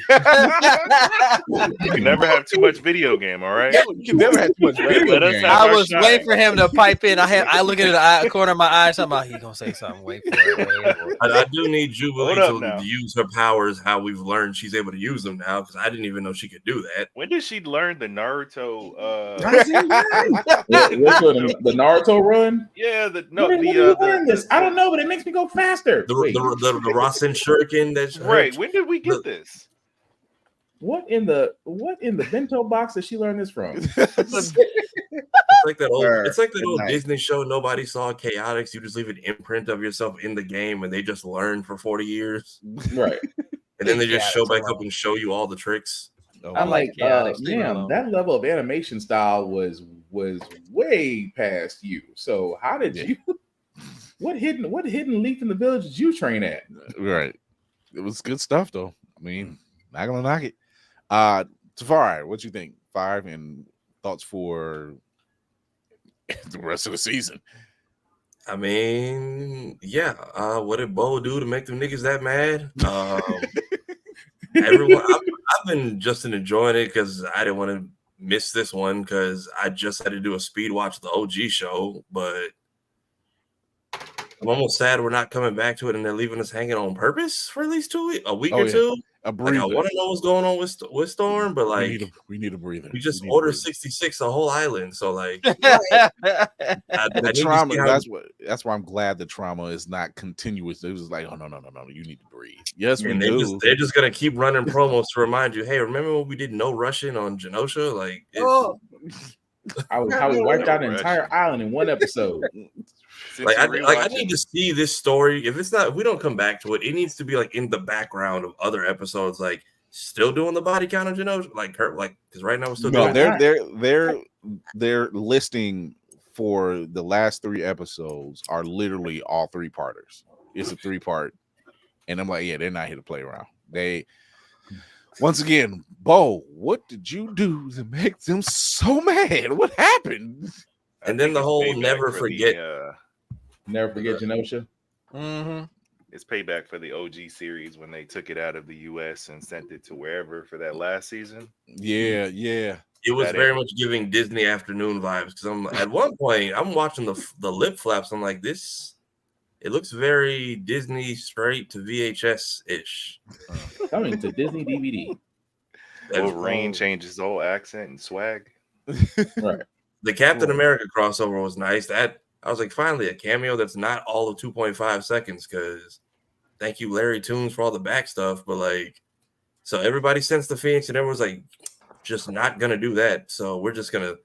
You can never have too much video game. All right. You can never have too much video Let us game. have I our was shine. waiting for him to pipe in. I look at the corner of my eye. Something about he gonna say something. Wait for it. I do need Jubilee Hold up to use her powers how we've learned she's able to use them now, because I didn't even know she could do that. When did she learn the Naruto? The Naruto run? Yeah, I don't know, but it makes me go faster. The Rasen Shuriken. That's right. When did we get this? What in the bento box did she learn this from? It's like that old Disney show nobody saw, Chaotix. You just leave an imprint of yourself in the game, and they just learn for 40 years, right? And then they just show back up and show you all the tricks. I'm like, damn, that level of animation style was way past you. So how did you? What hidden leaf in the village did you train at? Right. It was good stuff though. I mean, not gonna knock it. Tafari, what you think? 5 and thoughts for the rest of the season. I mean, yeah. What did Bo do to make them niggas that mad? Everyone, I've been just enjoying it because I didn't want to miss this one because I just had to do a speed watch of the OG show, but I'm almost sad we're not coming back to it and they're leaving us hanging on purpose for at least a week or two. A breather. Like, I want to know what's going on with Storm, but like we need a breather. We just ordered 66 a whole island, so like the trauma. That's why I'm glad the trauma is not continuous. It was like, oh no, you need to breathe. Yes, we do. They're just gonna keep running promos to remind you, hey, remember when we did no Russian on Genosha? Like, how we wiped out an entire island in one episode. I need to see this story. If we don't come back to it, it needs to be like in the background of other episodes, like still doing the body count of Genosha, because right now we're still doing. They're listing for the last 3 episodes are literally all 3-parters. It's a 3-part, and I'm like, yeah, they're not here to play around. They once again, Bo, what did you do to make them so mad? What happened? And then the whole never forget Genosha. Mm-hmm. It's payback for the OG series when they took it out of the US and sent it to wherever for that last season. Yeah. It was very much giving Disney afternoon vibes because at one point I'm watching the lip flaps. I'm like, it looks very Disney straight to VHS ish. Coming to Disney DVD. Wolverine changed his whole accent and swag. Right. The Captain America crossover was nice. That I was like, finally a cameo that's not all of 2.5 seconds. Because thank you, Larry Tunes, for all the back stuff. But like, so everybody sensed the Phoenix, and everyone's like, just not gonna do that. So we're just gonna.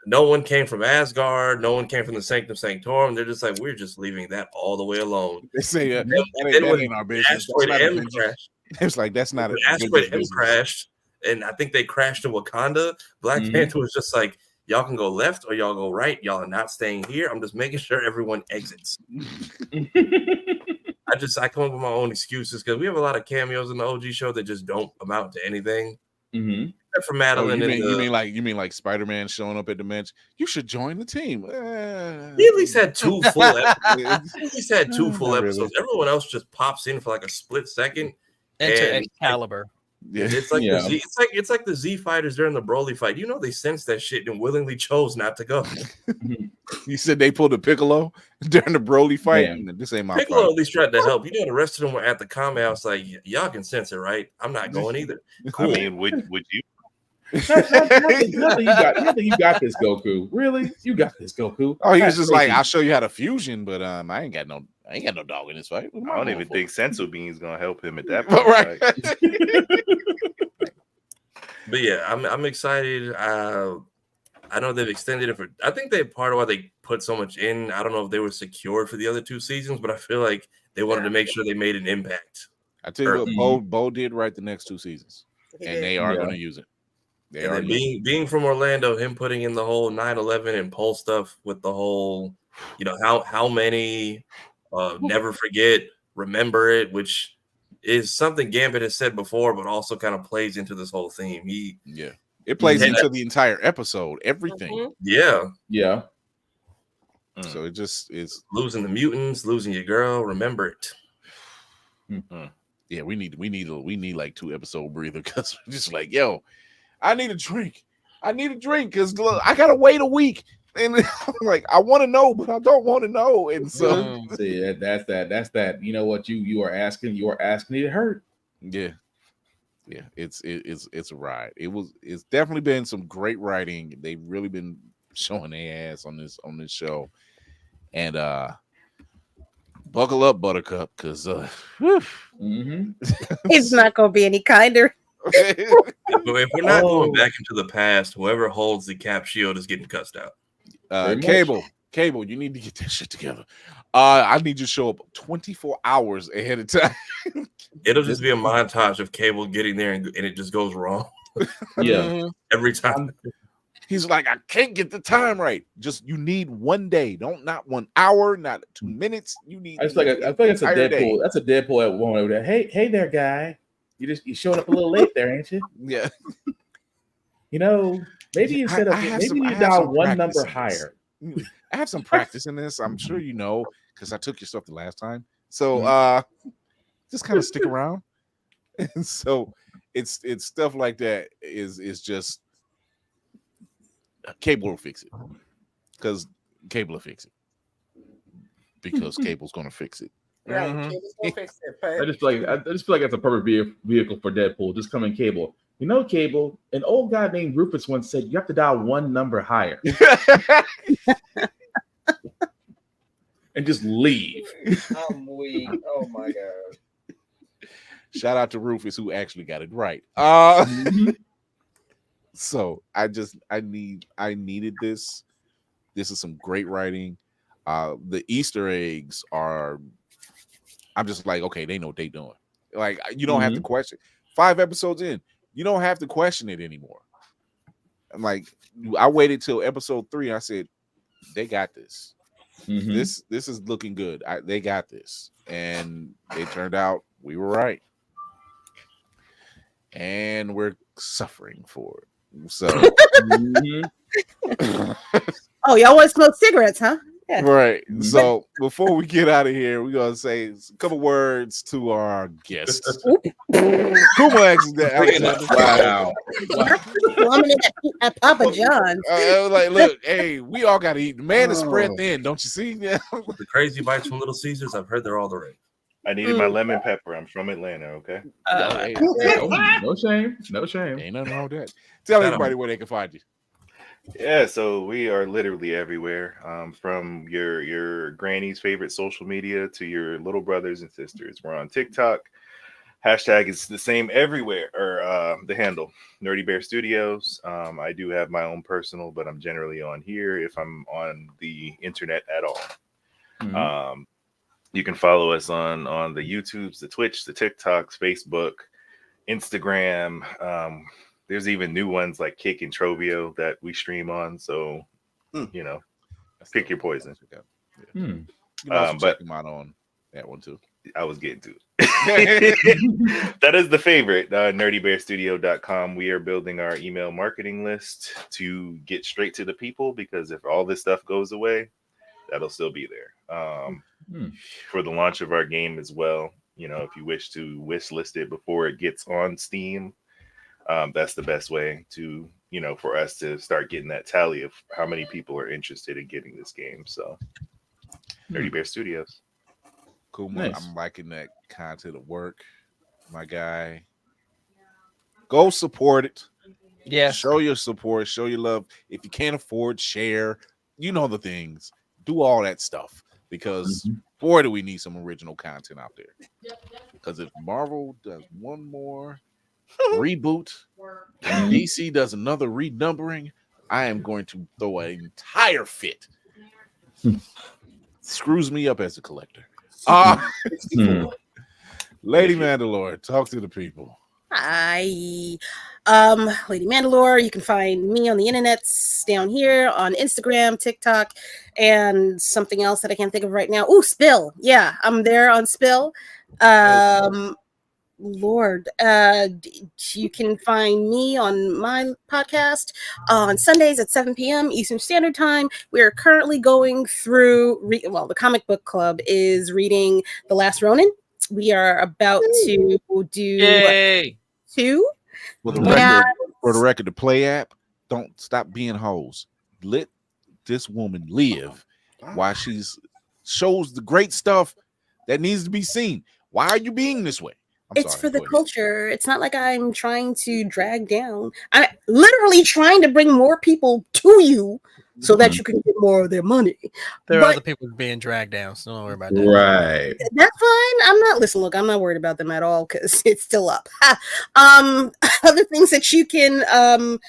No one came from Asgard. No one came from the Sanctum Sanctorum. They're just like, we're just leaving that all the way alone. They say that ain't our business. Asteroid M crashed. It's like that's not an Asteroid M crashed, and I think they crashed in Wakanda. Black Panther was just like, y'all can go left or y'all go right. Y'all are not staying here. I'm just making sure everyone exits. I come up with my own excuses because we have a lot of cameos in the OG show that just don't amount to anything. Mm-hmm. Except for Madeline. You mean like Spider-Man showing up at the bench? You should join the team. He at least had 2 full episodes. He at least had 2 full Not episodes. really. Everyone else just pops in for like a split second. Enter And Excalibur. Yeah. it's like the Z, it's like the Z fighters during the Broly fight. You know, they sensed that shit and willingly chose not to go. You said they pulled a Piccolo during the Broly fight. Man. This ain't my Piccolo fight. at least tried to help. You know, the rest of them were at the comment house like, y'all can sense it, right? I'm not going either. Cool. I mean, would you? Nothing you got this, Goku. Really? You got this, Goku. Oh, he was That's just like, crazy. I'll show you how to fusion, but I ain't got no dog in this fight. What am I don't going even for? think Sensu Bean's gonna help him at that point. Right. But yeah, I'm excited. I know they've extended it for. I think part of why they put so much in. I don't know if they were secured for the other 2 seasons, but I feel like they wanted to make sure they made an impact. I tell you what, Bo did write the next 2 seasons, and they are going to use it. And then being from Orlando, him putting in the whole 9/11 and Pulse stuff with the whole, you know, how many never forget, remember it, which is something Gambit has said before, but also kind of plays into this whole theme. It plays into the entire episode, everything. Yeah. So it's losing the mutants, losing your girl. Remember it. Yeah, we need like 2 episode breather because we're just like, yo, I need a drink. Because I gotta wait a week. And I'm like, I want to know, but I don't want to know. And so see, that's that. You know what you are asking it hurt. Yeah. It's a ride. It's definitely been some great writing. They've really been showing their ass on this show. And buckle up, Buttercup, because it's not gonna be any kinder. If we're not going back into the past, whoever holds the cap shield is getting cussed out. Cable, you need to get that shit together. I need you to show up 24 hours ahead of time. It'll just be a montage of Cable getting there and it just goes wrong. Yeah. Every time. He's like, I can't get the time right. Just you need 1 day. Not 1 hour, not 2 minutes. You need. I feel like it's a Deadpool. Day. That's a Deadpool at one over there. Hey there, guy. You showed up a little late there, ain't you? Yeah. You know, maybe instead of maybe you dial one number higher. I have some practice in this. I'm sure you know because I took your stuff the last time. So just kind of stick around. And so it's stuff like that is just Cable will fix it because Cable will fix it because Cable's gonna fix it. Right, Cable's gonna fix it. But I just feel like that's a perfect vehicle for Deadpool. Just come in Cable. You know, Cable, an old guy named Rufus once said you have to dial one number higher. And just leave. I'm weak. Oh my god. Shout out to Rufus who actually got it right. So I needed this. This is some great writing. The Easter eggs are. I'm just like, okay, they know what they're doing. Like you don't have to question. 5 episodes in, you don't have to question it anymore. I'm like, I waited till episode 3. I said, they got this. This is looking good. They got this, and it turned out we were right, and we're suffering for it. So, Oh, y'all want to smoke cigarettes, huh? Yeah. right. So before we get out of here, we're gonna say a couple words to our guests. Kuma actually, Wow. Woman at Papa John's. I was like, look, hey, we all gotta eat. The man is spread thin, don't you see? The crazy bites from Little Caesars, I've heard they're all the rage. I needed my lemon pepper. I'm from Atlanta, okay? No shame. Ain't nothing wrong with that. Tell everybody where they can find you. Yeah, so we are literally everywhere, from your granny's favorite social media to your little brothers and sisters. We're on TikTok. Hashtag is the same everywhere, or the handle, Nerdy Bear Studios. I do have my own personal, but I'm generally on here if I'm on the internet at all. You can follow us on the YouTubes, the Twitch, the TikToks, Facebook, Instagram. There's even new ones like Kick and Trovio that we stream on. So, you know, pick your poison. You can also but check them out on that one too. I was getting to it. That is the favorite, nerdybearstudio.com. We are building our email marketing list to get straight to the people, because if all this stuff goes away, that'll still be there. For the launch of our game as well, you know, if you wish to wish list it before it gets on Steam, that's the best way to, you know, for us to start getting that tally of how many people are interested in getting this game. So Nerdy Bear Studios. Cool. Nice. I'm liking that content at work, my guy. Go support it. Yeah. Show your support. Show your love. If you can't afford, share. You know the things. Do all that stuff, because boy, do we need some original content out there. Because if Marvel does one more reboot and DC does another renumbering, I am going to throw an entire fit. Screws me up as a collector. Lady Mandalore, talk to the people. Hi, Lady Mandalore. You can find me on the internets down here on Instagram, TikTok, and something else that I can't think of right now. Ooh, Spill. Yeah, I'm there on Spill. Lord, you can find me on my podcast on Sundays at 7 p.m. Eastern Standard Time. We are currently going through, the comic book club is reading The Last Ronin. We are about to do Yay. 2. For the record, the Play app, don't stop being hoes. Let this woman live while she's shows the great stuff that needs to be seen. Why are you being this way? It's for the culture. It's not like I'm trying to drag down. I'm literally trying to bring more people to you so that you can get more of their money. There are other people being dragged down, so don't worry about that. Right. That's fine. I'm not worried about them at all, because it's still up. Other things that you can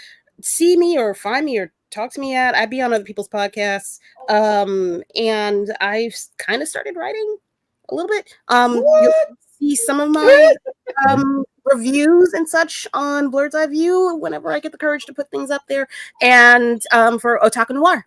see me or find me or talk to me at, I be on other people's podcasts. And I've kind of started writing a little bit. You'll see some of my reviews and such on Blurred's Eye View whenever I get the courage to put things up there. And for Otaku Noir.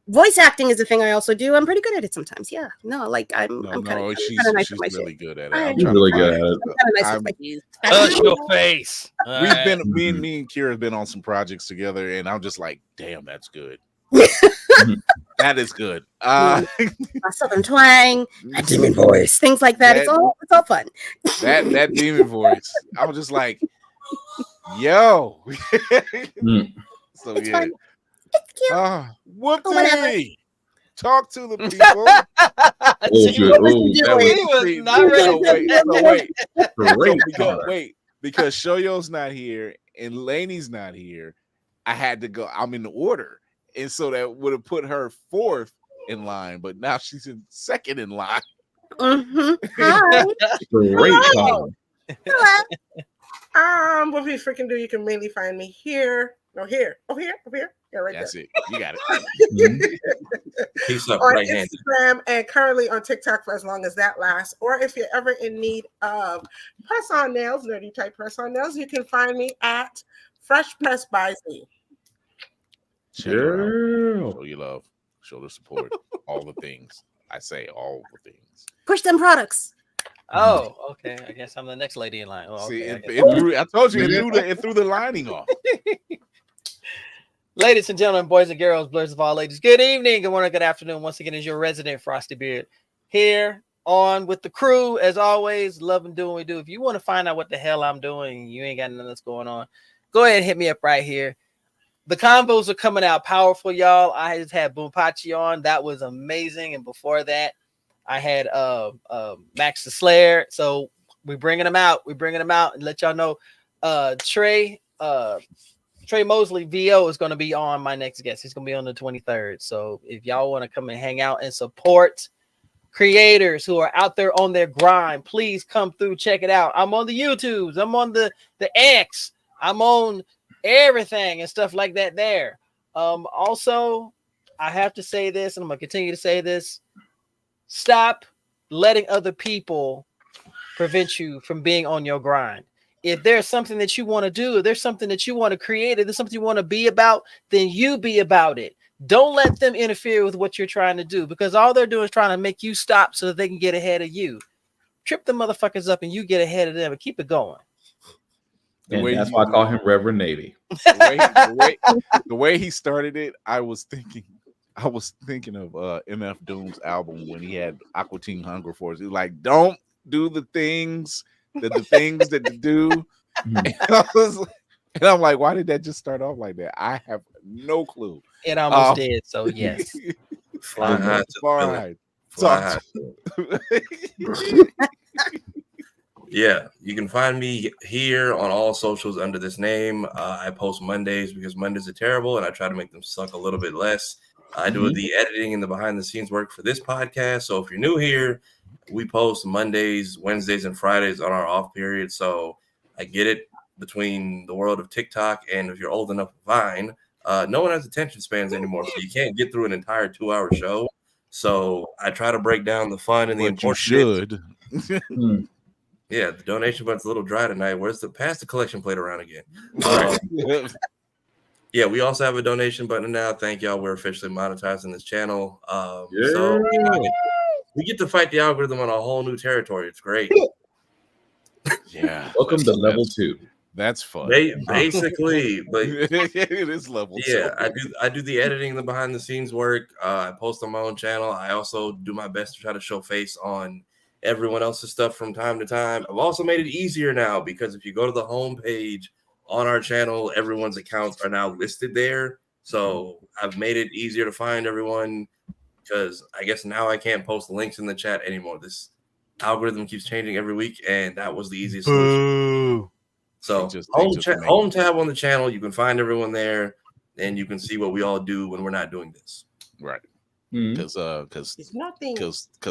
Voice acting is a thing I also do. I'm pretty good at it sometimes. Yeah. No, like I'm kind of nice she's with my really shit. good at it. I'm really good at it. nice with my shit. Touch your face. Me and Kira have been on some projects together, and I'm just like, damn, that's good. That is good. My southern twang, a demon voice, things like that. It's all fun. That demon voice. I was just like, yo. So it's yeah. fun. It's cute. Whoopsie. Talk to the people. Wait, because Shoyo's not here and Lainey's not here. I had to go. I'm in the order. And so that would have put her 4th in line, but now she's in 2nd in line. Hi. Great. Hello. What we freaking do? You can mainly find me here. No, here. Over here. Yeah, right That's there. it. You got it. Peace up, On right-handed. Instagram and currently on TikTok for as long as that lasts. Or if you're ever in need of press-on nails, nerdy type press-on nails, you can find me at Fresh Press by Z. Show your love. Show the support. All the things. I say all the things. Push them products. Oh, okay. I guess I'm the next lady in line. Oh, See, okay, I told you it threw the lining off. Ladies and gentlemen, boys and girls, blurs of all ladies, good evening, good morning, good afternoon. Once again, is your resident Frosty Beard here on with the crew. As always, love and do what we do. If you want to find out what the hell I'm doing, you ain't got nothing that's going on, go ahead and hit me up right here. The combos are coming out powerful, y'all. I just had Boompachi on. That was amazing. And before that, I had Max the Slayer. So we're bringing them out. And let y'all know Trey Mosley VO is going to be on my next guest. He's going to be on the 23rd. So if y'all want to come and hang out and support creators who are out there on their grind, please come through, check it out. I'm on the YouTubes. I'm on the X. I'm on everything and stuff like that there. Also, I have to say this, and I'm going to continue to say this. Stop letting other people prevent you from being on your grind. If there's something that you want to do, if there's something that you want to create, if there's something you want to be about, then you be about it. Don't let them interfere with what you're trying to do, because all they're doing is trying to make you stop so that they can get ahead of you. Trip the motherfuckers up and you get ahead of them and keep it going. And that's why I call him Reverend Navy. The way he started it, I was thinking of MF Doom's album when he had Aqua Teen Hunger Force. He's like, don't do the things that they do. And I'm like, why did that just start off like that? I have no clue. It almost did, so yes. Fly high to the Yeah, you can find me here on all socials under this name. I post Mondays because Mondays are terrible, and I try to make them suck a little bit less. I do the editing and the behind-the-scenes work for this podcast. So if you're new here, we post Mondays, Wednesdays, and Fridays on our off period. So I get it between the world of TikTok and if you're old enough, Vine. No one has attention spans anymore, so you can't get through an entire 2-hour show. So I try to break down the fun and the important. You should. Yeah, the donation button's a little dry tonight. Pass the collection plate around again? Yeah, we also have a donation button now. Thank y'all. We're officially monetizing this channel. So we get to fight the algorithm on a whole new territory. It's great. Yeah. Welcome to level 2. That's fun. Basically, but it is level 2. Yeah, I do the editing, the behind the scenes work. I post on my own channel. I also do my best to try to show face on everyone else's stuff from time to time. I've also made it easier now because if you go to the home page on our channel, everyone's accounts are now listed there. So I've made it easier to find everyone because I guess now I can't post links in the chat anymore. This algorithm keeps changing every week, and that was the easiest solution. So home tab on the channel, you can find everyone there, and you can see what we all do when we're not doing this. Right. Because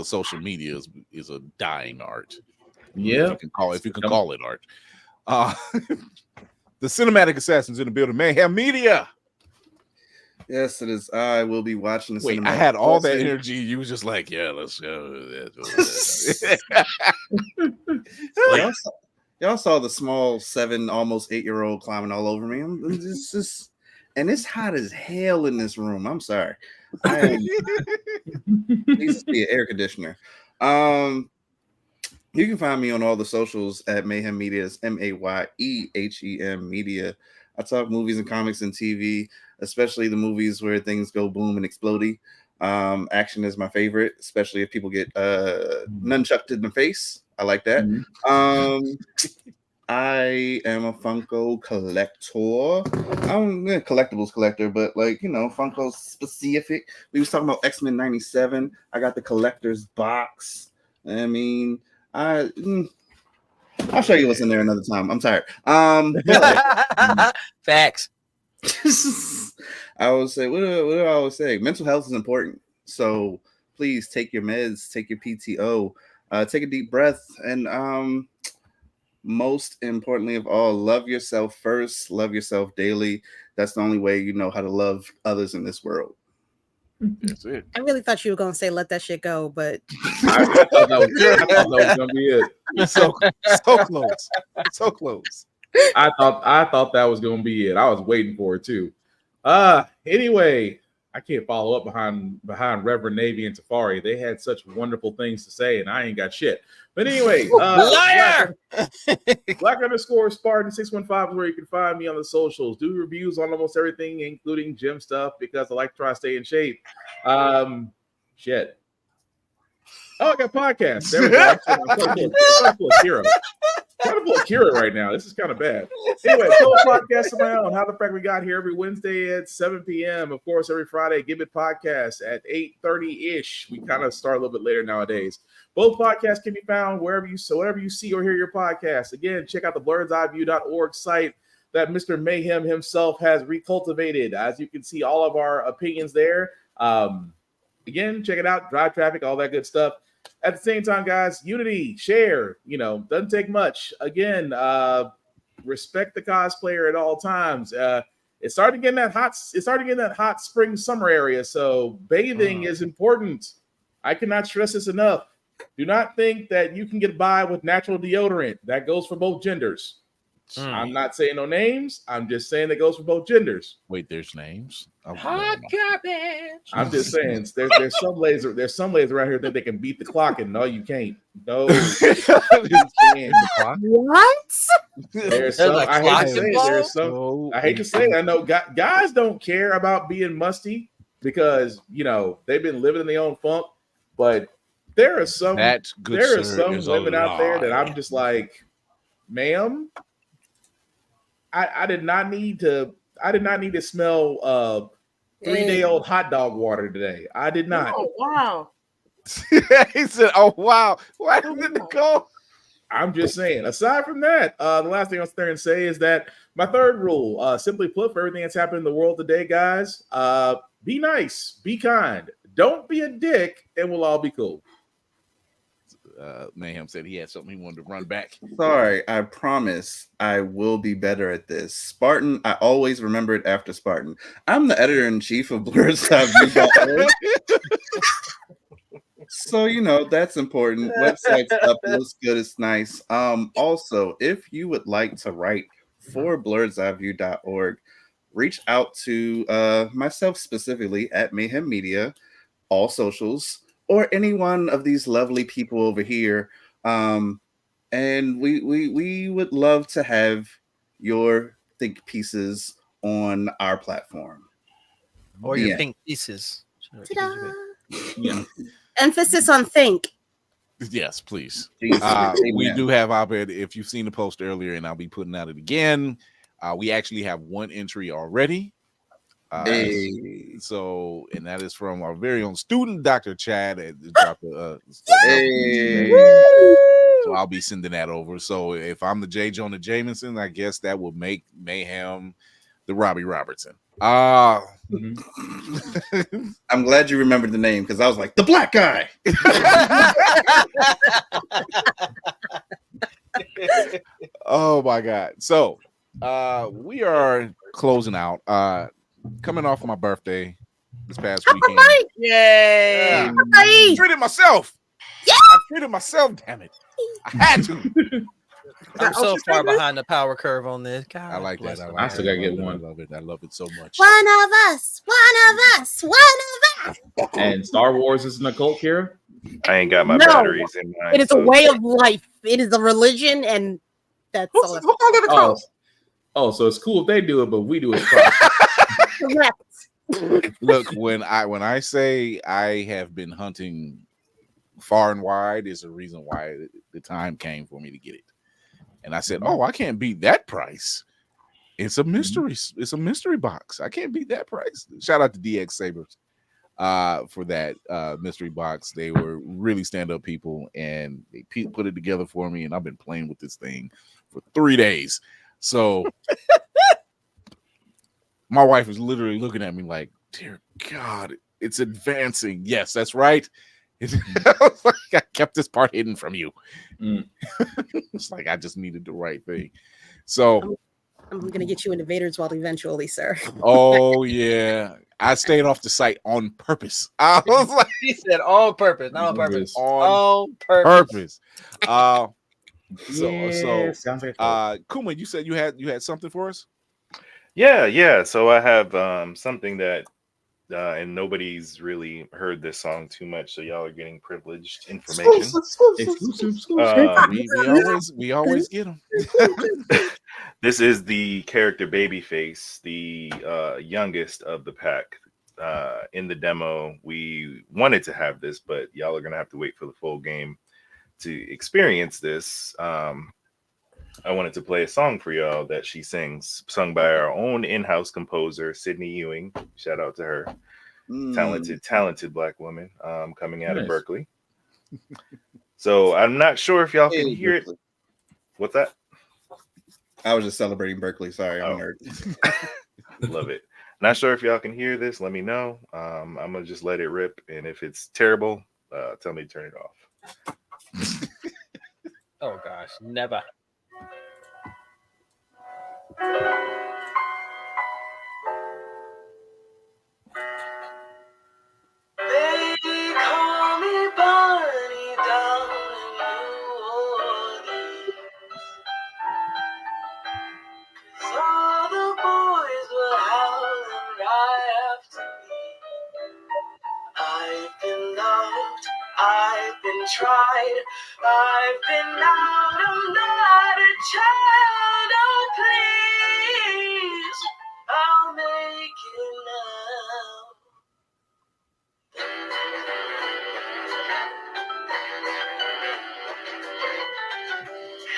social media is a dying art. Yeah, if you can call it art. The cinematic assassins in the building. Mayhem Media. Yes, it is. I will be watching the. Wait, I had all that energy. You was just like, yeah, let's go. Y'all saw the small 7, almost 8-year-old climbing all over me. And it's hot as hell in this room. I'm sorry. Needs to be an air conditioner. You can find me on all the socials at Mayhem Media. It's MAYEHEM Media. I talk movies and comics and TV, especially the movies where things go boom and explodey. Action is my favorite, especially if people get nunchucked in the face. I like that. I am a Funko collector. I'm a collectibles collector, but Funko specific. We was talking about X-Men 97. I got the collector's box. I mean, I'll show you what's in there another time. I'm tired. Facts. I always say, what do I always say? Mental health is important. So please take your meds, take your PTO, take a deep breath, and most importantly of all, love yourself first, love yourself daily. That's the only way you know how to love others in this world. That's it. I really thought you were going to say, let that shit go, but I thought that was going to be it. So close. So close. I thought that was going to be it. I was waiting for it too. Anyway, I can't follow up behind Reverend Navy and Tafari. They had such wonderful things to say, and I ain't got shit. But anyway, liar! Black_Spartan 615 is where you can find me on the socials. Do reviews on almost everything, including gym stuff, because I like to try to stay in shape. Shit. Oh, I got podcasts. There we go. I'm trying to pull Kira right now. This is kind of bad. Anyway, full podcast of my own. How the Frack We Got here every Wednesday at 7 p.m. Of course, every Friday, Give It Podcast at 8:30-ish. We kind of start a little bit later nowadays. Both podcasts can be found wherever you see or hear your podcast. Again, check out the blurredsedeyeview.org site that Mr. Mayhem himself has recultivated. As you can see, all of our opinions there. Again, check it out. Drive traffic, all that good stuff. At the same time, guys, unity, share, doesn't take much. Again, respect the cosplayer at all times. It's starting to get in that hot spring summer area. So bathing is important. I cannot stress this enough. Do not think that you can get by with natural deodorant. That goes for both genders. I'm not saying no names. I'm just saying that goes for both genders. Wait, there's names? Hot garbage. I'm just saying, there's some ladies around here that they can beat the clock, and no, you can't. No, you can't. What? There's There's some. a I hate clock to say it. involved? There's some. So I hate to say it. I know guys don't care about being musty because they've been living in their own funk. But there are some. that good There are sir some is a women out there that lie. I'm just like, ma'am, I did not need to. I did not need to smell 3-day-old hot dog water today. I did not. Oh, wow. He said, "Oh wow, why did it go?" I'm just saying. Aside from that, the last thing I'll stand and say is that my third rule, simply put, for everything that's happened in the world today, guys, be nice, be kind, don't be a dick, and we'll all be cool. Mayhem said he had something he wanted to run back. Sorry, I promise I will be better at this. Spartan, I always remember it after Spartan. I'm the editor-in-chief of blurredseview.org. So, that's important. Website's up, looks good, it's nice. Also, if you would like to write for blurredseview.org, reach out to myself specifically at Mayhem Media, all socials, or any one of these lovely people over here. And we would love to have your think pieces on our platform. Or your pink pieces. Ta-da. Yeah. Emphasis on think. Yes, please. Amen. We do have op-ed. If you've seen the post earlier, and I'll be putting out it again. We actually have one entry already. So, and that is from our very own student, Dr. Chad. So I'll be sending that over. So if I'm the J. Jonah Jameson, I guess that will make Mayhem the Robbie Robertson. I'm glad you remembered the name because I was like, the black guy. Oh my God. So we are closing out. Coming off my birthday this past weekend. Yay. I treated myself. Yeah. I treated myself, damn it. I had to. I'm so far behind the power curve on this. God, I like that. I still gotta get one. I love it. I love it so much. One of us. And Star Wars is an occult, Kira? I ain't got my No. batteries in mine. It is a way of life. It is a religion, and that's all. Who called it a cult? Oh, so it's cool if they do it, but we do it. Correct. Look, when I say I have been hunting far and wide, is the reason why the time came for me to get it. And I said, "Oh, I can't beat that price. It's a mystery. It's a mystery box. I can't beat that price." Shout out to DX Sabers for that mystery box. They were really stand-up people, and they put it together for me. And I've been playing with this thing for 3 days. So my wife was literally looking at me like, "Dear God, it's advancing." Yes, that's right. I kept this part hidden from you. It's like I just needed the right thing. So I'm gonna get you into Vader's World eventually, sir. oh yeah, I stayed off the site on purpose. I was like, he said on purpose, not on purpose. On purpose. So sounds like Kuma, you said you had something for us? Yeah. So I have something that and nobody's really heard this song too much, so y'all are getting privileged information. Exclusive. We always get them. This is the character Babyface, the youngest of the pack. In the demo, we wanted to have this, but y'all are gonna have to wait for the full game to experience this. I wanted to play a song for y'all that she sings, sung by our own in-house composer, Sydney Ewing. Shout out to her. Talented Black woman coming out of Berkeley. So I'm not sure if y'all can hear it. What's that? I was just celebrating Berkeley. Sorry, I'm a nerd. Love it. Not sure if y'all can hear this. Let me know. I'm going to just let it rip. And if it's terrible, tell me to turn it off. Oh, gosh. Never. They call me Bonnie down in New Orleans. 'Cause all the boys were howling right after tried. I've been out, I'm not a child. Oh, please, I'll make it now.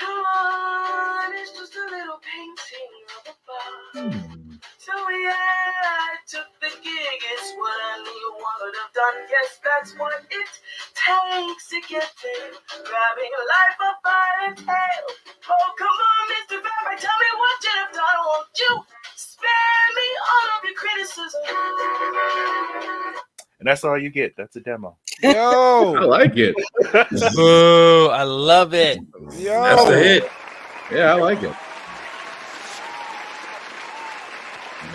Come on, it's just a little painting of a bar. So yeah, I took the gig. It's what I knew would have done. Yes, that's what it takes to get there. Grabbing life up by the tail. Oh, come on, Mr. Rabbi, tell me what you have done. Won't you spare me all of your criticism? And that's all you get. That's a demo. Yo, I like it. Boo! I love it. yo, That's the hit. Yeah, I like it.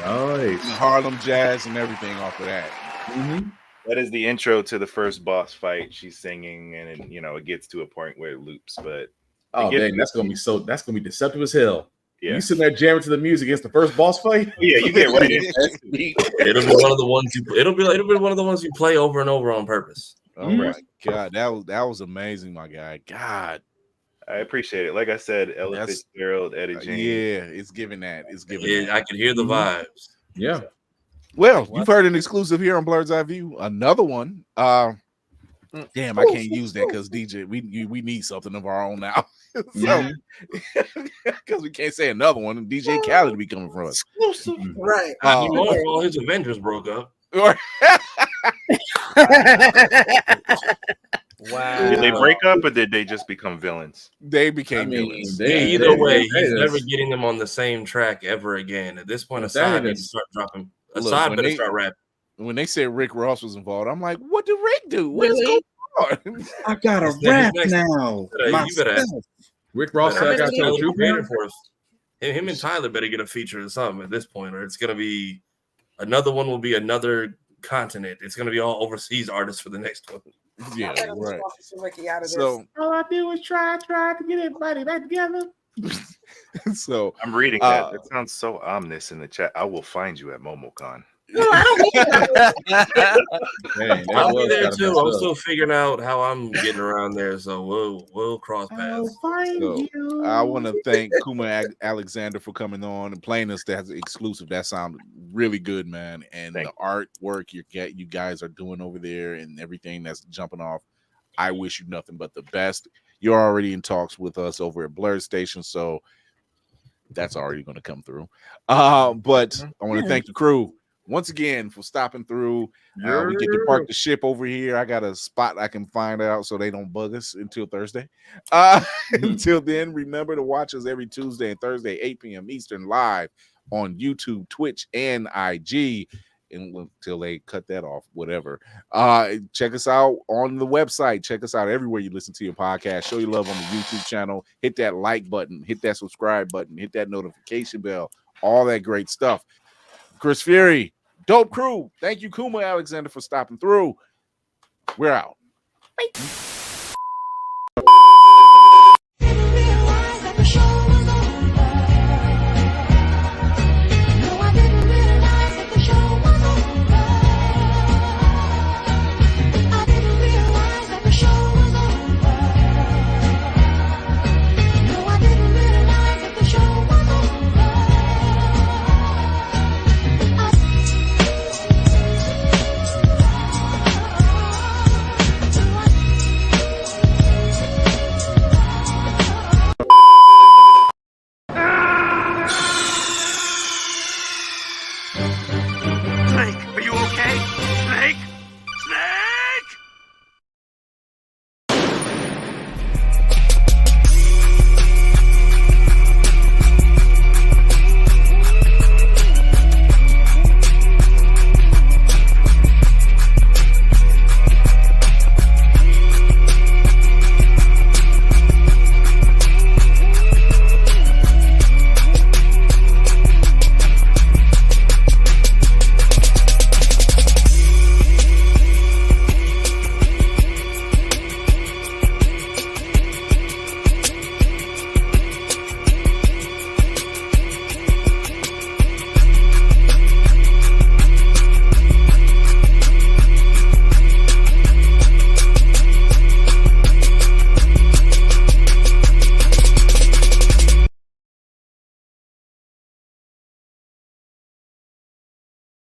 Nice. Harlem Jazz and everything off of that. Mhm. That is the intro to the first boss fight. She's singing, and it, it gets to a point where it loops. But Oh gets- dang, that's gonna be deceptive as hell. yeah, You sitting there jamming to the music against the first boss fight? yeah, you get right into that beat. It'll be one of the ones it'll be one of the ones you play over and over on purpose. Oh my God, that was amazing, my guy. God, I appreciate it. Like I said, Ella That's- Fitzgerald, Eddie James. yeah, it's giving that. It's giving Yeah, that. I can hear the vibes. Yeah. Well, you've heard an exclusive here on Blur's Eye View. Another one. Damn, I can't use that because DJ, we need something of our own now. So, because we can't say another one, and DJ Khaled will be coming from us. Right. Anymore, all his Avengers broke up. Wow. Did they break up or did they just become villains? They became villains. Either way, he's never getting them on the same track ever again. At this point, Assad needs to start dropping. Assad better start rapping. When they said Rick Ross was involved, I'm like, what did Rick do? What is Really? going on? I got a rap now. You better ask. Rick Ross said I got to tell the truth. Creator Force. Him and Tyler better get a feature or something at this point, or it's gonna be another one. Will be another continent. It's gonna be all overseas artists for the next one. Yeah, right. Ricky out of So all I do is try to get everybody back together. So I'm reading that. That sounds so ominous in the chat. I will find you at MomoCon. No, I don't I'll be there too. I'm still figuring out how I'm getting around there, so we'll cross paths. So, I want to thank Kuma Alexander for coming on and playing us that exclusive. That sounded really good, man. And the artwork you guys are doing over there and everything that's jumping off, I wish you nothing but the best. You're already in talks with us over at Blur Station, so that's already going to come through. But I want to thank the crew once again for stopping through. We get to park the ship over here. I got a spot I can find out so they don't bug us until Thursday. Until then, remember to watch us every Tuesday and Thursday, 8 p.m. Eastern, live on YouTube, Twitch, and IG. Until they cut that off, whatever. Check us out on the website. Check us out everywhere you listen to your podcast. Show your love on the YouTube channel. Hit that like button. Hit that subscribe button. Hit that notification bell. All that great stuff. Chris Fury, dope crew. Thank you, Kuma Alexander, for stopping through. We're out. Bye.